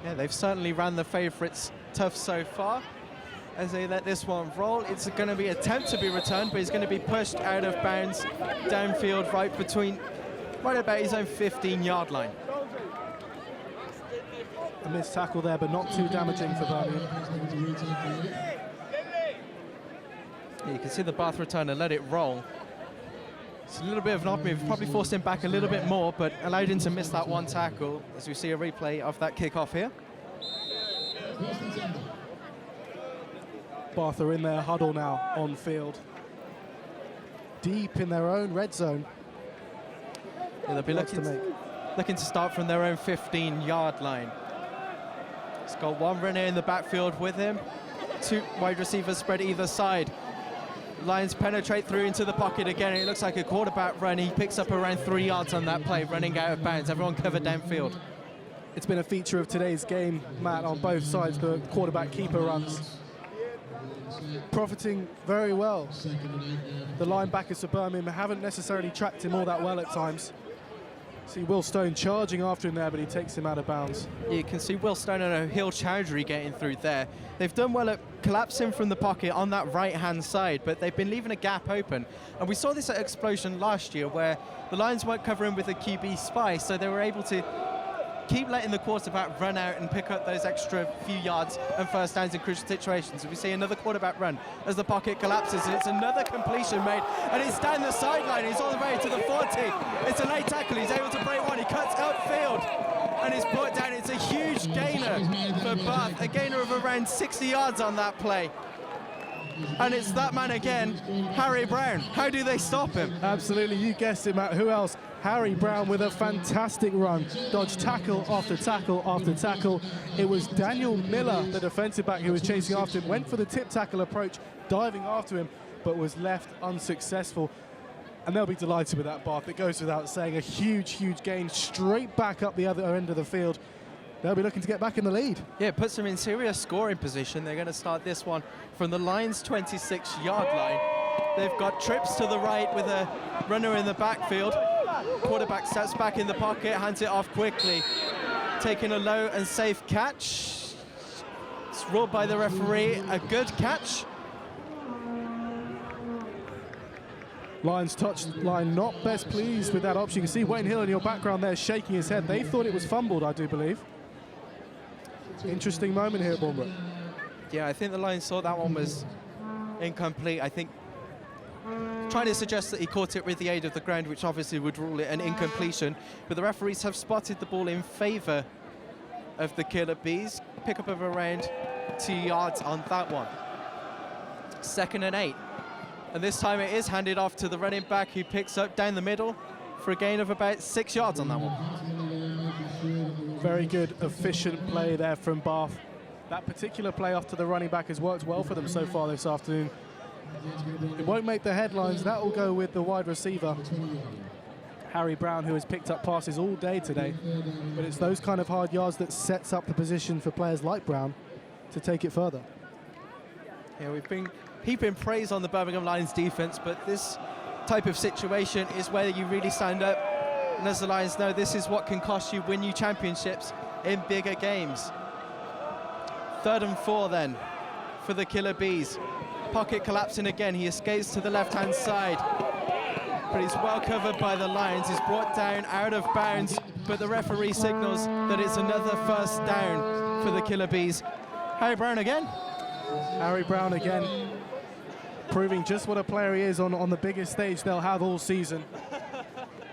[SPEAKER 13] Yeah, they've certainly ran the favourites tough so far. As they let this one roll, it's going to be an attempt to be returned, but he's going to be pushed out of bounds downfield right about his own 15-yard line.
[SPEAKER 12] A missed tackle there, but not too damaging for Birmingham.
[SPEAKER 13] Yeah, you can see the Bath return and let it roll. It's a little bit of an off move, probably forced him back a little bit more, but allowed him to miss that one tackle, as we see a replay of that kickoff here.
[SPEAKER 12] Bath are in their huddle now on field, deep in their own red zone.
[SPEAKER 13] Yeah, they'll be looking to start from their own 15-yard line. He's got one runner in the backfield with him, 2 wide receivers spread either side. Lions penetrate through into the pocket again. It looks like a quarterback run. He picks up around 3 yards on that play, running out of bounds. Everyone covered downfield.
[SPEAKER 12] It's been a feature of today's game, Matt, on both sides, the quarterback-keeper runs. Profiting very well. The linebackers for Birmingham haven't necessarily tracked him all that well at times. See Will Stone charging after him there, but he takes him out of bounds.
[SPEAKER 13] You can see Will Stone and O'Hill Chowdhury getting through there. They've done well at collapsing from the pocket on that right-hand side, but they've been leaving a gap open. And we saw this at Explosion last year, where the Lions weren't covering with a QB spy, so they were able to keep letting the quarterback run out and pick up those extra few yards and first downs in crucial situations. We see another quarterback run as the pocket collapses, and it's another completion made, and it's down the sideline. He's all the way to the 40. It's a late tackle. He's able to break one. He cuts upfield, and it's brought down. It's a huge gainer for Bath, a gainer of around 60 yards on that play. And it's that man again, Harry Brown. How do they stop him?
[SPEAKER 12] Absolutely, you guessed it, Matt. Who else? Harry Brown with a fantastic run. Dodged tackle after tackle after tackle. It was Daniel Miller, the defensive back, who was chasing after him, went for the tip tackle approach, diving after him, but was left unsuccessful. And they'll be delighted with that, Bath. It goes without saying, a huge, huge gain straight back up the other end of the field. They'll be looking to get back in the lead.
[SPEAKER 13] Yeah, it puts them in serious scoring position. They're going to start this one from the Lions' 26-yard line. They've got trips to the right with a runner in the backfield. Quarterback steps back in the pocket, hands it off quickly. Taking a low and safe catch. It's ruled by the referee a good catch.
[SPEAKER 12] Lions touch line not best pleased with that option. You can see Wayne Hill in your background there shaking his head. They thought it was fumbled, I do believe. Interesting moment here at Bournemouth.
[SPEAKER 13] Yeah, I think the Lions thought that one was incomplete. I think trying to suggest that he caught it with the aid of the ground, which obviously would rule it an incompletion. But the referees have spotted the ball in favour of the Killer Bees. Pick up of around 2 yards on that one. 2nd and 8. And this time it is handed off to the running back, who picks up down the middle for a gain of about 6 yards on that one.
[SPEAKER 12] Very good, efficient play there from Bath. That particular play off to the running back has worked well for them so far this afternoon. It won't make the headlines. That will go with the wide receiver, Harry Brown, who has picked up passes all day today. But it's those kind of hard yards that sets up the position for players like Brown to take it further.
[SPEAKER 13] Yeah, we've been heaping praise on the Birmingham Lions defense, but this type of situation is where you really stand up. And as the Lions know, this is what can cost you, win you championships in bigger games. 3rd and 4 then for the Killer Bees. Pocket collapsing again. He escapes to the left-hand side, but he's well covered by the Lions. He's brought down out of bounds, but the referee signals that it's another first down for the Killer Bees. Harry Brown again.
[SPEAKER 12] Harry Brown again, proving just what a player he is on the biggest stage they'll have all season.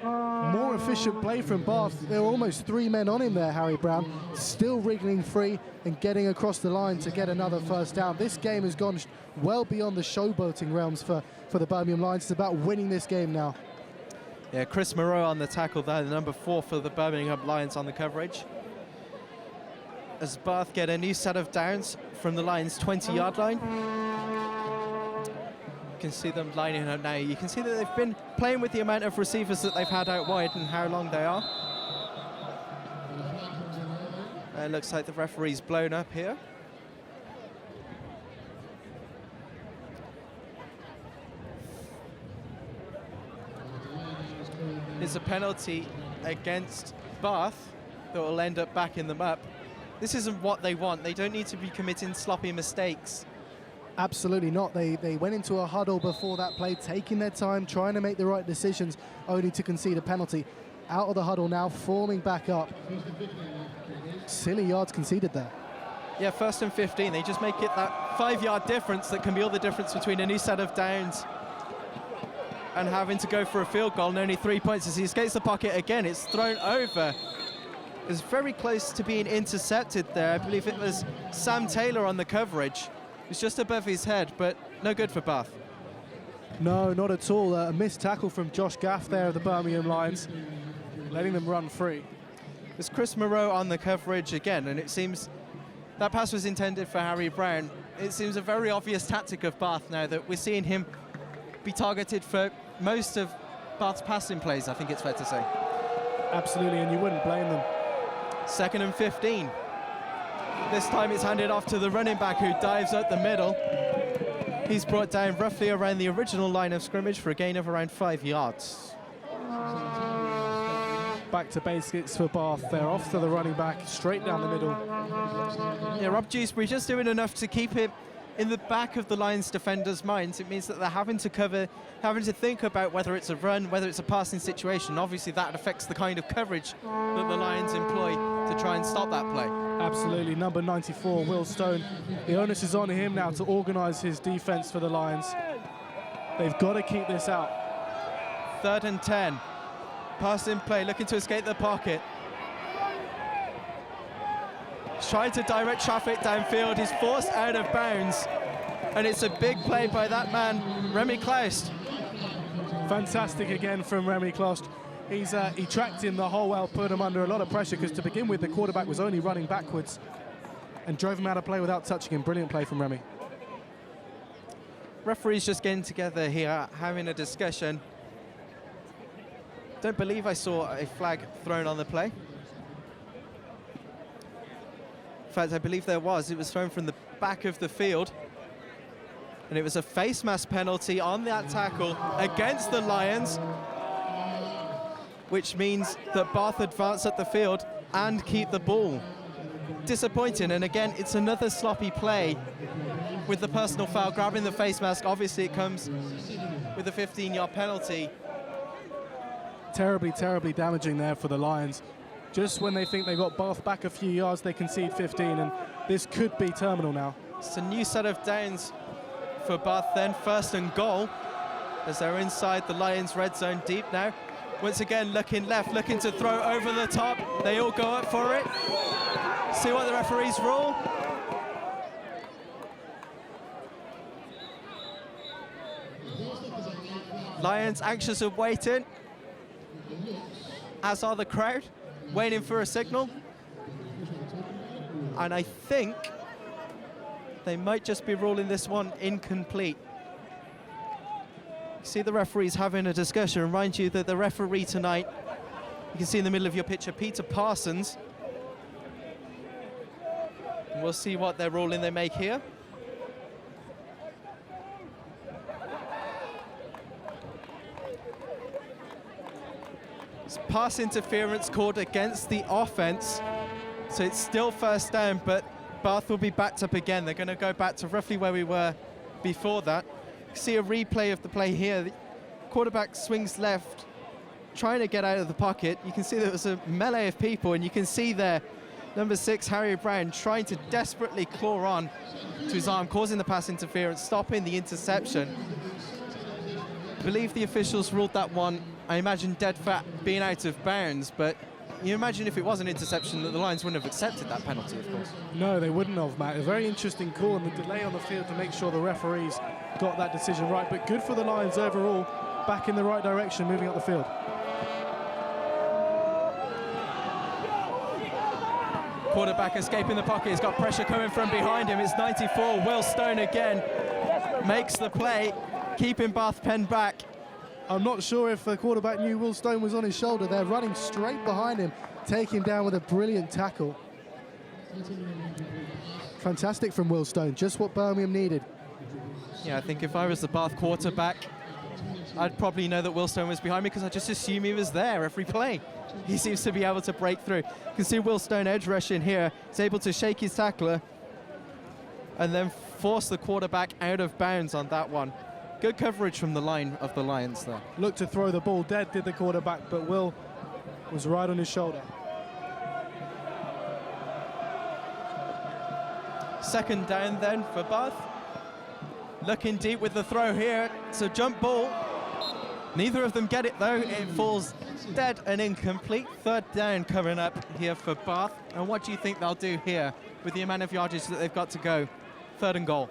[SPEAKER 12] More efficient play from Bath. There were almost 3 men on him there, Harry Brown, still wriggling free and getting across the line to get another first down. This game has gone well beyond the showboating realms for the Birmingham Lions. It's about winning this game now.
[SPEAKER 13] Yeah, Chris Moreau on the tackle there, the number 4 for the Birmingham Lions on the coverage. As Bath get a new set of downs from the Lions' 20-yard line. You can see them lining up now. You can see that they've been playing with the amount of receivers that they've had out wide and how long they are. It looks like the referee's blown up here. It's a penalty against Bath that will end up backing them up. This isn't what they want. They don't need to be committing sloppy mistakes.
[SPEAKER 12] Absolutely not. They went into a huddle before that play, taking their time, trying to make the right decisions, only to concede a penalty. Out of the huddle now, forming back up. Silly yards conceded there.
[SPEAKER 13] Yeah, 1st and 15. They just make it that 5-yard difference that can be all the difference between a new set of downs and having to go for a field goal and only 3 points. As he escapes the pocket again, it's thrown over. It's very close to being intercepted there. I believe it was Sam Taylor on the coverage. It's just above his head, but no good for Bath.
[SPEAKER 12] No, not at all. A missed tackle from Josh Gaff there of the Birmingham Lions, letting them run free.
[SPEAKER 13] There's Chris Moreau on the coverage again, and it seems that pass was intended for Harry Brown. It seems a very obvious tactic of Bath now that we're seeing him be targeted for most of Bath's passing plays, I think it's fair to say.
[SPEAKER 12] Absolutely, and you wouldn't blame them.
[SPEAKER 13] 2nd and 15. This time it's handed off to the running back, who dives up the middle. He's brought down roughly around the original line of scrimmage for a gain of around 5 yards.
[SPEAKER 12] Back to basics for Bath. They're off to the running back, straight down the middle.
[SPEAKER 13] Yeah, Rob Dewsbury just doing enough to keep him in the back of the Lions defenders' minds, it means that they're having to think about whether it's a run, whether it's a passing situation. Obviously, that affects the kind of coverage that the Lions employ to try and stop that play.
[SPEAKER 12] Absolutely. Number 94, Will Stone. The onus is on him now to organise his defence for the Lions. They've got to keep this out.
[SPEAKER 13] 3rd and 10. Pass in play, looking to escape the pocket. He's trying to direct traffic downfield. He's forced out of bounds. And it's a big play by that man, Remy Klaust.
[SPEAKER 12] Fantastic again from Remy Klaust. He tracked him the whole way, put him under a lot of pressure, because to begin with, the quarterback was only running backwards and drove him out of play without touching him. Brilliant play from Remy.
[SPEAKER 13] Referees just getting together here, having a discussion. Don't believe I saw a flag thrown on the play. In fact, I believe there was. It was thrown from the back of the field. And it was a face mask penalty on that tackle against the Lions, which means that Bath advance at the field and keep the ball. Disappointing, and again, it's another sloppy play with the personal foul, grabbing the face mask. Obviously, it comes with a 15-yard penalty.
[SPEAKER 12] Terribly, terribly damaging there for the Lions. Just when they think they got Bath back a few yards, they concede 15, and this could be terminal now.
[SPEAKER 13] It's a new set of downs for Bath then, 1st and goal, as they're inside the Lions red zone deep now. Once again, looking left, looking to throw over the top. They all go up for it. See what the referees rule. Lions anxious and waiting, as are the crowd, waiting for a signal. And I think they might just be ruling this one incomplete. See the referees having a discussion. Remind you that the referee tonight, you can see in the middle of your picture, Peter Parsons. And we'll see what their ruling they make here. It's pass interference called against the offense. So it's still 1st down, but Bath will be backed up again. They're going to go back to roughly where we were before that. See a replay of the play here. The quarterback swings left, trying to get out of the pocket. You can see there was a melee of people, and you can see there number 6, Harry Brown, trying to desperately claw on to his arm, causing the pass interference, stopping the interception. I believe the officials ruled that one, I imagine, dead fat, being out of bounds, but you imagine if it was an interception that the Lions wouldn't have accepted that penalty, of course.
[SPEAKER 12] No, they wouldn't have, Matt. A very interesting call, and the delay on the field to make sure the referees got that decision right. But good for the Lions overall, back in the right direction, moving up the field.
[SPEAKER 13] Quarterback escaping the pocket. He's got pressure coming from behind him. It's 94. Will Stone again makes the play, keeping Bath penned back.
[SPEAKER 12] I'm not sure if the quarterback knew Will Stone was on his shoulder. They're running straight behind him, take him down with a brilliant tackle. Fantastic from Will Stone, just what Birmingham needed.
[SPEAKER 13] Yeah, I think if I was the Bath quarterback, I'd probably know that Will Stone was behind me, because I just assume he was there every play. He seems to be able to break through. You can see Will Stone edge rushing here. He's able to shake his tackler and then force the quarterback out of bounds on that one. Good coverage from the line of the Lions there.
[SPEAKER 12] Looked to throw the ball dead, did the quarterback, but Will was right on his shoulder.
[SPEAKER 13] 2nd down then for Bath. Looking deep with the throw here. It's a jump ball. Neither of them get it though. It falls dead and incomplete. 3rd down coming up here for Bath. And what do you think they'll do here with the amount of yardage that they've got to go? 3rd and goal.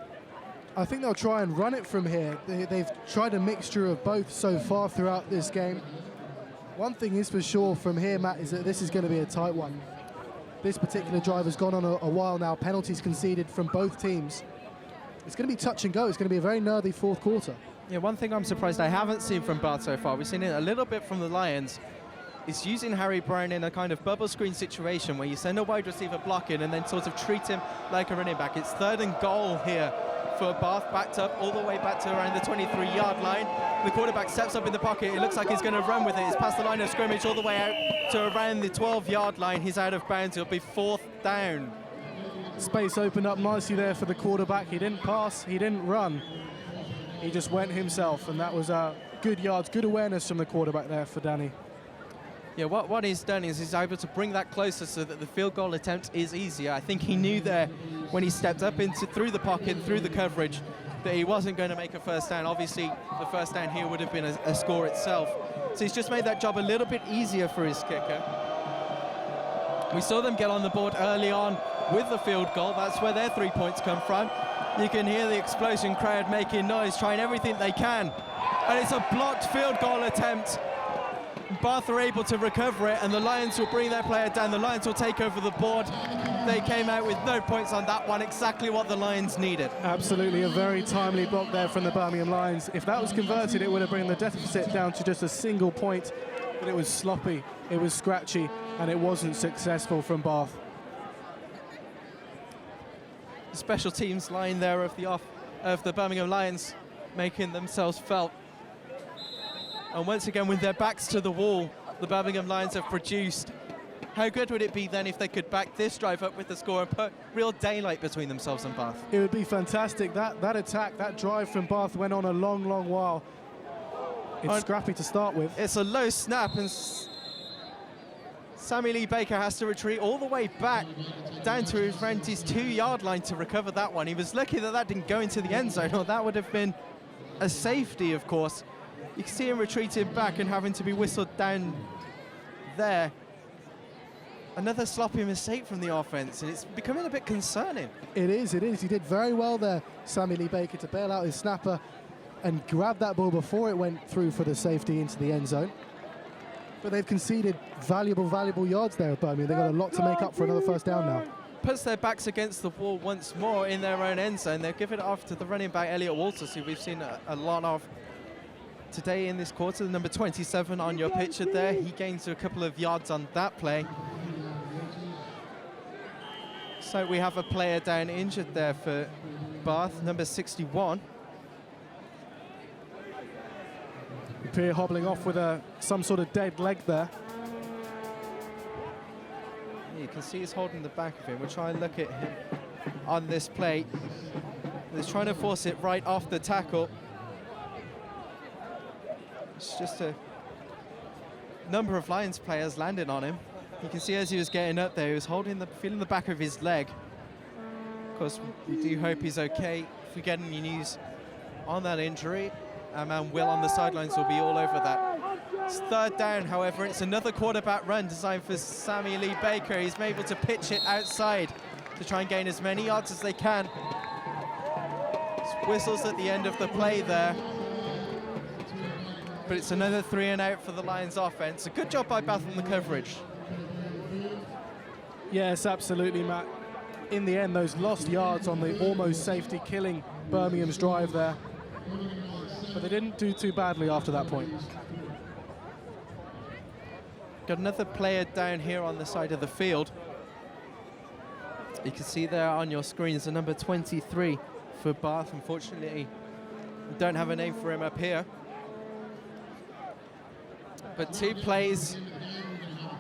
[SPEAKER 12] I think they'll try and run it from here. They've tried a mixture of both so far throughout this game. One thing is for sure from here, Matt, is that this is going to be a tight one. This particular drive has gone on a while now. Penalties conceded from both teams. It's going to be touch and go. It's going to be a very nervy 4th quarter.
[SPEAKER 13] Yeah, one thing I'm surprised I haven't seen from Bath so far, we've seen it a little bit from the Lions, is using Harry Brown in a kind of bubble screen situation where you send a wide receiver blocking and then sort of treat him like a running back. It's 3rd and goal here for Bath, backed up all the way back to around the 23-yard line. The quarterback steps up in the pocket. It looks like he's going to run with it. It's past the line of scrimmage all the way out to around the 12-yard line. He's out of bounds. It'll be 4th down.
[SPEAKER 12] Space opened up nicely there for the quarterback. He didn't pass, he didn't run. He just went himself, and that was good yards, good awareness from the quarterback there for Danny.
[SPEAKER 13] Yeah, what he's done is he's able to bring that closer so that the field goal attempt is easier. I think he knew there when he stepped up through the pocket, through the coverage, that he wasn't going to make a first down. Obviously, the first down here would have been a score itself. So he's just made that job a little bit easier for his kicker. We saw them get on the board early on with the field goal. That's where their 3 points come from. You can hear the explosion crowd making noise, trying everything they can. And it's a blocked field goal attempt. Bath are able to recover it, and the Lions will bring their player down. The Lions will take over the board. They came out with no points on that one, exactly what the Lions needed.
[SPEAKER 12] Absolutely, a very timely block there from the Birmingham Lions. If that was converted, it would have bring the deficit down to just a single point, but it was sloppy, it was scratchy, and it wasn't successful from Bath.
[SPEAKER 13] The special teams line there of the Birmingham Lions making themselves felt. And once again, with their backs to the wall, the Birmingham Lions have produced. How good would it be then if they could back this drive up with the score and put real daylight between themselves and Bath?
[SPEAKER 12] It would be fantastic. That attack, that drive from Bath went on a long, long while. It's scrappy to start with.
[SPEAKER 13] It's a low snap, and Sammy Lee Baker has to retreat all the way back down to his 2-yard line to recover that one. He was lucky that didn't go into the end zone, or that would have been a safety, of course. You can see him retreating back and having to be whistled down there. Another sloppy mistake from the offense, and it's becoming a bit concerning.
[SPEAKER 12] It is. He did very well there, Sammy Lee Baker, to bail out his snapper and grab that ball before it went through for the safety into the end zone. But they've conceded valuable yards there at Birmingham. They've got a lot to make up for another first down now.
[SPEAKER 13] Puts their backs against the wall once more in their own end zone. They've given it off to the running back, Elliot Walters, who we've seen a lot of today in this quarter, the number 27 on your picture there. He gains a couple of yards on that play. So we have a player down injured there for Bath, number 61.
[SPEAKER 12] Peer hobbling off with some sort of dead leg there.
[SPEAKER 13] You can see he's holding the back of him. We'll try and look at him on this play. He's trying to force it right off the tackle. It's just a number of Lions players landing on him. You can see as he was getting up there, he was feeling the back of his leg. Of course, we do hope he's okay. If we get any news on that injury, our man Will on the sidelines will be all over that. It's third down, however. It's another quarterback run designed for Sammy Lee Baker. He's able to pitch it outside to try and gain as many yards as they can. It's whistles at the end of the play there. But it's another 3 and out for the Lions offense. A good job by Bath on the coverage.
[SPEAKER 12] Yes, absolutely, Matt. In the end, those lost yards on the almost safety, killing Birmingham's drive there. But they didn't do too badly after that point.
[SPEAKER 13] Got another player down here on the side of the field. You can see there on your screens the number 23 for Bath. Unfortunately, we don't have a name for him up here. But 2 plays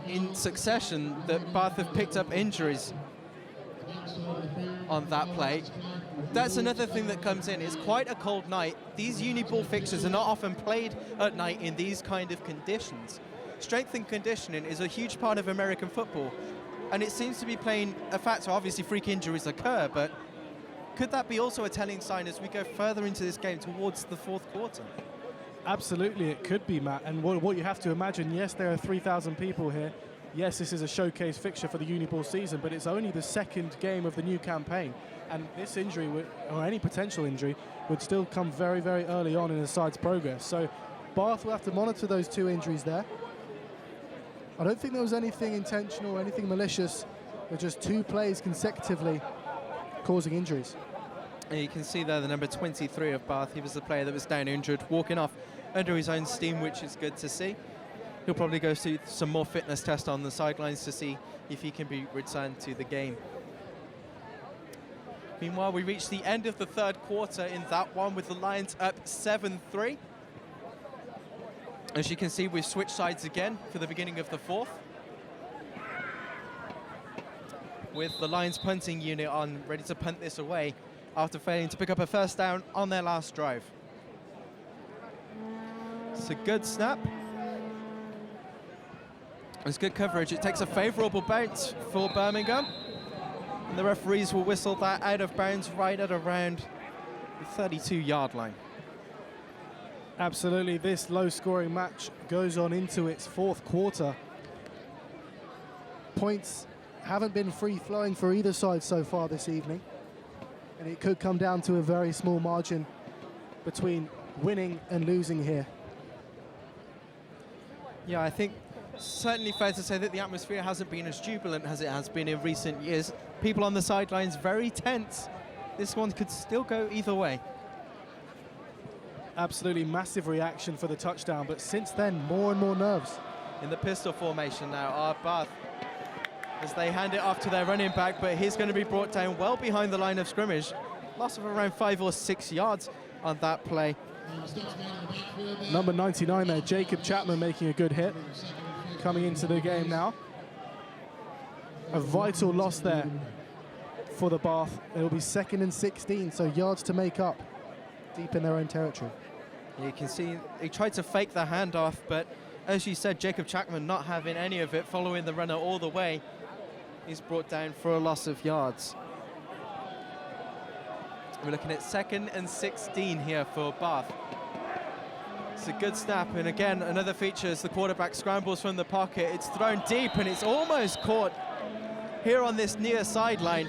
[SPEAKER 13] in succession that Bath have picked up injuries on that play. That's another thing that comes in. It's quite a cold night. These uni-ball fixtures are not often played at night in these kind of conditions. Strength and conditioning is a huge part of American football, and it seems to be playing a factor. Obviously, freak injuries occur, but could that be also a telling sign as we go further into this game towards the 4th quarter?
[SPEAKER 12] Absolutely, it could be, Matt. And what you have to imagine, yes, there are 3,000 people here. Yes, this is a showcase fixture for the Uniball season, but it's only the 2nd game of the new campaign. And this injury, or any potential injury, would still come very, very early on in the side's progress. So Bath will have to monitor those 2 injuries there. I don't think there was anything intentional or anything malicious. They're just 2 plays consecutively causing injuries.
[SPEAKER 13] And you can see there the number 23 of Bath. He was the player that was down injured, walking off under his own steam, which is good to see. He'll probably go through some more fitness tests on the sidelines to see if he can be returned to the game. Meanwhile, we reach the end of the 3rd quarter in that one with the Lions up 7-3. As you can see, we've switched sides again for the beginning of the 4th. with the Lions punting unit on, ready to punt this away after failing to pick up a first down on their last drive. It's a good snap. It's good coverage. It takes a favourable bounce for Birmingham. And the referees will whistle that out of bounds right at around the 32-yard line.
[SPEAKER 12] Absolutely, this low-scoring match goes on into its fourth quarter. Points haven't been free-flowing for either side so far this evening. And it could come down to a very small margin between winning and losing here.
[SPEAKER 13] Yeah, I think certainly fair to say that the atmosphere hasn't been as jubilant as it has been in recent years. People on the sidelines very tense. This one could still go either way.
[SPEAKER 12] Absolutely massive reaction for the touchdown, but since then, more and more nerves.
[SPEAKER 13] In the pistol formation now are Bath as they hand it off to their running back, but he's going to be brought down well behind the line of scrimmage. Loss of around 5 or 6 yards on that play.
[SPEAKER 12] Number 99 there, Jacob Chapman, making a good hit. Coming into the game now. A vital loss there for the Bath. It'll be 2nd and 16, so yards to make up deep in their own territory.
[SPEAKER 13] You can see he tried to fake the handoff, but as you said, Jacob Chapman not having any of it, following the runner all the way. He's brought down for a loss of yards. We're looking at 2nd and 16 here for Bath. It's a good snap, and again, another feature as the quarterback scrambles from the pocket. It's thrown deep, and it's almost caught here on this near sideline,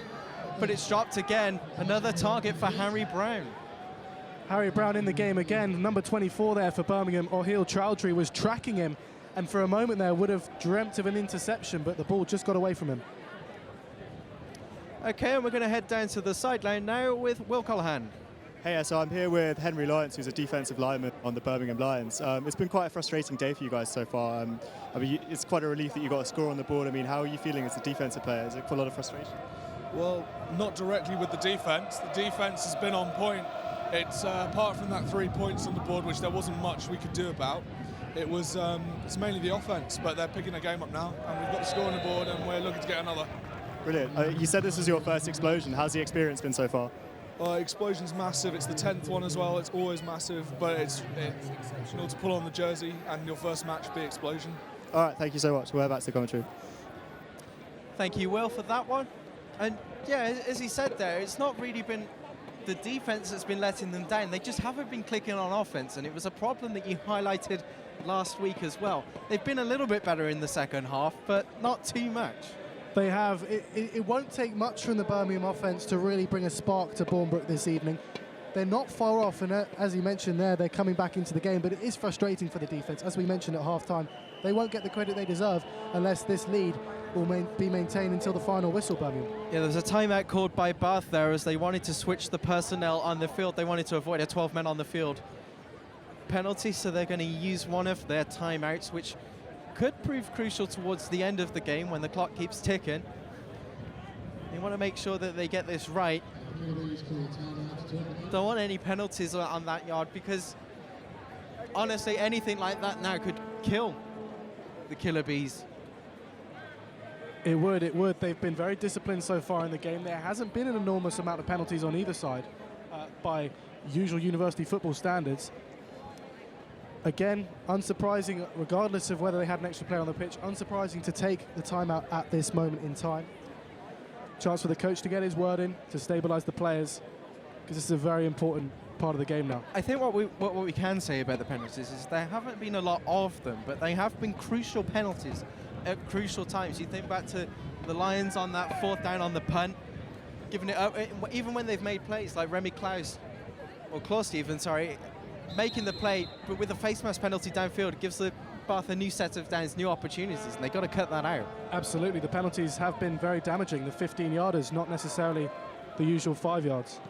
[SPEAKER 13] but it's dropped again. Another target for Harry Brown.
[SPEAKER 12] Harry Brown in the game again. Number 24 there for Birmingham, Orheel Chowdhury, was tracking him, and for a moment there would have dreamt of an interception, but the ball just got away from him.
[SPEAKER 13] Okay, and we're going to head down to the sideline now with Will Colohan.
[SPEAKER 6] Hey, so I'm here with Henry Lyons, who's a defensive lineman on the Birmingham Lions. It's been quite a frustrating day for you guys so far. I mean, it's quite a relief that you got a score on the board. I mean, how are you feeling as a defensive player? Is it a lot of frustration?
[SPEAKER 18] Well, not directly with the defense. The defense has been on point. It's apart from that 3 points on the board, which there wasn't much we could do about. It was it's mainly the offense, but they're picking a game up now, and we've got the score on the board, and we're looking to get another.
[SPEAKER 6] Brilliant. You said this was your first explosion. How's the experience been so far?
[SPEAKER 18] Explosion's massive. It's the 10th one as well. It's always massive, but it's to pull on the jersey and your first match be explosion.
[SPEAKER 6] All right, thank you so much. We're back to the commentary.
[SPEAKER 13] Thank you, Will, for that one. And yeah, as he said there, it's not really been the defense that's been letting them down. They just haven't been clicking on offense, and it was a problem that you highlighted last week as well. They've been a little bit better in the second half, but not too much.
[SPEAKER 12] They have. It won't take much from the Birmingham offense to really bring a spark to Bournebrook this evening. They're not far off, and as you mentioned there, they're coming back into the game, but it is frustrating for the defense. As we mentioned at half-time, they won't get the credit they deserve unless this lead will be maintained until the final whistle, Birmingham.
[SPEAKER 13] Yeah, there's a timeout called by Bath there as they wanted to switch the personnel on the field. They wanted to avoid a 12 men on the field penalty, so they're going to use one of their timeouts, which could prove crucial towards the end of the game when the clock keeps ticking. They want to make sure that they get this right. Don't want any penalties on that yard, because honestly, anything like that now could kill the Killer Bees.
[SPEAKER 12] It would. They've been very disciplined so far in the game. There hasn't been an enormous amount of penalties on either side by usual university football standards. Again, unsurprising, regardless of whether they had an extra player on the pitch, unsurprising to take the timeout at this moment in time. Chance for the coach to get his word in, to stabilise the players, because this is a very important part of the game now.
[SPEAKER 13] I think what we can say about the penalties is there haven't been a lot of them, but they have been crucial penalties at crucial times. You think back to the Lions on that 4th down on the punt, giving it up, even when they've made plays like Remy Klaus, or Klaus even, sorry, making the play, but with a face mask penalty downfield, gives the Bath a new set of downs, new opportunities, and they've got to cut that out.
[SPEAKER 12] Absolutely, the penalties have been very damaging. The 15-yarders, not necessarily the usual 5 yards.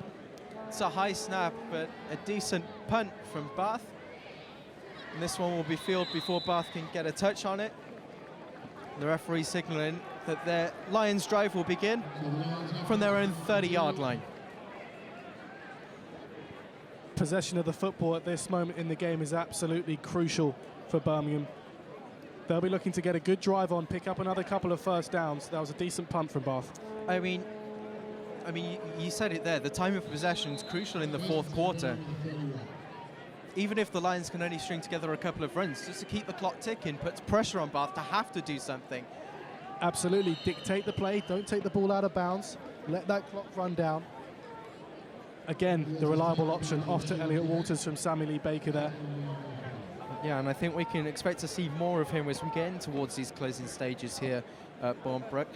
[SPEAKER 13] It's a high snap, but a decent punt from Bath. And this one will be fielded before Bath can get a touch on it. The referee signalling that their Lions drive will begin from their own 30-yard line.
[SPEAKER 12] Possession of the football at this moment in the game is absolutely crucial for Birmingham. They'll be looking to get a good drive on, pick up another couple of first downs. That was a decent punt from Bath.
[SPEAKER 13] I mean, you said it there. The time of possession is crucial in the fourth quarter. Even if the Lions can only string together a couple of runs, just to keep the clock ticking, puts pressure on Bath to have to do something.
[SPEAKER 12] Absolutely, dictate the play. Don't take the ball out of bounds. Let that clock run down. Again, the reliable option off to Elliot Walters from Sammy Lee Baker there.
[SPEAKER 13] Yeah, and I think we can expect to see more of him as we get in towards these closing stages here at Bournebrook.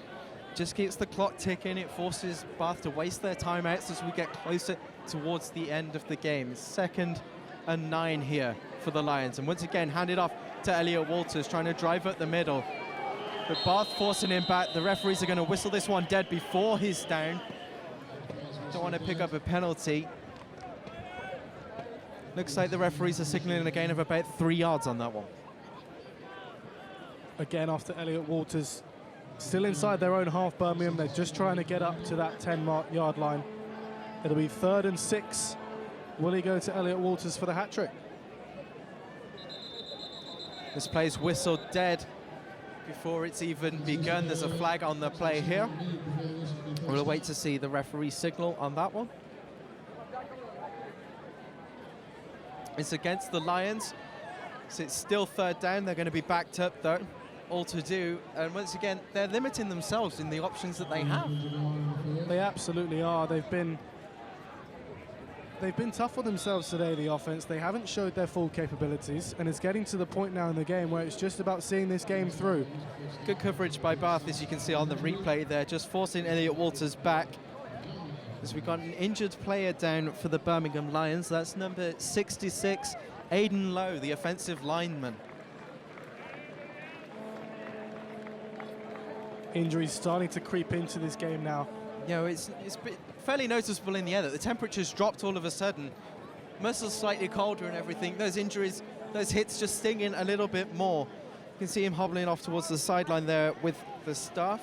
[SPEAKER 13] Just keeps the clock ticking. It forces Bath to waste their timeouts as we get closer towards the end of the game. 2nd and 9 here for the Lions. And once again, handed off to Elliot Walters, trying to drive up the middle. But Bath forcing him back. The referees are going to whistle this one dead before he's down. Don't want to pick up a penalty. Looks like the referees are signaling a gain of about 3 yards on that one.
[SPEAKER 12] Again, after Elliot Walters, still inside their own half, Birmingham. They're just trying to get up to that 10-yard line. It'll be 3rd and 6. Will he go to Elliot Walters for the hat-trick?
[SPEAKER 13] This play's whistled dead before it's even begun. There's a flag on the play here. We'll wait to see the referee signal on that one. It's against the Lions, so it's still 3rd down. They're going to be backed up, though, all to do. And once again, they're limiting themselves in the options that they have.
[SPEAKER 12] They absolutely are. They've been tough on themselves today, the offense. They haven't showed their full capabilities, and it's getting to the point now in the game where it's just about seeing this game through.
[SPEAKER 13] Good coverage by Bath, as you can see on the replay there, just forcing Elliot Walters back. As we've got an injured player down for the Birmingham Lions. That's number 66, Aidan Lowe, the offensive lineman.
[SPEAKER 12] Injuries starting to creep into this game now.
[SPEAKER 13] You know, it's fairly noticeable in the air that the temperature's dropped all of a sudden. Muscles slightly colder and everything. Those injuries, those hits just stinging a little bit more. You can see him hobbling off towards the sideline there with the staff.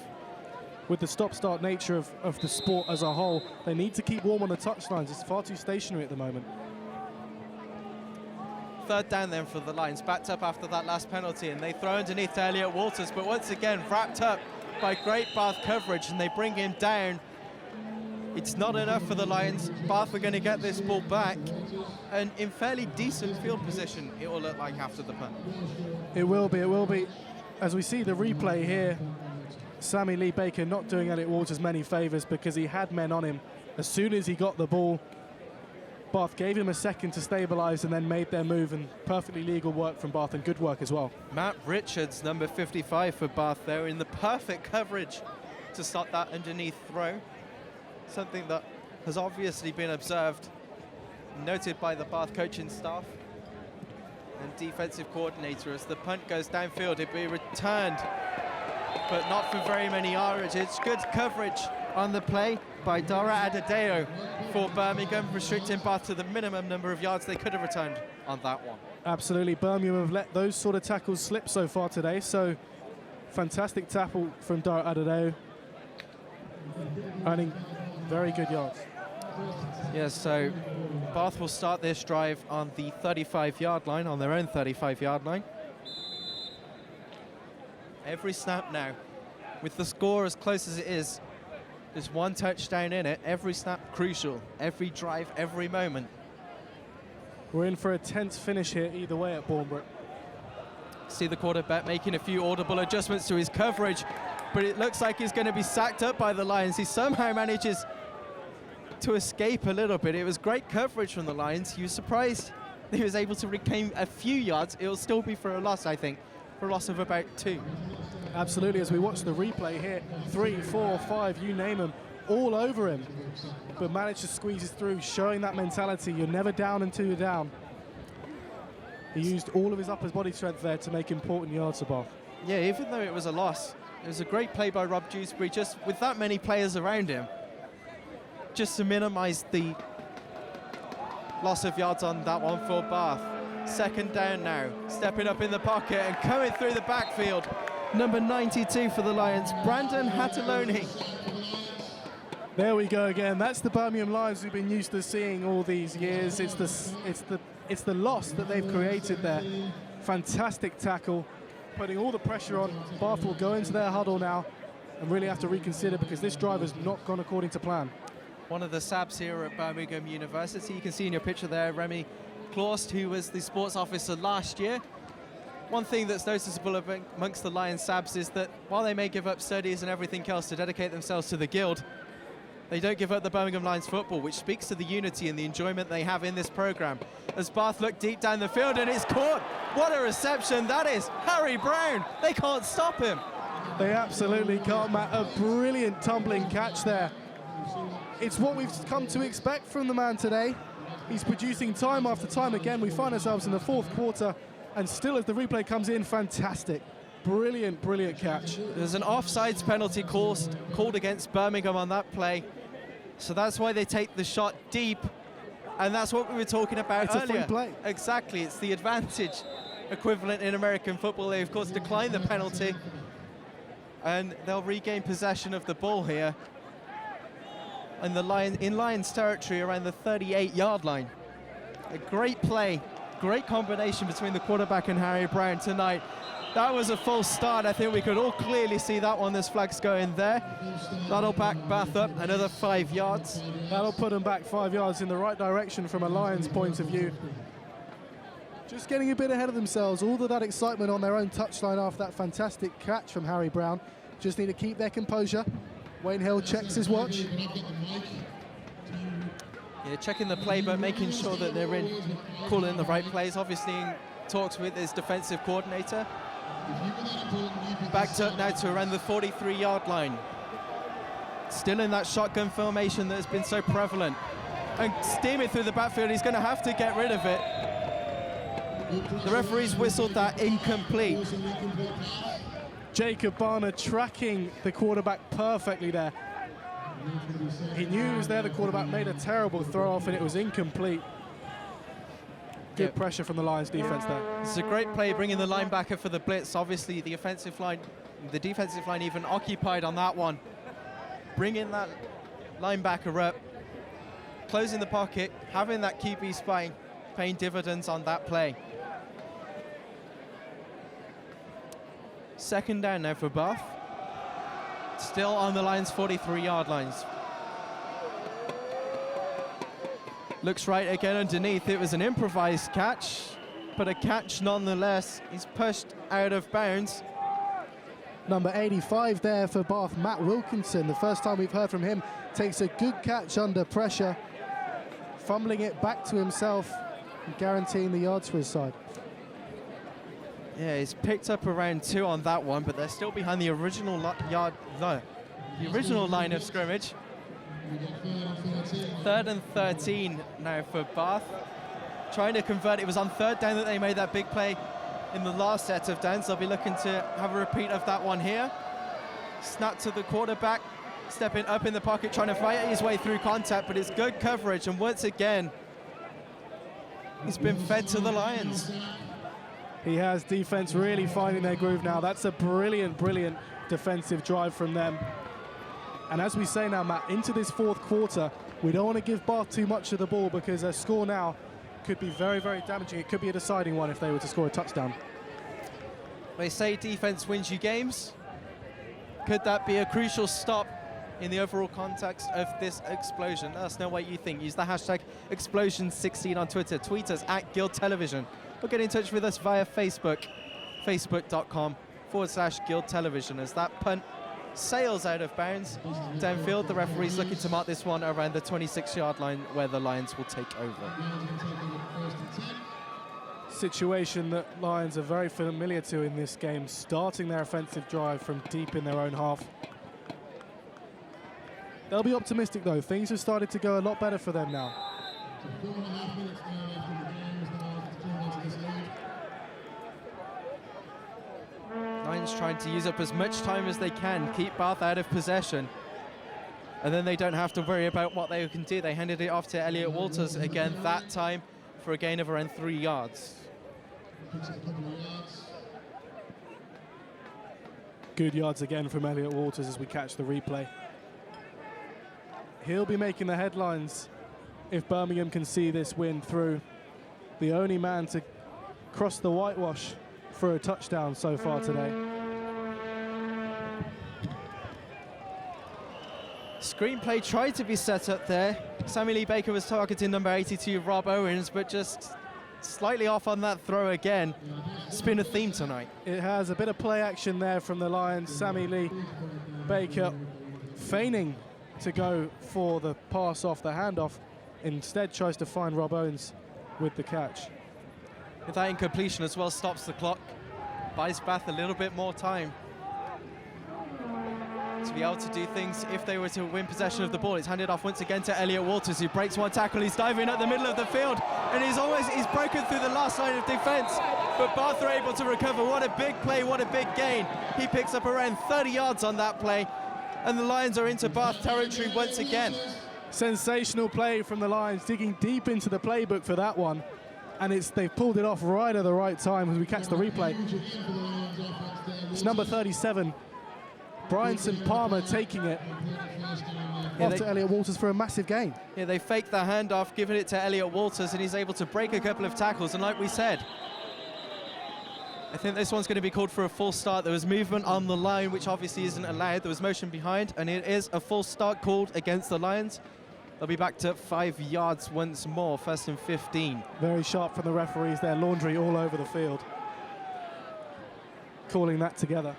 [SPEAKER 12] With the stop-start nature of the sport as a whole, they need to keep warm on the touchlines. It's far too stationary at the moment.
[SPEAKER 13] 3rd down then for the Lions, backed up after that last penalty, and they throw underneath to Elliot Walters, but once again wrapped up by great Bath coverage, and they bring him down. It's not enough for the Lions. Bath are going to get this ball back, and in fairly decent field position, it will look like after the punt.
[SPEAKER 12] It will be. As we see the replay here, Sammy Lee Baker not doing Elliot Walters many favours because he had men on him. As soon as he got the ball, Bath gave him a second to stabilise and then made their move, and perfectly legal work from Bath and good work as well.
[SPEAKER 13] Matt Richards, number 55 for Bath there, in the perfect coverage to stop that underneath throw. Something that has obviously been observed, noted by the Bath coaching staff and defensive coordinator. As the punt goes downfield, it'll be returned, but not for very many yards. It's good coverage on the play by Dara Adedeo for Birmingham, restricting Bath to the minimum number of yards they could have returned on that one.
[SPEAKER 12] Absolutely, Birmingham have let those sort of tackles slip so far today, so fantastic tackle from Dara Adedeo, earning very good yards.
[SPEAKER 13] Yes, so Bath will start this drive on the 35-yard line, on their own 35-yard line. Every snap now, with the score as close as it is, there's one touchdown in it. Every snap crucial, every drive, every moment.
[SPEAKER 12] We're in for a tense finish here either way at Bournebrook.
[SPEAKER 13] See the quarterback making a few audible adjustments to his coverage, but it looks like he's going to be sacked up by the Lions. He somehow manages to escape a little bit. It was great coverage from the Lions. He was surprised that he was able to reclaim a few yards. It'll still be for a loss, I think, for a loss of about 2.
[SPEAKER 12] Absolutely, as we watch the replay here, 3, 4, 5, you name them, all over him, but managed to squeeze it through, showing that mentality. You're never down until you're down. He used all of his upper body strength there to make important yards to Bath.
[SPEAKER 13] Yeah, even though it was a loss, it was a great play by Rob Dewsbury, just with that many players around him, just to minimise the loss of yards on that one for Bath. 2nd down now, stepping up in the pocket and coming through the backfield. Number 92 for the Lions, Brandon Hattaloni.
[SPEAKER 12] There we go again. That's the Birmingham Lions we've been used to seeing all these years. It's the loss that they've created there. Fantastic tackle. putting all the pressure on. Bath will go into their huddle now and really have to reconsider because this drive has not gone according to plan.
[SPEAKER 13] One of the SABs here at Birmingham University. You can see in your picture there, Remy Claust, who was the sports officer last year. One thing that's noticeable amongst the Lions SABs is that while they may give up studies and everything else to dedicate themselves to the guild, they don't give up the Birmingham Lions football, which speaks to the unity and the enjoyment they have in this programme. As Bath look deep down the field and it's caught. What a reception that is. Harry Brown, they can't stop him.
[SPEAKER 12] They absolutely can't, Matt. A brilliant tumbling catch there. It's what we've come to expect from the man today. He's producing time after time. Again, we find ourselves in the fourth quarter, and still as the replay comes in, fantastic. Brilliant, brilliant catch.
[SPEAKER 13] There's an offsides penalty called against Birmingham on that play. So that's why they take the shot deep. And that's what we were talking about
[SPEAKER 12] It's
[SPEAKER 13] earlier.
[SPEAKER 12] a free play.
[SPEAKER 13] Exactly, it's the advantage equivalent in American football. They, of course, decline the penalty. And they'll regain possession of the ball here. And in Lions territory around the 38-yard line. A great play, great combination between the quarterback and Harry Brown tonight. That was a false start. I think we could all clearly see that one. There's flags going there. That'll back Bath up another 5 yards.
[SPEAKER 12] That'll put them back 5 yards in the right direction from a Lions point of view. Just getting a bit ahead of themselves. All of that excitement on their own touchline after that fantastic catch from Harry Brown. Just need to keep their composure. Wayne Hill checks his watch.
[SPEAKER 13] Yeah, checking the play, but making sure that they're calling the right plays. Obviously in talks with his defensive coordinator. Backed up now to around the 43-yard line. Still in that shotgun formation that has been so prevalent. And steaming through the backfield, he's going to have to get rid of it. The referee's whistled that incomplete.
[SPEAKER 12] Jacob Barner tracking the quarterback perfectly there. He knew he was there, the quarterback made a terrible throw off and it was incomplete. Good pressure from the Lions defense there.
[SPEAKER 13] It's a great play bringing the linebacker for the blitz. Obviously the defensive line even occupied on that one. Bringing that linebacker up, closing the pocket, having that QB spy, paying dividends on that play. Second down now for Bath. Still on the Lions' 43-yard lines. Looks right again underneath. It was an improvised catch, but a catch nonetheless. He's pushed out of bounds.
[SPEAKER 12] Number 85 there for Bath, Matt Wilkinson. The first time we've heard from him. Takes a good catch under pressure, fumbling it back to himself and guaranteeing the yards for his side.
[SPEAKER 13] Yeah, he's picked up around 2 on that one, but they're still behind the original line of scrimmage. 3rd and 13 now for Bath. Trying to convert. It was on 3rd down that they made that big play in the last set of downs. They'll be looking to have a repeat of that one here. Snap to the quarterback, stepping up in the pocket, trying to fight his way through contact, but it's good coverage, and once again, he's been fed to the Lions.
[SPEAKER 12] He has. Defense really finding their groove now. That's a brilliant, brilliant defensive drive from them. And as we say now, Matt, into this fourth quarter, we don't want to give Bath too much of the ball because a score now could be very, very damaging. It could be a deciding one if they were to score a touchdown.
[SPEAKER 13] They say defense wins you games. Could that be a crucial stop in the overall context of this explosion? Let us know what you think. Use the hashtag explosion16 on Twitter. Tweet us at Guild Television. Or get in touch with us via Facebook, facebook.com/Guild Television. As that punt sails out of bounds downfield, the referee's looking to mark this one around the 26-yard line where the Lions will take over.
[SPEAKER 12] Situation that Lions are very familiar to in this game, starting their offensive drive from deep in their own half. They'll be optimistic though. Things have started to go a lot better for them now.
[SPEAKER 13] Lions trying to use up as much time as they can, keep Bath out of possession. And then they don't have to worry about what they can do. They handed it off to Elliot Walters again, that time for a gain of around 3 yards.
[SPEAKER 12] Good yards again from Elliot Walters as we catch the replay. He'll be making the headlines if Birmingham can see this win through. The only man to cross the whitewash for a touchdown so far today.
[SPEAKER 13] Screenplay tried to be set up there. Sammy Lee Baker was targeting number 82, Rob Owens, but just slightly off on that throw again. It's been a theme tonight.
[SPEAKER 12] It has a bit of play action there from the Lions. Sammy Lee Baker feigning to go for the pass off the handoff. Instead tries to find Rob Owens with the catch.
[SPEAKER 13] If that incompletion as well stops the clock, buys Bath a little bit more time to be able to do things if they were to win possession of the ball. It's handed off once again to Elliot Walters, who breaks one tackle. He's diving at the middle of the field, and he's broken through the last line of defense, but Bath are able to recover. What a big play, what a big gain. He picks up around 30 yards on that play, and the Lions are into Bath territory once again.
[SPEAKER 12] Sensational play from the Lions, digging deep into the playbook for that one, and they've pulled it off right at the right time as we catch the replay. It's number 37, Bryanson Palmer, taking it off to Elliot Walters for a massive gain.
[SPEAKER 13] Yeah, they faked the handoff, giving it to Elliot Walters, and he's able to break a couple of tackles. And like we said, I think this one's going to be called for a false start. There was movement on the line, which obviously isn't allowed. There was motion behind, and it is a false start called against the Lions. They'll be back to 5 yards once more, 1st and 15.
[SPEAKER 12] Very sharp from the referees there, laundry all over the field, calling that together.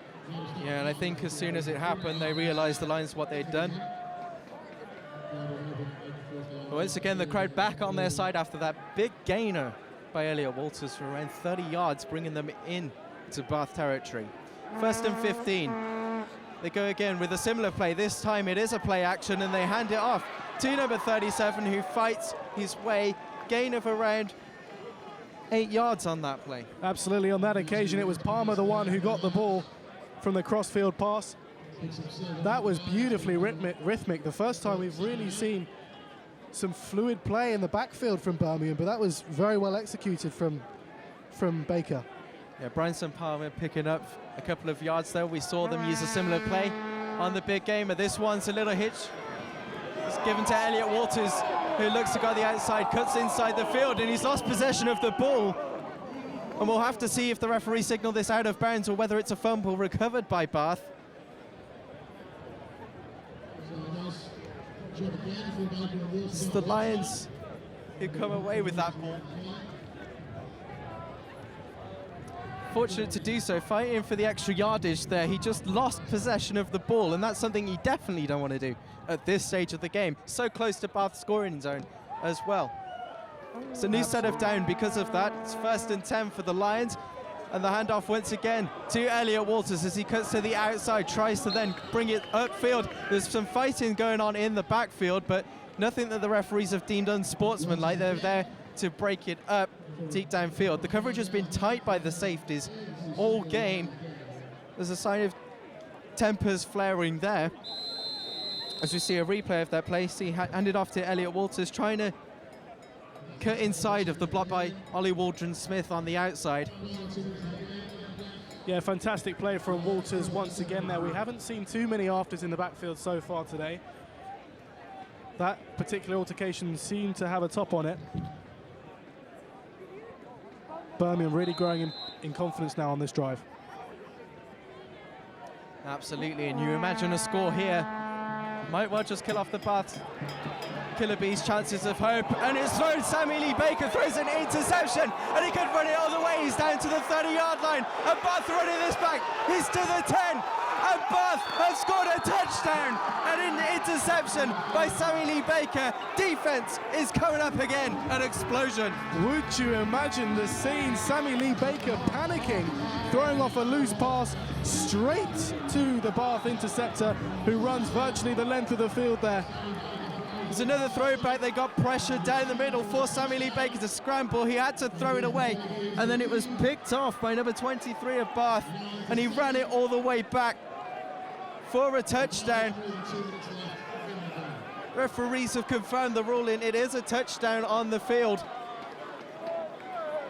[SPEAKER 13] Yeah, and I think as soon as it happened, they realised the Lions what they'd done. Once again, the crowd back on their side after that big gainer by Elliot Walters for around 30 yards, bringing them in to Bath territory. 1st and 15. They go again with a similar play. This time it is a play action, and they hand it off to number 37, who fights his way. Gain of around 8 yards on that play.
[SPEAKER 12] Absolutely, on that occasion, it was Palmer the one who got the ball from the crossfield pass. That was beautifully rhythmic. The first time we've really seen some fluid play in the backfield from Birmingham, but that was very well executed from Baker.
[SPEAKER 13] Yeah, Bryanson Palmer picking up a couple of yards there. We saw them use a similar play on the big game, but this one's a little hitch. It's given to Elliot Walters, who looks to go the outside, cuts inside the field, and he's lost possession of the ball. And we'll have to see if the referee signaled this out of bounds or whether it's a fumble recovered by Bath. It's the Lions who come away with that ball. Fortunate to do so, fighting for the extra yardage there. He just lost possession of the ball, and that's something you definitely don't want to do at this stage of the game. So close to Bath's scoring zone as well. It's a new set of down because of that. It's 1st and 10 for the Lions, and the handoff once again to Elliot Walters as he cuts to the outside, tries to then bring it upfield. There's some fighting going on in the backfield, but nothing that the referees have deemed unsportsmanlike. They're there to break it up deep downfield. The coverage has been tight by the safeties all game. There's a sign of tempers flaring there as we see a replay of that play. See, handed off to Elliot Walters, trying to cut inside of the block by Ollie Waldron-Smith on the outside.
[SPEAKER 12] Yeah, fantastic play from Walters once again there. We haven't seen too many afters in the backfield so far today. That particular altercation seemed to have a top on it. Birmingham really growing in confidence now on this drive.
[SPEAKER 13] Absolutely, and you imagine a score here might well just kill off the Bath Killer Bees' chances of hope, and it's thrown. Sammy Lee Baker throws an interception, and he could run it all the way. He's down to the 30-yard line, and Bath running this back. He's to the 10, and Bath have scored a touchdown, and an interception by Sammy Lee Baker. Defense is coming up again, an explosion.
[SPEAKER 12] Would you imagine the scene? Sammy Lee Baker panicking, throwing off a loose pass straight to the Bath interceptor, who runs virtually the length of the field there.
[SPEAKER 13] There's another throwback. They got pressure down the middle for Sammy Lee Baker to scramble. He had to throw it away, and then it was picked off by number 23 of Bath, and he ran it all the way back for a touchdown. Referees have confirmed the ruling. It is a touchdown on the field.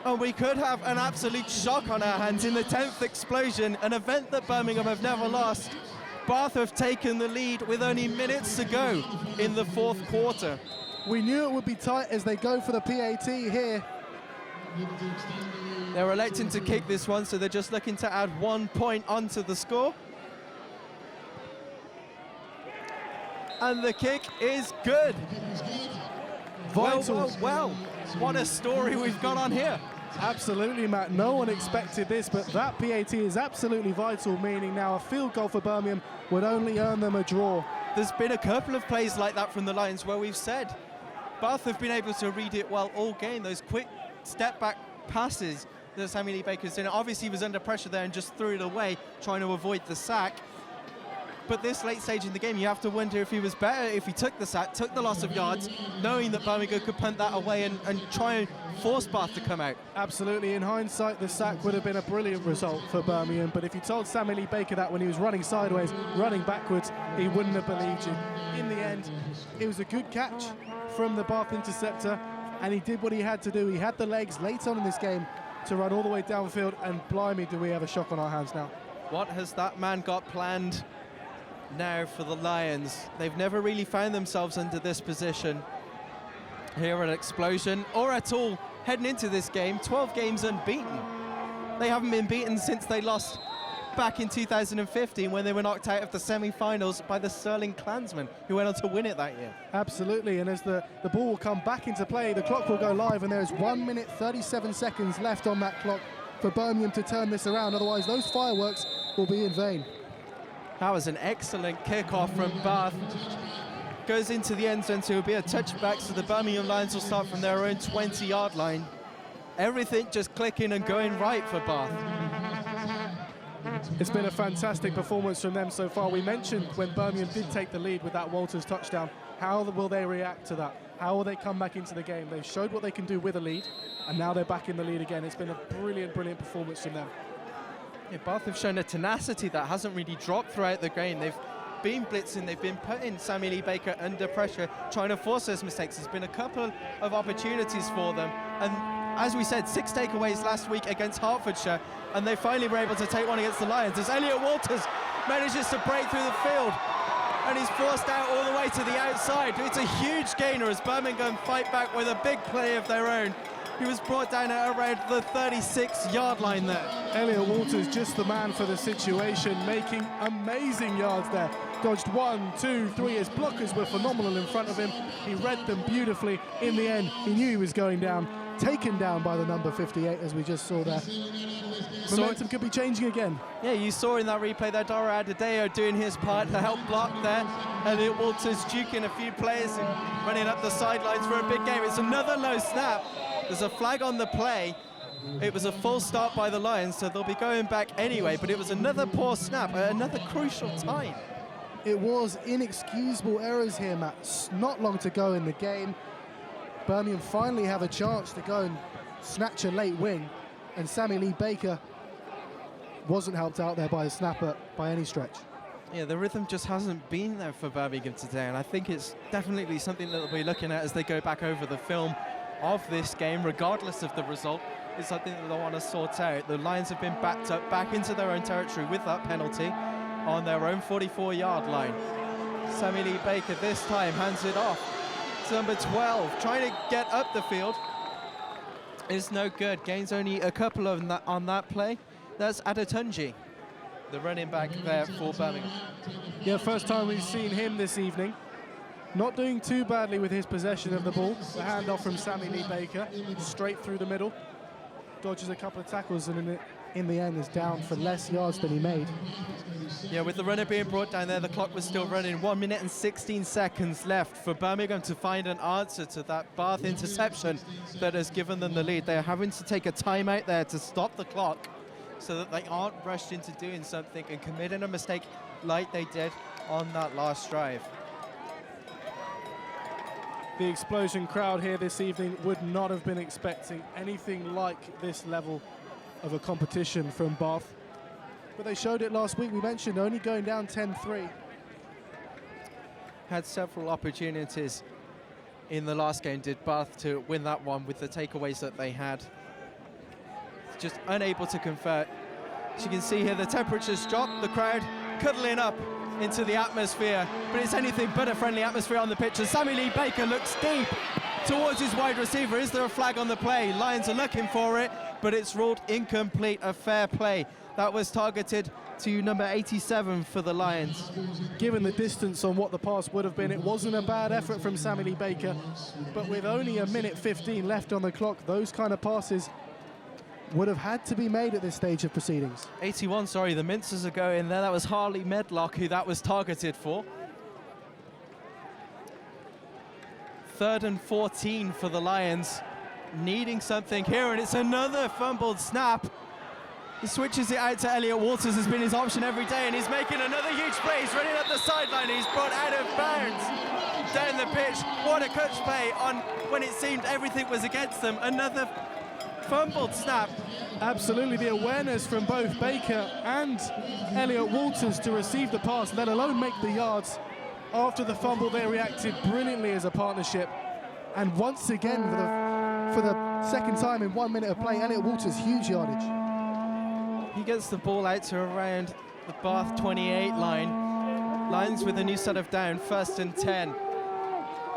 [SPEAKER 13] And we could have an absolute shock on our hands in the 10th explosion, an event that Birmingham have never lost. Bath have taken the lead with only minutes to go in the 4th quarter.
[SPEAKER 12] We knew it would be tight as they go for the PAT here.
[SPEAKER 13] They're electing to kick this one, so they're just looking to add 1 point onto the score. And the kick is good. Well, what a story we've got on here.
[SPEAKER 12] Absolutely, Matt. No one expected this, but that PAT is absolutely vital, meaning now a field goal for Birmingham would only earn them a draw.
[SPEAKER 13] There's been a couple of plays like that from the Lions where we've said Bath have been able to read it well all game. Those quick step-back passes that Sammy Lee Baker's doing. Obviously, he was under pressure there and just threw it away, trying to avoid the sack. But this late stage in the game, you have to wonder if he was better if he took the sack, took the loss of yards, knowing that Birmingham could punt that away and try and force Bath to come out.
[SPEAKER 12] Absolutely. In hindsight, the sack would have been a brilliant result for Birmingham. But if you told Sammy Lee Baker that when he was running sideways, running backwards, he wouldn't have believed you. In the end, it was a good catch from the Bath interceptor, and he did what he had to do. He had the legs late on in this game to run all the way downfield, and blimey, do we have a shock on our hands now.
[SPEAKER 13] What has that man got planned now for the Lions? They've never really found themselves under this position here at xpLosION, or at all heading into this game. 12 games unbeaten. They haven't been beaten since they lost back in 2015 when they were knocked out of the semi-finals by the Sterling Klansmen, who went on to win it that year.
[SPEAKER 12] Absolutely, and as the ball will come back into play, the clock will go live, and there is 1 minute 37 seconds left on that clock for Birmingham to turn this around. Otherwise, those fireworks will be in vain.
[SPEAKER 13] That was an excellent kickoff from Bath. Goes into the end zone, so it'll be a touchback, so the Birmingham Lions will start from their own 20-yard line. Everything just clicking and going right for Bath.
[SPEAKER 12] It's been a fantastic performance from them so far. We mentioned when Birmingham did take the lead with that Walters touchdown, how will they react to that? How will they come back into the game? They've showed what they can do with a lead, and now they're back in the lead again. It's been a brilliant, brilliant performance from them.
[SPEAKER 13] Yeah, Bath have shown a tenacity that hasn't really dropped throughout the game. They've been blitzing, they've been putting Sammy Lee Baker under pressure, trying to force those mistakes. There's been a couple of opportunities for them, and as we said, 6 takeaways last week against Hertfordshire, and they finally were able to take one against the Lions as Elliot Walters manages to break through the field, and he's forced out all the way to the outside. It's a huge gainer as Birmingham fight back with a big play of their own. He was brought down at around the 36-yard line there.
[SPEAKER 12] Elliot Walters, just the man for the situation, making amazing yards there. Dodged 1, 2, 3. His blockers were phenomenal in front of him. He read them beautifully. In the end, he knew he was going down. Taken down by the number 58, as we just saw there. Momentum could be changing again.
[SPEAKER 13] Yeah, you saw in that replay there, Dara Adedeo doing his part to help block there. Elliot Walters juking a few players and running up the sidelines for a big game. It's another low snap. There's a flag on the play. It was a false start by the Lions, so they'll be going back anyway, but it was another poor snap at another crucial time.
[SPEAKER 12] It was inexcusable errors here, Matt. Not long to go in the game. Birmingham finally have a chance to go and snatch a late win, and Sammy Lee Baker wasn't helped out there by the snapper by any stretch.
[SPEAKER 13] Yeah, the rhythm just hasn't been there for Birmingham today, and I think it's definitely something that they'll be looking at as they go back over the film of this game, regardless of the result. It's something that they'll want to sort out. The Lions have been backed up back into their own territory with that penalty on their own 44-yard line. Sammy Lee Baker this time hands it off to number 12, trying to get up the field. It's no good. Gains only a couple of that on that play. That's Adetunji, the running back there for Birmingham.
[SPEAKER 12] Yeah, first time we've seen him this evening. Not doing too badly with his possession of the ball. The handoff from Sammy Lee Baker, straight through the middle. Dodges a couple of tackles, and in the end is down for less yards than he made.
[SPEAKER 13] Yeah, with the runner being brought down there, the clock was still running. 1 minute and 16 seconds left for Birmingham to find an answer to that Bath interception that has given them the lead. They're having to take a timeout there to stop the clock so that they aren't rushed into doing something and committing a mistake like they did on that last drive.
[SPEAKER 12] The xpLosION crowd here this evening would not have been expecting anything like this level of a competition from Bath. But they showed it last week. We mentioned only going down 10-3.
[SPEAKER 13] Had several opportunities in the last game, did Bath, to win that one with the takeaways that they had. Just unable to convert. As you can see here, the temperatures dropped, the crowd cuddling up into the atmosphere, but it's anything but a friendly atmosphere on the pitch. And Sammy Lee Baker looks deep towards his wide receiver. Is there a flag on the play? Lions are looking for it, but it's ruled incomplete, a fair play. That was targeted to number 87 for the Lions.
[SPEAKER 12] Given the distance on what the pass would have been, it wasn't a bad effort from Sammy Lee Baker, but with only a minute 15 left on the clock, those kind of passes would have had to be made at this stage of proceedings.
[SPEAKER 13] 81, sorry, the Mincers are going there. That was Harley Medlock who that was targeted for. 3rd and 14 for the Lions, needing something here, and it's another fumbled snap. He switches it out to Elliot Walters, has been his option every day, and he's making another huge play. He's running up the sideline, he's brought out of bounds down the pitch. What a clutch play on when it seemed everything was against them. Another fumbled snap.
[SPEAKER 12] Absolutely, the awareness from both Baker and Elliot Walters to receive the pass, let alone make the yards. After the fumble, they reacted brilliantly as a partnership. And once again, for the second time in 1 minute of play, Elliot Walters, huge yardage.
[SPEAKER 13] He gets the ball out to around the Bath 28 line. Lions with a new set of down, 1st and 10.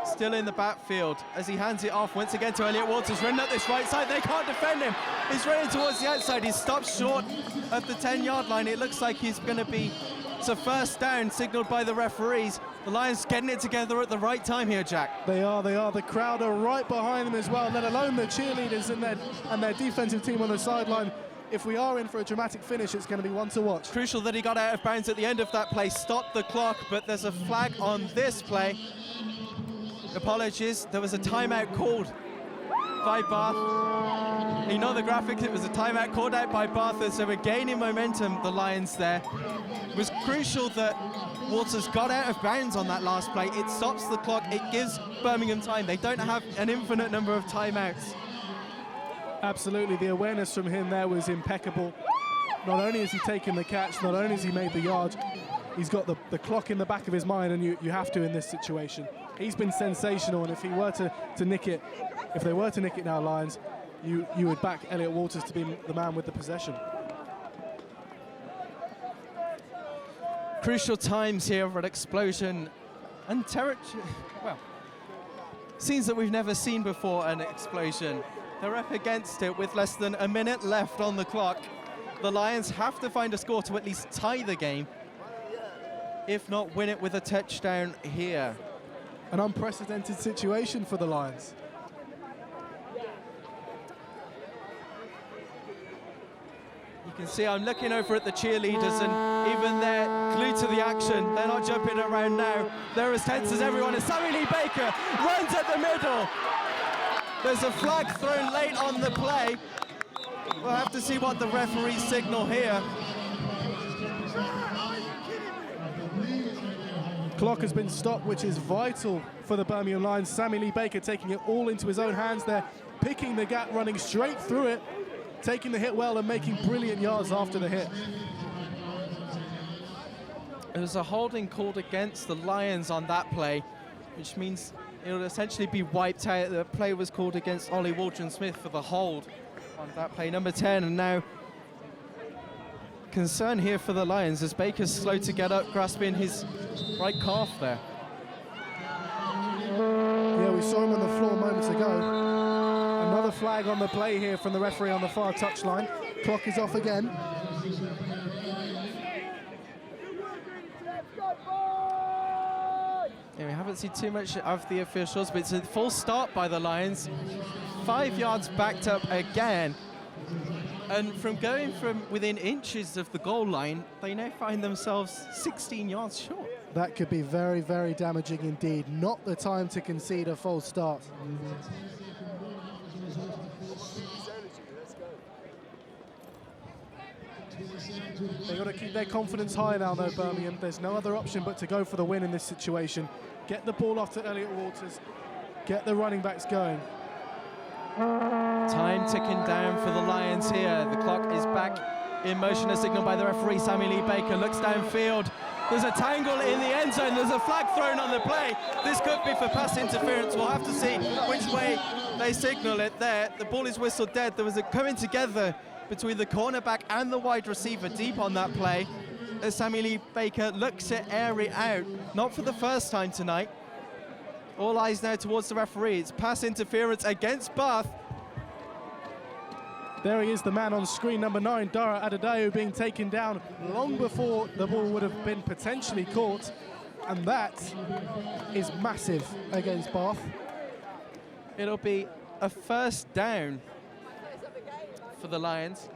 [SPEAKER 13] Still in the backfield as he hands it off once again to Elliot Walters, running up this right side. They can't defend him. He's running towards the outside. He's stopped short of the 10-yard line. It looks like he's going to be, it's a first down signaled by the referees. The Lions getting it together at the right time here, Jack.
[SPEAKER 12] They are. The crowd are right behind them as well, let alone the cheerleaders and their defensive team on the sideline. If we are in for a dramatic finish, it's going to be one to watch.
[SPEAKER 13] Crucial that he got out of bounds at the end of that play, stopped the clock, but there's a flag on this play. Apologies, there was a timeout called by Bath. You know the graphics, it was a timeout called out by Bath, as they were gaining momentum, the Lions there. It was crucial that Walters got out of bounds on that last play. It stops the clock, it gives Birmingham time. They don't have an infinite number of timeouts.
[SPEAKER 12] Absolutely, the awareness from him there was impeccable. Not only has he taken the catch, not only has he made the yard, he's got the clock in the back of his mind, and you have to in this situation. He's been sensational, and if he were to nick it, if they were to nick it now, Lions, you would back Elliot Walters to be the man with the possession.
[SPEAKER 13] Crucial times here at xpLosION, and territory, well, scenes that we've never seen before an xpLosION. They're up against it with less than a minute left on the clock. The Lions have to find a score to at least tie the game, if not win it with a touchdown here.
[SPEAKER 12] An unprecedented situation for the Lions.
[SPEAKER 13] You can see I'm looking over at the cheerleaders, and even they're glued to the action. They're not jumping around now. They're as tense as everyone. And Sammy Lee Baker runs at the middle. There's a flag thrown late on the play. We'll have to see what the referees signal here.
[SPEAKER 12] Clock has been stopped, which is vital for the Birmingham Lions. Sammy Lee Baker taking it all into his own hands there, picking the gap, running straight through it, taking the hit well and making brilliant yards after the hit.
[SPEAKER 13] There was a holding called against the Lions on that play, which means it'll essentially be wiped out. The play was called against Ollie Waldron-Smith for the hold on that play, number 10, and now concern here for the Lions as Baker's slow to get up, grasping his right calf there.
[SPEAKER 12] Yeah, we saw him on the floor moments ago. Another flag on the play here from the referee on the far touchline. Clock is off again.
[SPEAKER 13] Yeah, we haven't seen too much of the officials, but it's a full start by the Lions. 5 yards backed up again. And from going from within inches of the goal line, they now find themselves 16 yards short.
[SPEAKER 12] That could be very, very damaging indeed. Not the time to concede a false start. They've got to keep their confidence high now, though, Birmingham. There's no other option but to go for the win in this situation. Get the ball off to Elliot Walters. Get the running backs going.
[SPEAKER 13] Time ticking down for the Lions here. The clock is back in motion as signaled by the referee. Sammy Lee Baker looks downfield. There's a tangle in the end zone. There's a flag thrown on the play. This could be for pass interference. We'll have to see which way they signal it there. The ball is whistled dead. There was a coming together between the cornerback and the wide receiver deep on that play. As Sammy Lee Baker looks to air it out. Not for the first time tonight. All eyes now towards the referee. It's pass interference against Bath.
[SPEAKER 12] There he is, the man on screen, number 9, Dara Adedayo, being taken down long before the ball would have been potentially caught. And that is massive against Bath.
[SPEAKER 13] It'll be a first down for the Lions.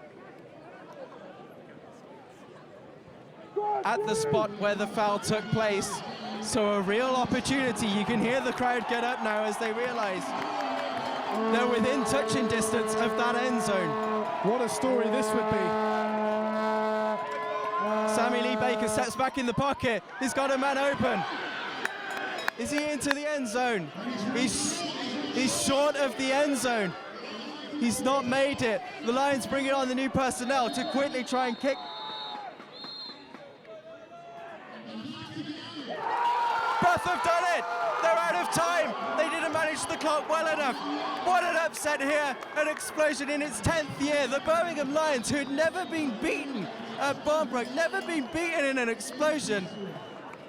[SPEAKER 13] At the spot where the foul took place. So a real opportunity. You can hear the crowd get up now as they realise they're within touching distance of that end zone.
[SPEAKER 12] What a story this would be.
[SPEAKER 13] Sammy Lee Baker steps back in the pocket. He's got a man open. Is he into the end zone? He's short of the end zone. He's not made it. The Lions bring it on the new personnel to quickly try and kick. Bath have done it! They're out of time! They didn't manage the clock well enough. What an upset here! An explosion in its 10th year. The Birmingham Lions, who'd never been beaten at Barnbrook, never been beaten in an explosion.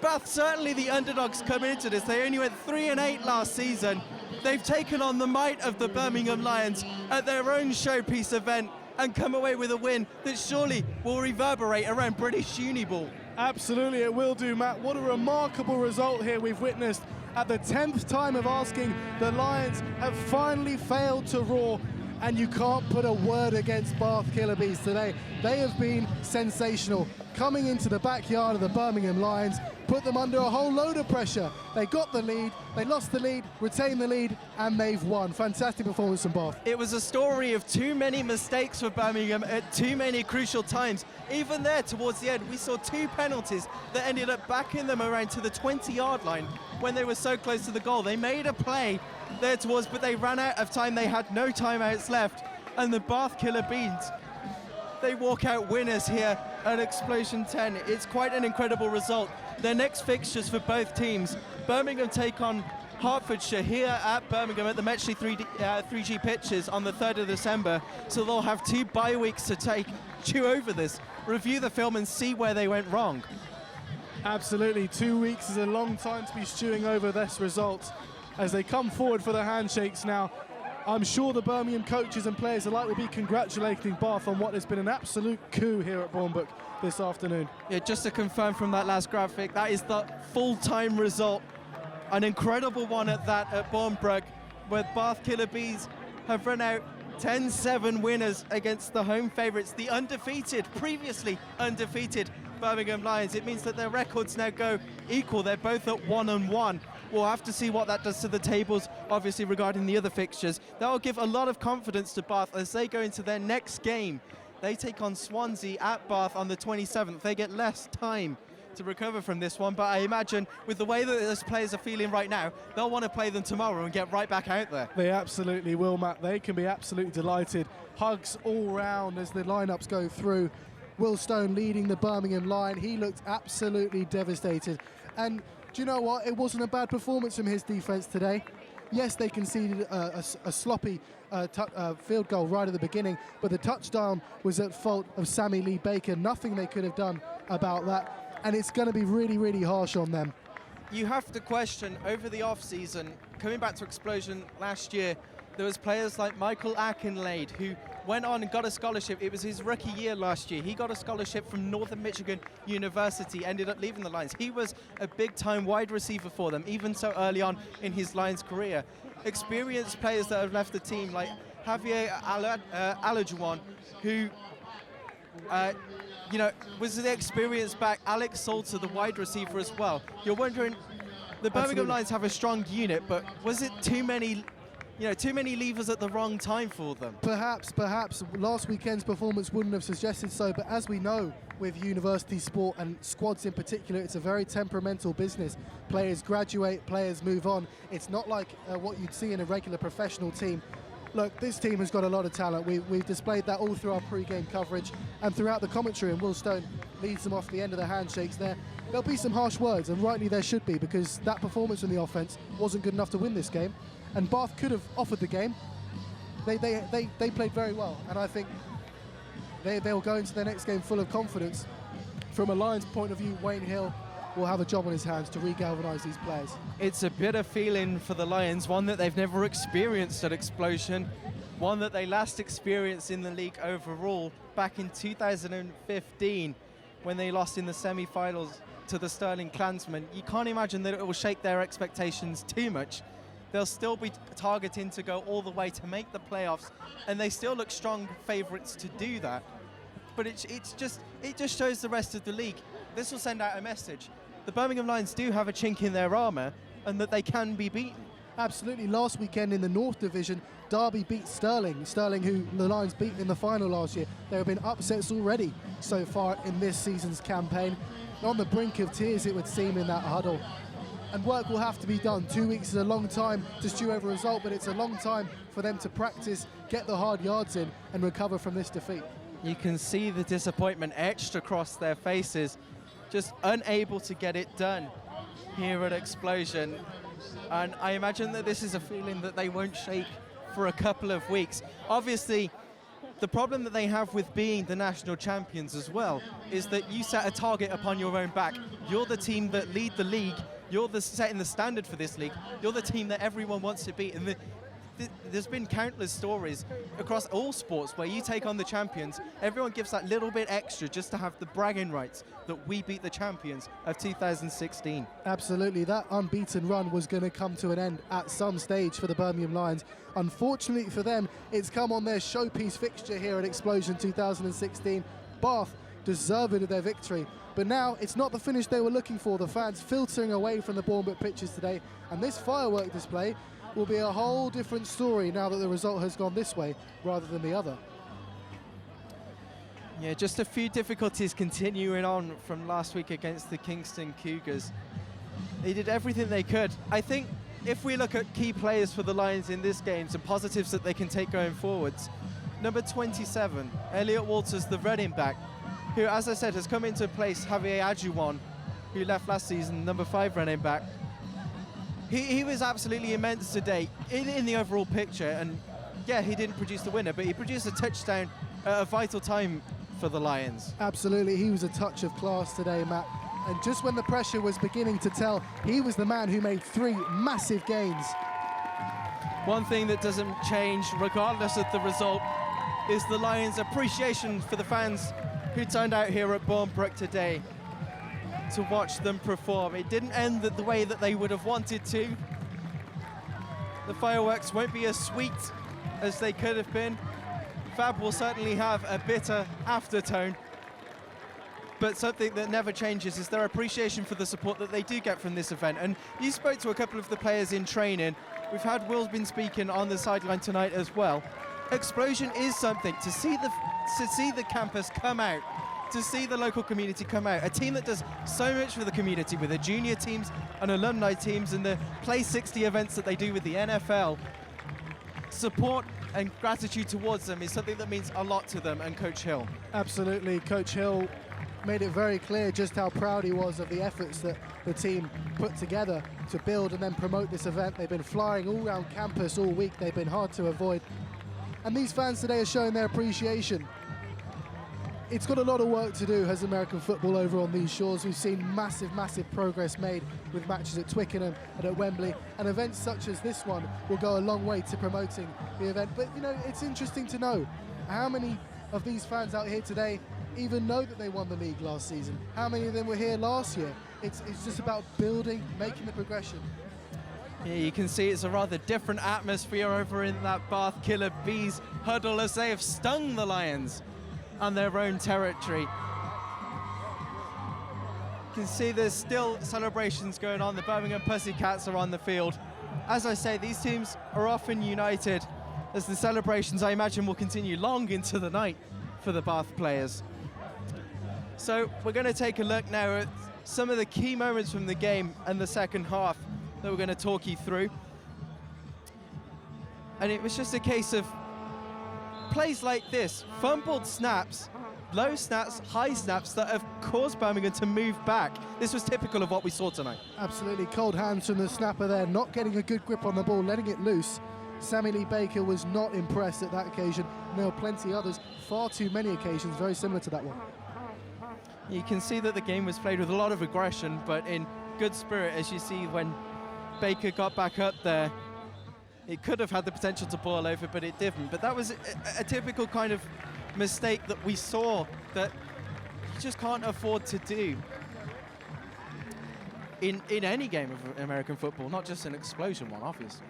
[SPEAKER 13] Bath certainly the underdogs coming into this. They only went 3-8 last season. They've taken on the might of the Birmingham Lions at their own showpiece event and come away with a win that surely will reverberate around British Uniball.
[SPEAKER 12] Absolutely, it will do, Matt. What a remarkable result here we've witnessed. At the 10th time of asking, the Lions have finally failed to roar, and you can't put a word against Bath Killer Bees today. They have been sensational. Coming into the backyard of the Birmingham Lions, put them under a whole load of pressure. They got the lead, they lost the lead, retained the lead, and they've won. Fantastic performance from Bath.
[SPEAKER 13] It was a story of too many mistakes for Birmingham at too many crucial times. Even there, towards the end, we saw 2 penalties that ended up backing them around to the 20-yard line when they were so close to the goal. They made a play there towards, but they ran out of time. They had no timeouts left. And the Bath Killer Bees, they walk out winners here at Explosion 10. It's quite an incredible result. Their next fixtures for both teams, Birmingham take on Hertfordshire here at Birmingham at the Metchley 3G pitches on the 3rd of December. So they'll have 2 bye weeks to chew over this, review the film and see where they went wrong.
[SPEAKER 12] Absolutely, 2 weeks is a long time to be stewing over this result. As they come forward for the handshakes now, I'm sure the Birmingham coaches and players alike will be congratulating Bath on what has been an absolute coup here at Bournemouth this afternoon.
[SPEAKER 13] Yeah, just to confirm from that last graphic, that is the full-time result. An incredible one at that at Bournemouth, where Bath Killer Bees have run out 10-7 winners against the home favourites, the previously undefeated Birmingham Lions. It means that their records now go equal. They're both at 1-1. We'll have to see what that does to the tables, obviously, regarding the other fixtures. That will give a lot of confidence to Bath as they go into their next game. They take on Swansea at Bath on the 27th. They get less time to recover from this one, but I imagine with the way that those players are feeling right now, they'll want to play them tomorrow and get right back out there.
[SPEAKER 12] They absolutely will, Matt. They can be absolutely delighted. Hugs all round as the lineups go through. Will Stone leading the Birmingham line. He looked absolutely devastated. And do you know what? It wasn't a bad performance from his defence today. Yes, they conceded a sloppy field goal right at the beginning, but the touchdown was at fault of Sammy Lee Baker. Nothing they could have done about that, and it's going to be really, really harsh on them.
[SPEAKER 13] You have to question, over the off-season, coming back to Explosion last year, there was players like Michael Akinlaid, who went on and got a scholarship. It was his rookie year last year. He got a scholarship from Northern Michigan University, ended up leaving the Lions. He was a big-time wide receiver for them, even so early on in his Lions career. Experienced players that have left the team, like Javier Alajuwon, who was the experienced back. Alex Salter, the wide receiver as well. You're wondering, the Birmingham Lions have a strong unit, but was it too many levers at the wrong time for them?
[SPEAKER 12] Perhaps. Last weekend's performance wouldn't have suggested so, but as we know with university sport and squads in particular, it's a very temperamental business. Players graduate, players move on. It's not like what you'd see in a regular professional team. Look, this team has got a lot of talent. We've displayed that all through our pre-game coverage and throughout the commentary, and Will Stone leads them off the end of the handshakes there. There'll be some harsh words, and rightly there should be, because that performance in the offense wasn't good enough to win this game. And Bath could have offered the game. They played very well, and I think they'll go into their next game full of confidence. From a Lions point of view, Wayne Hill will have a job on his hands to re-galvanise these players.
[SPEAKER 13] It's a bitter feeling for the Lions, one that they've never experienced at Explosion. one that they last experienced in the league overall back in 2015 when they lost in the semi-finals to the Stirling Klansmen. You can't imagine that it will shake their expectations too much. They'll still be targeting to go all the way to make the playoffs, and they still look strong favourites to do that. But it just shows the rest of the league. This will send out a message. The Birmingham Lions do have a chink in their armour, and that they can be beaten.
[SPEAKER 12] Absolutely. Last weekend in the North Division, Derby beat Stirling. Stirling, who the Lions beat in the final last year. There have been upsets already so far in this season's campaign. On the brink of tears, it would seem, in that huddle. And work will have to be done. 2 weeks is a long time to stew over a result, but it's a long time for them to practice, get the hard yards in, and recover from this defeat.
[SPEAKER 13] You can see the disappointment etched across their faces, just unable to get it done here at xpLosION. And I imagine that this is a feeling that they won't shake for a couple of weeks. Obviously, the problem that they have with being the national champions as well is that you set a target upon your own back. You're the team that lead the league. You're setting the standard for this league. You're the team that everyone wants to beat. And there's been countless stories across all sports where you take on the champions, everyone gives that little bit extra just to have the bragging rights that we beat the champions of 2016.
[SPEAKER 12] Absolutely, that unbeaten run was going to come to an end at some stage for the Birmingham Lions. Unfortunately for them, it's come on their showpiece fixture here at xpLosION 2016. Bath deserved of their victory, but now it's not the finish they were looking for. The fans filtering away from the Bournemouth pitches today, and this firework display will be a whole different story now that the result has gone this way rather than the other.
[SPEAKER 13] Yeah, just a few difficulties continuing on from last week against the Kingston Cougars. They did everything they could. I think if we look at key players for the Lions in this game, some positives that they can take going forwards. Number 27, Elliot Walters, the running back, who, as I said, has come into place Javier Adjuwan, who left last season, number 5 running back. He was absolutely immense today in the overall picture, and yeah, he didn't produce the winner, but he produced a touchdown at a vital time for the Lions.
[SPEAKER 12] Absolutely, he was a touch of class today, Matt. And just when the pressure was beginning to tell, he was the man who made 3 massive gains.
[SPEAKER 13] One thing that doesn't change, regardless of the result, is the Lions' appreciation for the fans who turned out here at Bournebrook today to watch them perform. It didn't end the way that they would have wanted to. The fireworks won't be as sweet as they could have been. Fab will certainly have a bitter aftertone, but something that never changes is their appreciation for the support that they do get from this event. And you spoke to a couple of the players in training. We've had Will's been speaking on the sideline tonight as well. xpLosION is something to see the campus come out, to see the local community come out. A team that does so much for the community with the junior teams and alumni teams and the Play 60 events that they do with the NFL. Support and gratitude towards them is something that means a lot to them and Coach Hill.
[SPEAKER 12] Absolutely, Coach Hill made it very clear just how proud he was of the efforts that the team put together to build and then promote this event. They've been flying all around campus all week. They've been hard to avoid. And these fans today are showing their appreciation. It's got a lot of work to do, has American football, over on these shores. We've seen massive, massive progress made with matches at Twickenham and at Wembley, and events such as this one will go a long way to promoting the event. But, you know, it's interesting to know how many of these fans out here today even know that they won the league last season. How many of them were here last year? It's just about building, making the progression.
[SPEAKER 13] Yeah, you can see it's a rather different atmosphere over in that Bath Killer Bees huddle as they have stung the Lions on their own territory. You can see there's still celebrations going on. The Birmingham Pussycats are on the field. As I say, these teams are often united as the celebrations, I imagine, will continue long into the night for the Bath players. So we're going to take a look now at some of the key moments from the game and the second half that we're going to talk you through. And it was just a case of plays like this, fumbled snaps, low snaps, high snaps that have caused Birmingham to move back. This was typical of what we saw tonight.
[SPEAKER 12] Absolutely, cold hands from the snapper there, not getting a good grip on the ball, letting it loose. Sammy Lee Baker was not impressed at that occasion. And there were plenty others, far too many occasions, very similar to that one.
[SPEAKER 13] You can see that the game was played with a lot of aggression, but in good spirit, as you see when Baker got back up there It could have had the potential to boil over, but it didn't. But that was a typical kind of mistake that we saw that you just can't afford to do in any game of American football, not just an Explosion one, obviously.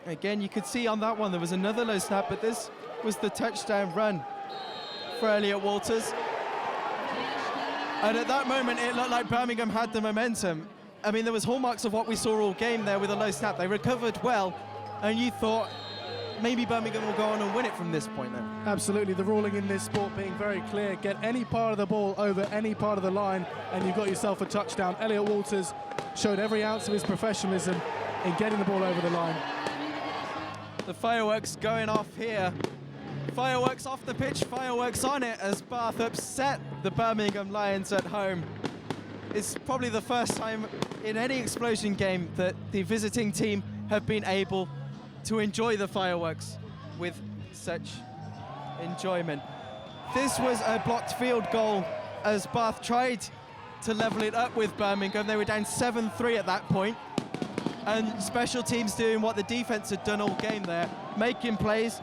[SPEAKER 13] Again, you could see on that one there was another low snap, but this was the touchdown run for Elliot Walters. And at that moment, it looked like Birmingham had the momentum. I mean, there was hallmarks of what we saw all game there with a low snap. They recovered well, and you thought maybe Birmingham will go on and win it from this point then.
[SPEAKER 12] Absolutely, the ruling in this sport being very clear. Get any part of the ball over any part of the line, and you've got yourself a touchdown. Elliot Walters showed every ounce of his professionalism in getting the ball over the line.
[SPEAKER 13] The fireworks going off here. Fireworks off the pitch, fireworks on it as Bath upset the Birmingham Lions at home. It's probably the first time in any Explosion game that the visiting team have been able to enjoy the fireworks with such enjoyment. This was a blocked field goal as Bath tried to level it up with Birmingham. They were down 7-3 at that point. And special teams doing what the defense had done all game there, making plays.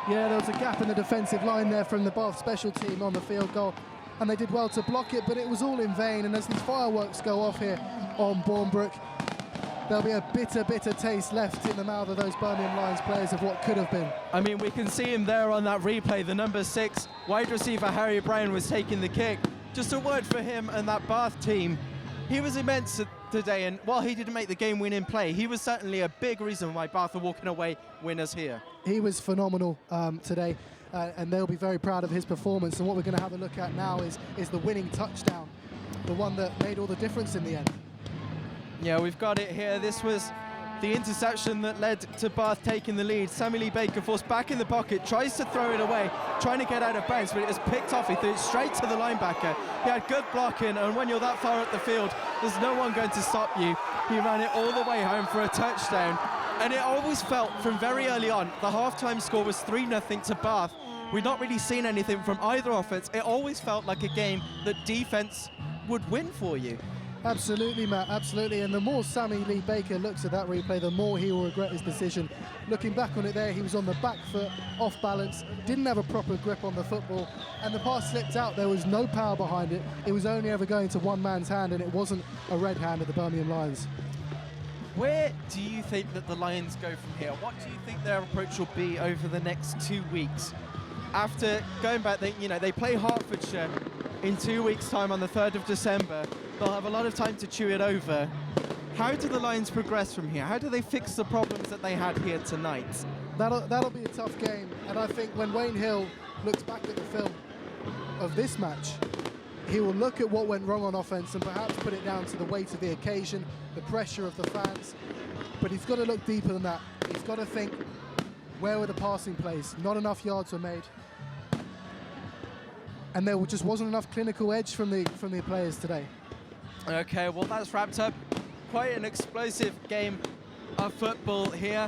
[SPEAKER 12] Yeah, there was a gap in the defensive line there from the Bath special team on the field goal, and they did well to block it, but it was all in vain. And as these fireworks go off here on Bournebrook, there'll be a bitter, bitter taste left in the mouth of those Birmingham Lions players of what could have been.
[SPEAKER 13] I mean, we can see him there on that replay. The number 6 wide receiver, Harry Brown, was taking the kick. Just a word for him and that Bath team. He was immense today, and while he didn't make the game-winning play, he was certainly a big reason why Bath are walking away winners here.
[SPEAKER 12] He was phenomenal today, and they'll be very proud of his performance. And what we're going to have a look at now is the winning touchdown, the one that made all the difference in the end.
[SPEAKER 13] Yeah, we've got it here. This was the interception that led to Bath taking the lead. Sammy Lee Baker forced back in the pocket, tries to throw it away, trying to get out of bounds, but it was picked off. He threw it straight to the linebacker. He had good blocking, and when you're that far up the field, there's no one going to stop you. He ran it all the way home for a touchdown. And it always felt from very early on, the halftime score was 3-0 to Bath. We'd not really seen anything from either offense. It always felt like a game that defense would win for you.
[SPEAKER 12] Absolutely, Matt, absolutely. And the more Sammy Lee Baker looks at that replay, the more he will regret his decision. Looking back on it there, he was on the back foot, off balance, didn't have a proper grip on the football, and the pass slipped out. There was no power behind it. It was only ever going to one man's hand, and it wasn't a red hand of the Birmingham Lions.
[SPEAKER 13] Where do you think that the Lions go from here? What do you think their approach will be over the next 2 weeks? After going back, they play Hertfordshire in 2 weeks' time on the 3rd of December. They'll have a lot of time to chew it over. How do the Lions progress from here? How do they fix the problems that they had here tonight?
[SPEAKER 12] That'll be a tough game, and I think when Wayne Hill looks back at the film of this match, he will look at what went wrong on offense and perhaps put it down to the weight of the occasion, the pressure of the fans, but he's got to look deeper than that. He's got to think, where were the passing plays? Not enough yards were made. And there just wasn't enough clinical edge from the players today.
[SPEAKER 13] Okay, well that's wrapped up. Quite an explosive game of football here.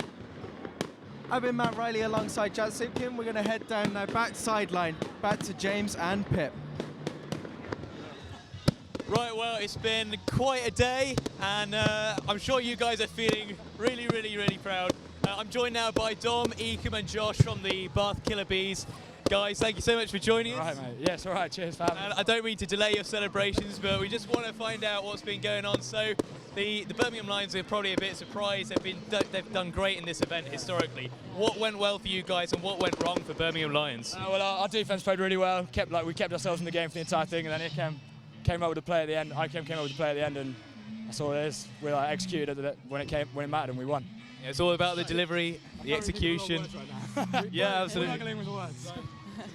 [SPEAKER 13] I've been Matt Riley alongside Jack Simpkin. We're going to head down now back sideline, back to James and Pip.
[SPEAKER 2] Right, well, it's been quite a day, and I'm sure you guys are feeling really, really, really proud. I'm joined now by Dom, Ekum and Josh from the Bath Killer Bees. Guys, thank you so much for joining us.
[SPEAKER 19] All right, mate. Yes, all right. Cheers, fam.
[SPEAKER 2] And I don't mean to delay your celebrations, but we just want to find out what's been going on. So the Birmingham Lions are probably a bit surprised. They've done great in this event historically. What went well for you guys, and what went wrong for Birmingham Lions?
[SPEAKER 19] Well, our defense played really well. We kept ourselves in the game for the entire thing, and then Ikem came up with a play at the end. Ikem came up with a play at the end, and that's all it is. We executed it when it mattered, and we won.
[SPEAKER 2] Yeah, it's all about the delivery, the execution. Yeah, absolutely.
[SPEAKER 19] We're juggling with the words.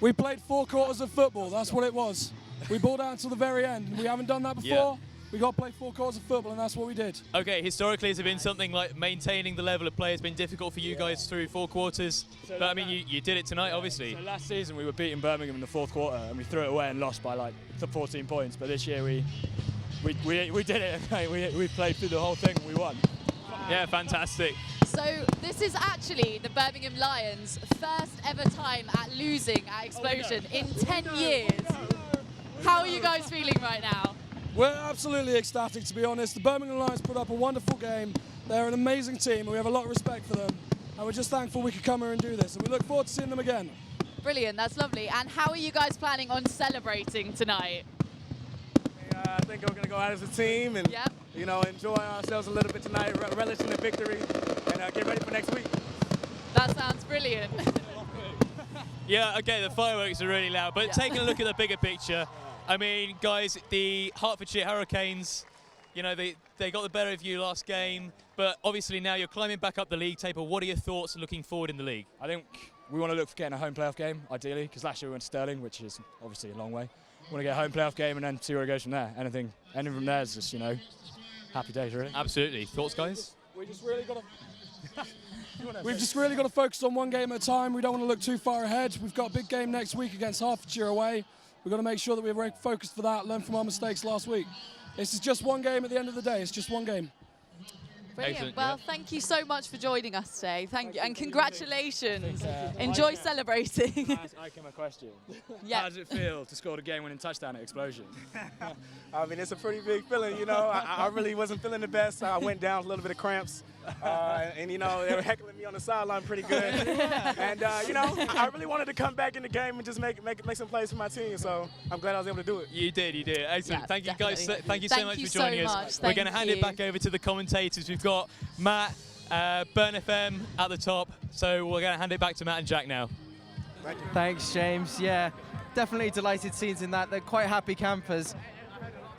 [SPEAKER 19] We played 4 quarters of football. That's what it was. We balled out to the very end. We haven't done that before.
[SPEAKER 2] Yeah.
[SPEAKER 19] We got to play 4 quarters of football, and that's what we did.
[SPEAKER 2] Okay, historically, has it been something like maintaining the level of play has been difficult for you guys through 4 quarters? But I mean, you did it tonight, obviously.
[SPEAKER 19] So last season, we were beating Birmingham in the 4th quarter, and we threw it away and lost by like 14 points. But this year, we did it. We played through the whole thing, and we won.
[SPEAKER 2] Yeah, fantastic.
[SPEAKER 1] So this is actually the Birmingham Lions' first ever time at losing at Explosion in 10 years. How are you guys feeling right now?
[SPEAKER 19] We're absolutely ecstatic, to be honest. The Birmingham Lions put up a wonderful game.
[SPEAKER 18] They're an amazing team, and we have a lot of respect for them. And we're just thankful we could come here and do this. And we look forward to seeing them again.
[SPEAKER 1] Brilliant, that's lovely. And how are you guys planning on celebrating tonight?
[SPEAKER 20] I think we're going to go out as a team and you know, enjoy ourselves a little bit tonight, relish in the victory, and get ready for next week.
[SPEAKER 1] That sounds brilliant.
[SPEAKER 2] Yeah, okay, the fireworks are really loud, but taking a look at the bigger picture, I mean, guys, the Hertfordshire Hurricanes, you know, they got the better of you last game, but obviously now you're climbing back up the league table. What are your thoughts looking forward in the league?
[SPEAKER 19] I think we want to look for getting a home playoff game, ideally, because last year we went to Stirling, which is obviously a long way. We want to get a home playoff game and then see where it goes from there. Anything from there is just, you know, happy days, really.
[SPEAKER 2] Absolutely. Thoughts, guys?
[SPEAKER 18] We've just really got to focus on one game at a time. We don't want to look too far ahead. We've got a big game next week against Hertfordshire away. We've got to make sure that we're very focused for that, learn from our mistakes last week. This is just one game at the end of the day. It's just one game.
[SPEAKER 1] Brilliant.
[SPEAKER 2] Excellent,
[SPEAKER 1] well, thank you so much for joining us today. Thank you, and congratulations. Enjoy celebrating.
[SPEAKER 19] I came a question.
[SPEAKER 1] Yeah.
[SPEAKER 19] How does it feel to score the game-winning touchdown at Explosion?
[SPEAKER 20] I mean, it's a pretty big feeling, you know. I really wasn't feeling the best. I went down with a little bit of cramps. And, you know, they were heckling me on the sideline pretty good. And, you know, I really wanted to come back in the game and just make some plays for my team. So I'm glad I was able to do it.
[SPEAKER 2] You did. Excellent.
[SPEAKER 1] Yeah,
[SPEAKER 2] thank you,
[SPEAKER 1] definitely.
[SPEAKER 2] guys. Thank you so much for joining us. We're going to hand it back over to the commentators. We've got Matt, Burn FM at the top. So we're going to hand it back to Matt and Jack now.
[SPEAKER 13] Thanks, James. Yeah, definitely delighted scenes in that. They're quite happy campers.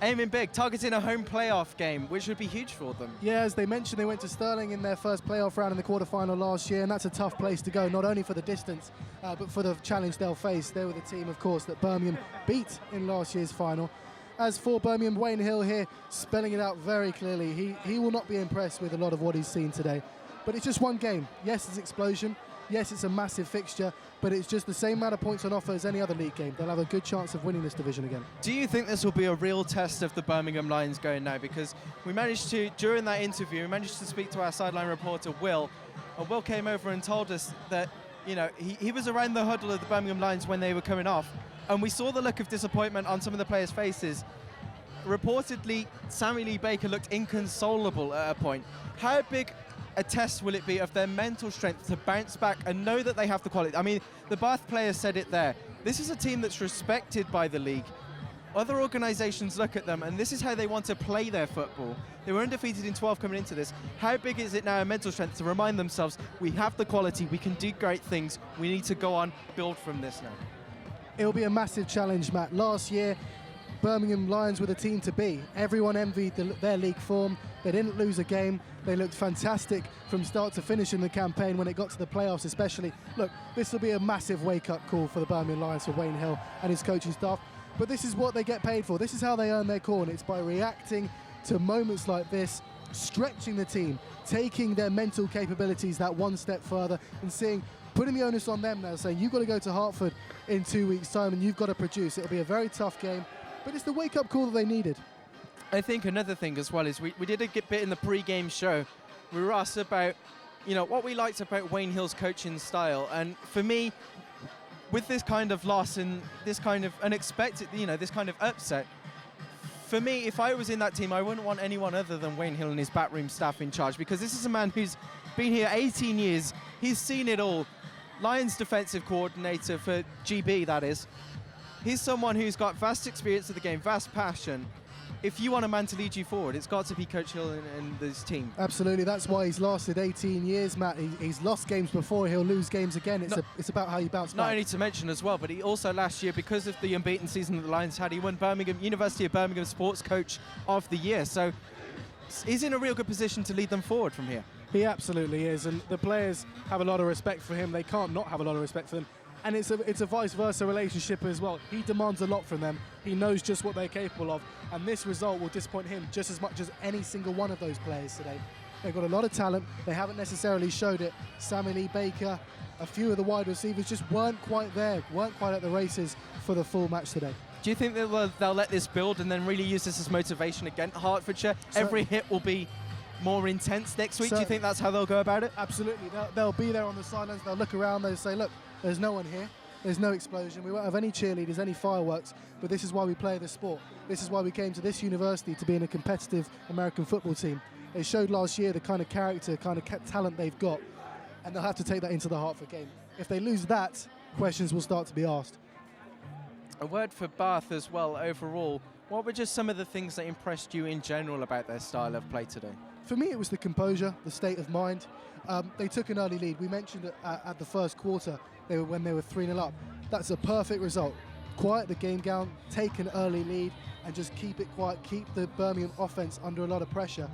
[SPEAKER 13] Aiming big, targeting a home playoff game, which would be huge for them.
[SPEAKER 12] Yeah, as they mentioned, they went to Stirling in their first playoff round in the quarterfinal last year, and that's a tough place to go, not only for the distance, but for the challenge they'll face. They were the team, of course, that Birmingham beat in last year's final. As for Birmingham, Wayne Hill here, spelling it out very clearly. He will not be impressed with a lot of what he's seen today. But it's just one game. Yes, it's Explosion. Yes, it's a massive fixture, but it's just the same amount of points on offer as any other league game. They'll have a good chance of winning this division again.
[SPEAKER 13] Do you think this will be a real test of the Birmingham Lions going now? Because we managed to, during that interview, we managed to speak to our sideline reporter, Will. And Will came over and told us that, you know, he was around the huddle of the Birmingham Lions when they were coming off. And we saw the look of disappointment on some of the players' faces. Reportedly, Sammy Lee Baker looked inconsolable at a point. How big a test will it be of their mental strength to bounce back and know that they have the quality? I mean, the Bath players said it there. This is a team that's respected by the league. Other organisations look at them, and this is how they want to play their football. They were undefeated in 12 coming into this. How big is it now, mental strength, to remind themselves, we have the quality, we can do great things, we need to go on, build from this now?
[SPEAKER 12] It'll be a massive challenge, Matt. Last year, Birmingham Lions were the team to be. Everyone envied their league form. They didn't lose a game. They looked fantastic from start to finish in the campaign when it got to the playoffs especially. Look, this will be a massive wake-up call for the Birmingham Lions, for Wayne Hill and his coaching staff. But this is what they get paid for. This is how they earn their corn. It's by reacting to moments like this, stretching the team, taking their mental capabilities that one step further and putting the onus on them now, saying you've got to go to Hertford in 2 weeks' time and you've got to produce. It'll be a very tough game, but it's the wake-up call that they needed.
[SPEAKER 13] I think another thing as well is we did a bit in the pre-game show. We were asked about, you know, what we liked about Wayne Hill's coaching style. And for me, with this kind of loss and this kind of unexpected, you know, this kind of upset, for me, if I was in that team, I wouldn't want anyone other than Wayne Hill and his backroom staff in charge, because this is a man who's been here 18 years. He's seen it all. Lions defensive coordinator for GB, that is. He's someone who's got vast experience of the game, vast passion. If you want a man to lead you forward, it's got to be Coach Hill and this team.
[SPEAKER 12] Absolutely, that's why he's lasted 18 years, Matt. He's lost games before, he'll lose games again. It's about how you bounce back.
[SPEAKER 13] Not only to mention as well, but he also last year, because of the unbeaten season that the Lions had, he won University of Birmingham Sports Coach of the Year. So he's in a real good position to lead them forward from here.
[SPEAKER 12] He absolutely is, and the players have a lot of respect for him. They can't not have a lot of respect for him. And it's a vice versa relationship as well. He demands a lot from them. He knows just what they're capable of. And this result will disappoint him just as much as any single one of those players today. They've got a lot of talent. They haven't necessarily showed it. Sammy Lee Baker, a few of the wide receivers just weren't quite there, weren't quite at the races for the full match today.
[SPEAKER 13] Do you think they'll let this build and then really use this as motivation against Hertfordshire? Every hit will be more intense next week. Do you think that's how they'll go about it?
[SPEAKER 12] Absolutely. They'll be there on the sidelines. They'll look around. They'll say, look, there's no one here. There's no explosion. We won't have any cheerleaders, any fireworks, but this is why we play the sport. This is why we came to this university, to be in a competitive American football team. They showed last year the kind of character, kind of talent they've got, and they'll have to take that into the Hertford game. If they lose that, questions will start to be asked.
[SPEAKER 13] A word for Bath as well, overall. What were just some of the things that impressed you in general about their style of play today?
[SPEAKER 12] For me, it was the composure, the state of mind. They took an early lead. We mentioned it at the first quarter when they were 3-0 up. That's a perfect result. Quiet the game down, take an early lead, and just keep it quiet, keep the Birmingham offence under a lot of pressure.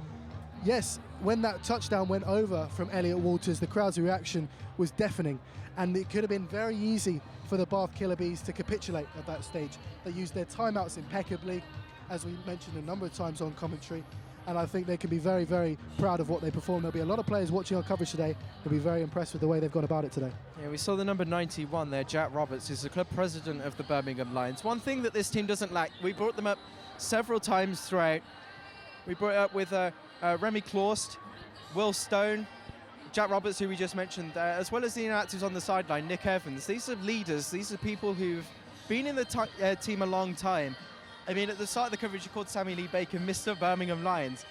[SPEAKER 12] Yes, when that touchdown went over from Elliot Walters, the crowd's reaction was deafening, and it could have been very easy for the Bath Killer Bees to capitulate at that stage. They used their timeouts impeccably, as we mentioned a number of times on commentary, and I think they can be very, very proud of what they performed. There'll be a lot of players watching our coverage today who'll be very impressed with the way they've gone about it today.
[SPEAKER 13] Yeah, we saw the number 91 there, Jack Roberts, who's the club president of the Birmingham Lions. One thing that this team doesn't lack, we brought them up several times throughout. We brought it up with Remy Claust, Will Stone, Jack Roberts, who we just mentioned, as well as the inactives on the sideline, Nick Evans. These are leaders. These are people who've been in the team a long time. I mean, at the start of the coverage, you called Sammy Lee Baker Mr. Birmingham Lions.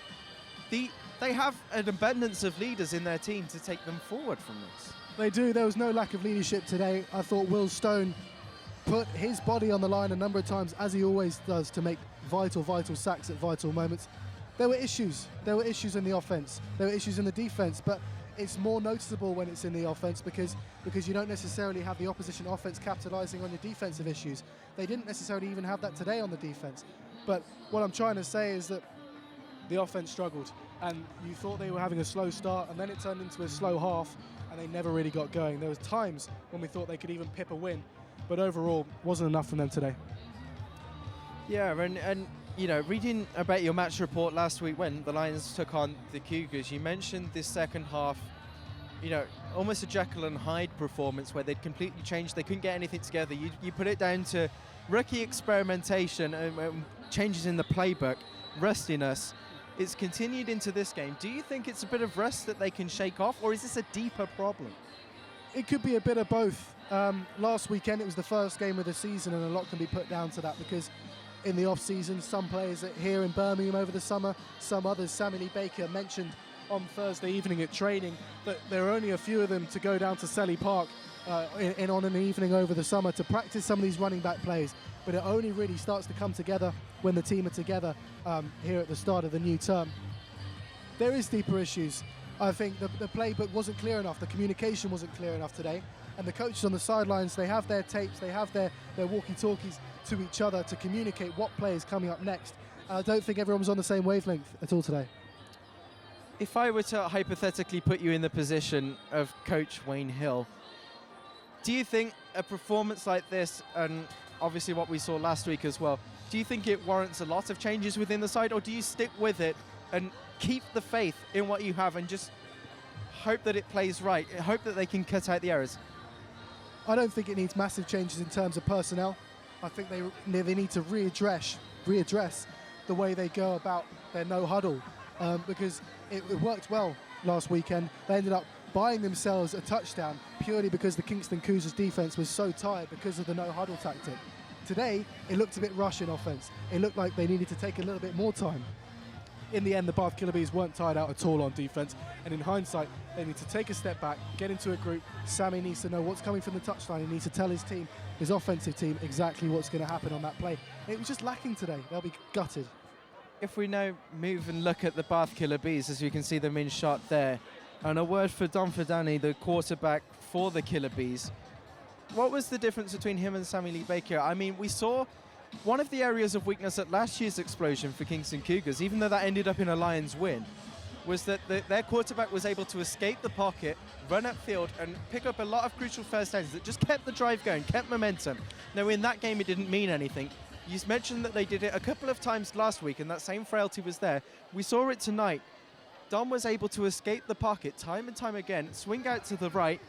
[SPEAKER 13] They have an abundance of leaders in their team to take them forward from this.
[SPEAKER 12] They do. There was no lack of leadership today. I thought Will Stone put his body on the line a number of times, as he always does, to make vital sacks at vital moments. There were issues. There were issues in the offense. There were issues in the defense, but it's more noticeable when it's in the offense because you don't necessarily have the opposition offense capitalizing on your defensive issues. They didn't necessarily even have that today on the defense. But what I'm trying to say is that the offense struggled, and you thought they were having a slow start, and then it turned into a slow half, and they never really got going. There was times when we thought they could even pip a win, but overall, wasn't enough from them today.
[SPEAKER 13] Yeah, and you know, reading about your match report last week when the Lions took on the Cougars, you mentioned this second half, you know, almost a Jekyll and Hyde performance where they'd completely changed. They couldn't get anything together. You put it down to rookie experimentation and changes in the playbook, rustiness. It's continued into this game. Do you think it's a bit of rust that they can shake off, or is this a deeper problem?
[SPEAKER 12] It could be a bit of both. Last weekend, it was the first game of the season, and a lot can be put down to that because in the off-season, some players here in Birmingham over the summer, some others. Sammy Lee Baker mentioned on Thursday evening at training that there are only a few of them to go down to Selly Park on an evening over the summer to practice some of these running back plays. But it only really starts to come together when the team are together here at the start of the new term. There is deeper issues. I think the playbook wasn't clear enough, the communication wasn't clear enough today, and the coaches on the sidelines, they have their tapes, they have their walkie-talkies to each other to communicate what play is coming up next. I don't think everyone was on the same wavelength at all today.
[SPEAKER 13] If I were to hypothetically put you in the position of Coach Wayne Hill, do you think a performance like this, and obviously what we saw last week as well, do you think it warrants a lot of changes within the side, or do you stick with it and keep the faith in what you have and just hope that it plays right, hope that they can cut out the errors?
[SPEAKER 12] I don't think it needs massive changes in terms of personnel. I think they need to readdress the way they go about their no huddle because it worked well last weekend. They ended up buying themselves a touchdown purely because the Kingston Cougars defense was so tired because of the no huddle tactic. Today, it looked a bit Russian offense. It looked like they needed to take a little bit more time. In the end, the Bath Killer Bees weren't tired out at all on defense, and in hindsight, they need to take a step back, get into a group. Sammy needs to know what's coming from the touchline. He needs to tell his team, his offensive team, exactly what's going to happen on that play. It was just lacking today. They'll be gutted.
[SPEAKER 13] If we now move and look at the Bath Killer Bees, as you can see them in shot there, and a word for Don Fidani, the quarterback for the Killer Bees. What was the difference between him and Sammy Lee Baker? I mean, we saw one of the areas of weakness at last year's explosion for Kingston Cougars, even though that ended up in a Lions win, was that their quarterback was able to escape the pocket, run upfield, and pick up a lot of crucial first downs that just kept the drive going, kept momentum. Now, in that game, it didn't mean anything. You mentioned that they did it a couple of times last week, and that same frailty was there. We saw it tonight. Don was able to escape the pocket time and time again, swing out to the right.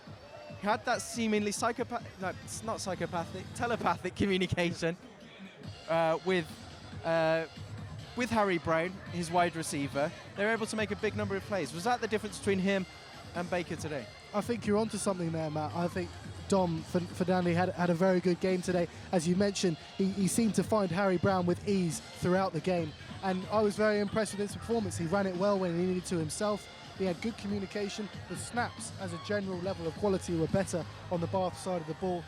[SPEAKER 13] He had that seemingly telepathic communication with Harry Brown, his wide receiver. They were able to make a big number of plays. Was that the difference between him and Baker today?
[SPEAKER 12] I think you're onto something there, Matt. I think Dom Fidani had a very good game today. As you mentioned, he seemed to find Harry Brown with ease throughout the game. And I was very impressed with his performance. He ran it well when he needed to himself. He had good communication. The snaps as a general level of quality were better on the Bath side of the ball.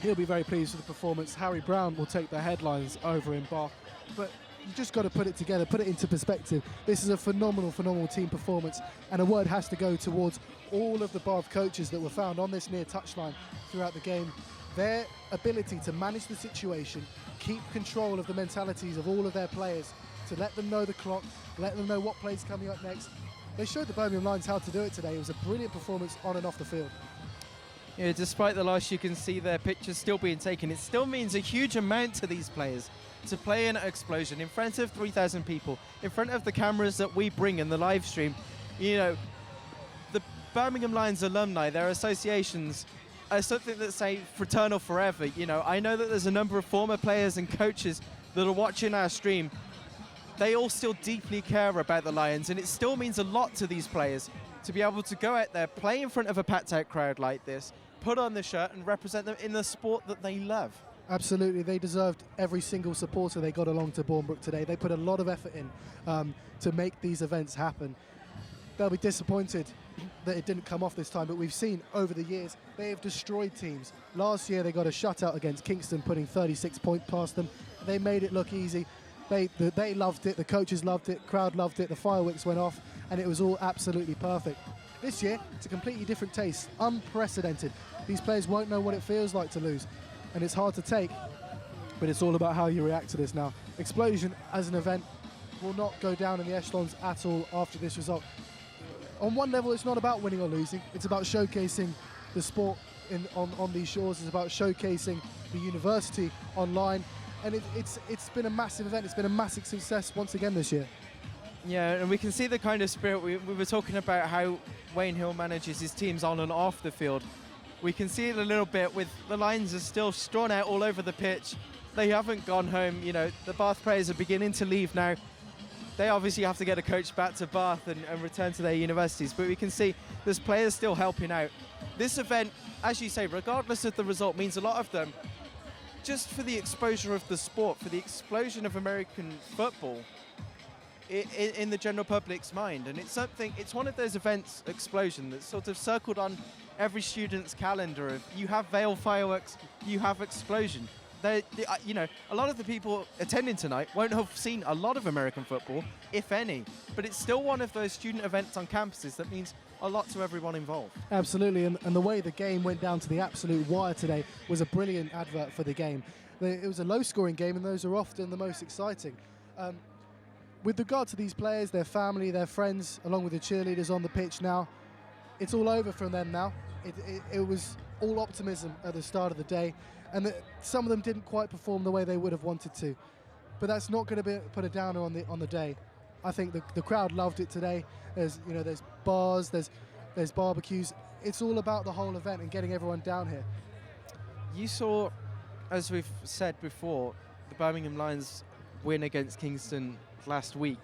[SPEAKER 12] He'll be very pleased with the performance. Harry Brown will take the headlines over in Bath. But you just got to put it together, put it into perspective. This is a phenomenal, phenomenal team performance. And a word has to go towards all of the Bath coaches that were found on this near touchline throughout the game. Their ability to manage the situation, keep control of the mentalities of all of their players, to let them know the clock, let them know what play's coming up next. They showed the Birmingham Lions how to do it today. It was a brilliant performance on and off the field.
[SPEAKER 13] Yeah, despite the loss, you can see their pictures still being taken. It still means a huge amount to these players to play in xpLosION in front of 3,000 people, in front of the cameras that we bring in the live stream. You know, the Birmingham Lions alumni, their associations, are something that say fraternal forever. You know, I know that there's a number of former players and coaches that are watching our stream. They all still deeply care about the Lions, and it still means a lot to these players to be able to go out there, play in front of a packed-out crowd like this, put on the shirt and represent them in the sport that they love.
[SPEAKER 12] Absolutely, they deserved every single supporter they got along to Bournemouth today. They put a lot of effort in to make these events happen. They'll be disappointed that it didn't come off this time, but we've seen over the years they have destroyed teams. Last year they got a shutout against Kingston, putting 36 points past them. They made it look easy. They loved it, the coaches loved it, crowd loved it, the fireworks went off, and it was all absolutely perfect. This year, it's a completely different taste, unprecedented. These players won't know what it feels like to lose, and it's hard to take, but it's all about how you react to this now. xpLosION as an event will not go down in the echelons at all after this result. On one level, it's not about winning or losing, it's about showcasing the sport on these shores, it's about showcasing the university online, and it's been a massive event, it's been a massive success once again this year.
[SPEAKER 13] Yeah, and we can see the kind of spirit. We were talking about how Wayne Hill manages his teams on and off the field. We can see it a little bit with the Lions are still strewn out all over the pitch. They haven't gone home. You know, the Bath players are beginning to leave now. They obviously have to get a coach back to Bath and return to their universities, but we can see there's players still helping out. This event, as you say, regardless of the result, means a lot of them just for the exposure of the sport, for the explosion of American football in the general public's mind. And it's one of those events, xpLosION, that's sort of circled on every student's calendar of you have Vale fireworks, you have xpLosION. You know, a lot of the people attending tonight won't have seen a lot of American football, if any, but it's still one of those student events on campuses that means a lot to everyone involved.
[SPEAKER 12] Absolutely, and the way the game went down to the absolute wire today was a brilliant advert for the game. It was a low-scoring game, and those are often the most exciting. With regard to these players, their family, their friends, along with the cheerleaders on the pitch now, it's all over from them now. It was all optimism at the start of the day, and some of them didn't quite perform the way they would have wanted to. But that's not going to put a downer on the day. I think the crowd loved it today. There's bars, there's barbecues. It's all about the whole event and getting everyone down here.
[SPEAKER 13] You saw, as we've said before, the Birmingham Lions win against Kingston last week.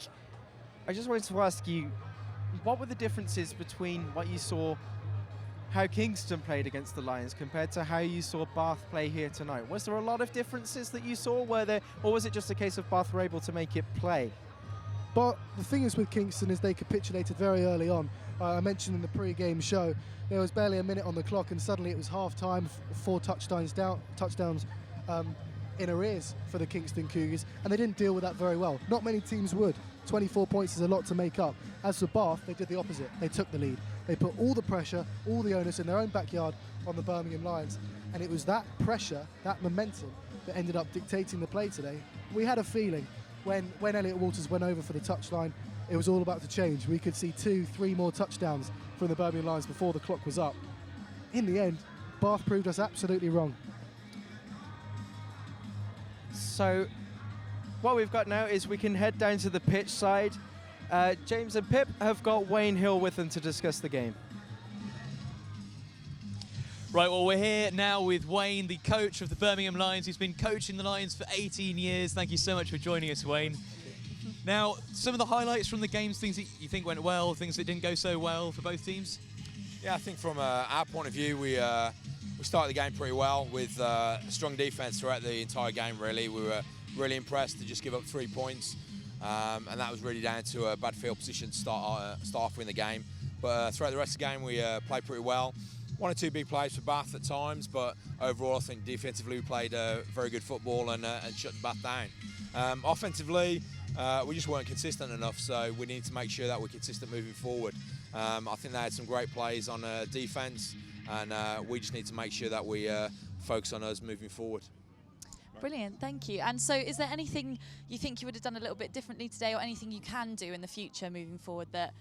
[SPEAKER 13] I just wanted to ask you, what were the differences between what you saw, how Kingston played against the Lions compared to how you saw Bath play here tonight? Was there a lot of differences that you saw, or was it just a case of Bath were able to make it play?
[SPEAKER 12] But the thing is with Kingston is they capitulated very early on. I mentioned in the pre-game show, there was barely a minute on the clock and suddenly it was half-time, 4 touchdowns in arrears for the Kingston Cougars, and they didn't deal with that very well. Not many teams would. 24 points is a lot to make up. As for Bath, they did the opposite. They took the lead. They put all the pressure, all the onus in their own backyard on the Birmingham Lions, and it was that pressure, that momentum, that ended up dictating the play today. We had a feeling when Elliot Walters went over for the touchline, it was all about to change. We could see 2-3 more touchdowns from the Birmingham Lions before the clock was up. In the end, Bath proved us absolutely wrong.
[SPEAKER 13] So what we've got now is we can head down to the pitch side. James and Pip have got Wayne Hill with them to discuss the game.
[SPEAKER 2] Right, well, we're here now with Wayne, the coach of the Birmingham Lions, who's been coaching the Lions for 18 years. Thank you so much for joining us, Wayne. Now, some of the highlights from the games, things that you think went well, things that didn't go so well for both teams?
[SPEAKER 21] Yeah, I think from our point of view, we started the game pretty well with strong defence throughout the entire game, really. We were really impressed to just give up 3 points. and that was really down to a bad field position to start off in the game. But throughout the rest of the game, we played pretty well. 1 or 2 big plays for Bath at times, but overall I think defensively we played very good football and shut Bath down. Offensively, we just weren't consistent enough, so we need to make sure that we're consistent moving forward. I think they had some great plays on defence, and we just need to make sure that we focus on us moving forward.
[SPEAKER 1] Brilliant, thank you. And so is there anything you think you would have done a little bit differently today, or anything you can do in the future moving forward that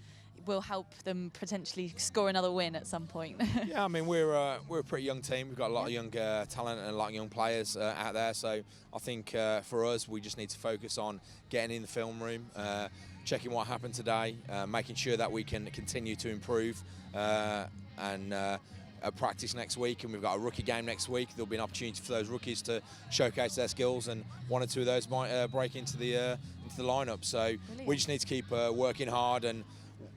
[SPEAKER 1] will help them potentially score another win at some point?
[SPEAKER 21] Yeah, I mean, we're a pretty young team. We've got a lot of young talent and a lot of young players out there. So I think for us, we just need to focus on getting in the film room, checking what happened today, making sure that we can continue to improve and practice next week. And we've got a rookie game next week. There'll be an opportunity for those rookies to showcase their skills, and 1 or 2 of those might break into the lineup. So we just need to keep working hard, and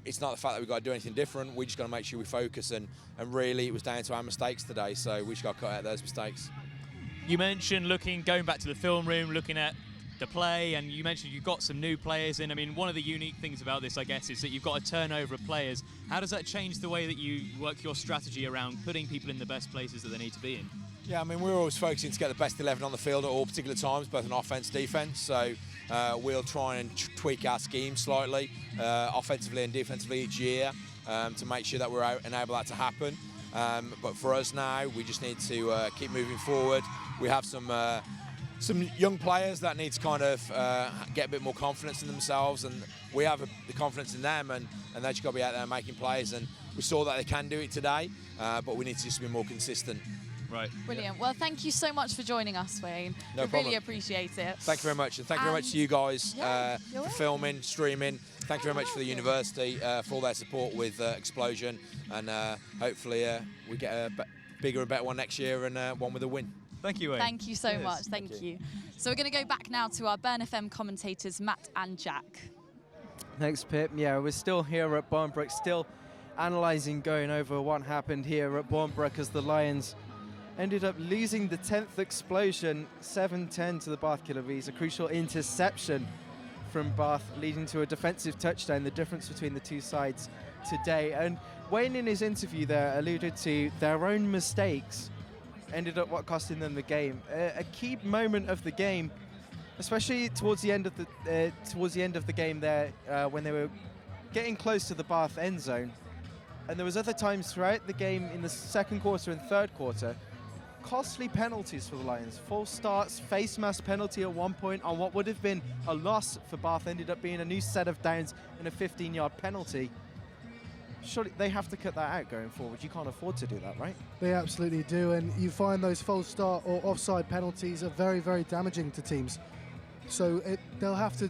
[SPEAKER 21] it's not the fact that we've got to do anything different. We just got to make sure we focus, and really it was down to our mistakes today, so we just got to cut out those mistakes.
[SPEAKER 2] You mentioned going back to the film room, looking at the play, and you mentioned you've got some new players in. I mean, one of the unique things about this, I guess, is that you've got a turnover of players. How does that change the way that you work your strategy around putting people in the best places that they need to be in?
[SPEAKER 21] Yeah, I mean, we're always focusing to get the best 11 on the field at all particular times, both on offence, defence. So we'll try and tweak our scheme slightly, offensively and defensively each year, to make sure that we're enable that to happen. But for us now, we just need to keep moving forward. We have some young players that need to kind of get a bit more confidence in themselves, and we have the confidence in them, and they just got to be out there making plays. And we saw that they can do it today, but we need to just be more consistent.
[SPEAKER 2] Right.
[SPEAKER 1] Brilliant. Well, thank you so much for joining us, Wayne.
[SPEAKER 21] No
[SPEAKER 1] we
[SPEAKER 21] problem.
[SPEAKER 1] really appreciate it.
[SPEAKER 21] Thank you very much, and thank you very much to you guys
[SPEAKER 1] you're
[SPEAKER 21] for filming, streaming. Thank you very much for the university for all their support with xpLosION, and hopefully we get a bigger and better one next year, and one with a win.
[SPEAKER 2] Thank you, Wayne.
[SPEAKER 1] Thank you so much. Thank you. So we're going to go back now to our Burn FM commentators, Matt and Jack.
[SPEAKER 4] Thanks, Pip. Yeah, we're still here at Bournebrook, still analysing, going over what happened here at Bournebrook as the Lions ended up losing the 10th xpLosION 7-10 to the Bath Killer Bees. A crucial interception from Bath leading to a defensive touchdown, the difference between the two sides today. And Wayne in his interview there alluded to their own mistakes ended up costing them the game. A key moment of the game, especially towards the end of the game there, when they were getting close to the Bath end zone. And there was other times throughout the game in the second quarter and third quarter, costly penalties for the Lions. False starts, face mask penalty at one point on what would have been a loss for Bath ended up being a new set of downs and a 15-yard penalty. Surely they have to cut that out going forward. You can't afford to do that, right?
[SPEAKER 12] They absolutely do, and you find those false start or offside penalties are very, very damaging to teams. So they'll have to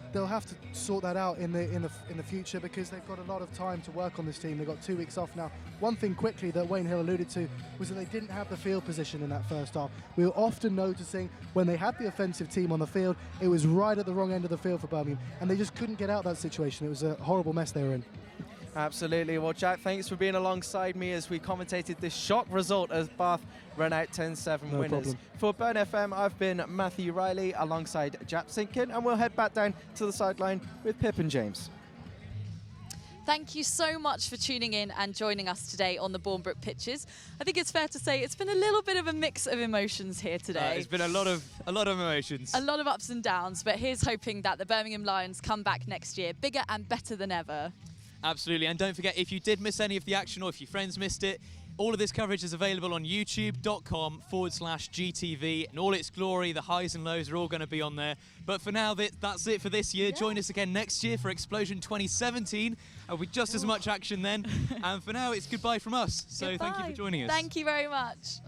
[SPEAKER 12] sort that out in the future, because they've got a lot of time to work on this team. They've got 2 weeks off now. One thing quickly that Wayne Hill alluded to was that they didn't have the field position in that first half. We were often noticing when they had the offensive team on the field, it was right at the wrong end of the field for Birmingham, and they just couldn't get out that situation. It was a horrible mess they were in.
[SPEAKER 4] Absolutely. Well, Jack, thanks for being alongside me as we commentated this shock result as Bath run out 10-7 winners.
[SPEAKER 12] Problem.
[SPEAKER 4] For Burn FM, I've been Matthew Riley alongside Jack Sinkin, and we'll head back down to the sideline with Pip and James.
[SPEAKER 1] Thank you so much for tuning in and joining us today on the Bournebrook pitches. I think it's fair to say it's been a little bit of a mix of emotions here today.
[SPEAKER 2] It's been a lot of emotions.
[SPEAKER 1] A lot of ups and downs, but here's hoping that the Birmingham Lions come back next year, bigger and better than ever.
[SPEAKER 2] Absolutely, and don't forget, if you did miss any of the action or if your friends missed it, all of this coverage is available on youtube.com/GTV, and all its glory, the highs and lows are all going to be on there. But for now, that's it for this year. Join us again next year for xpLosION 2017. There'll be just as much action then. And for now, it's goodbye from us. So
[SPEAKER 1] Goodbye.
[SPEAKER 2] Thank you for joining us.
[SPEAKER 1] Thank you very much.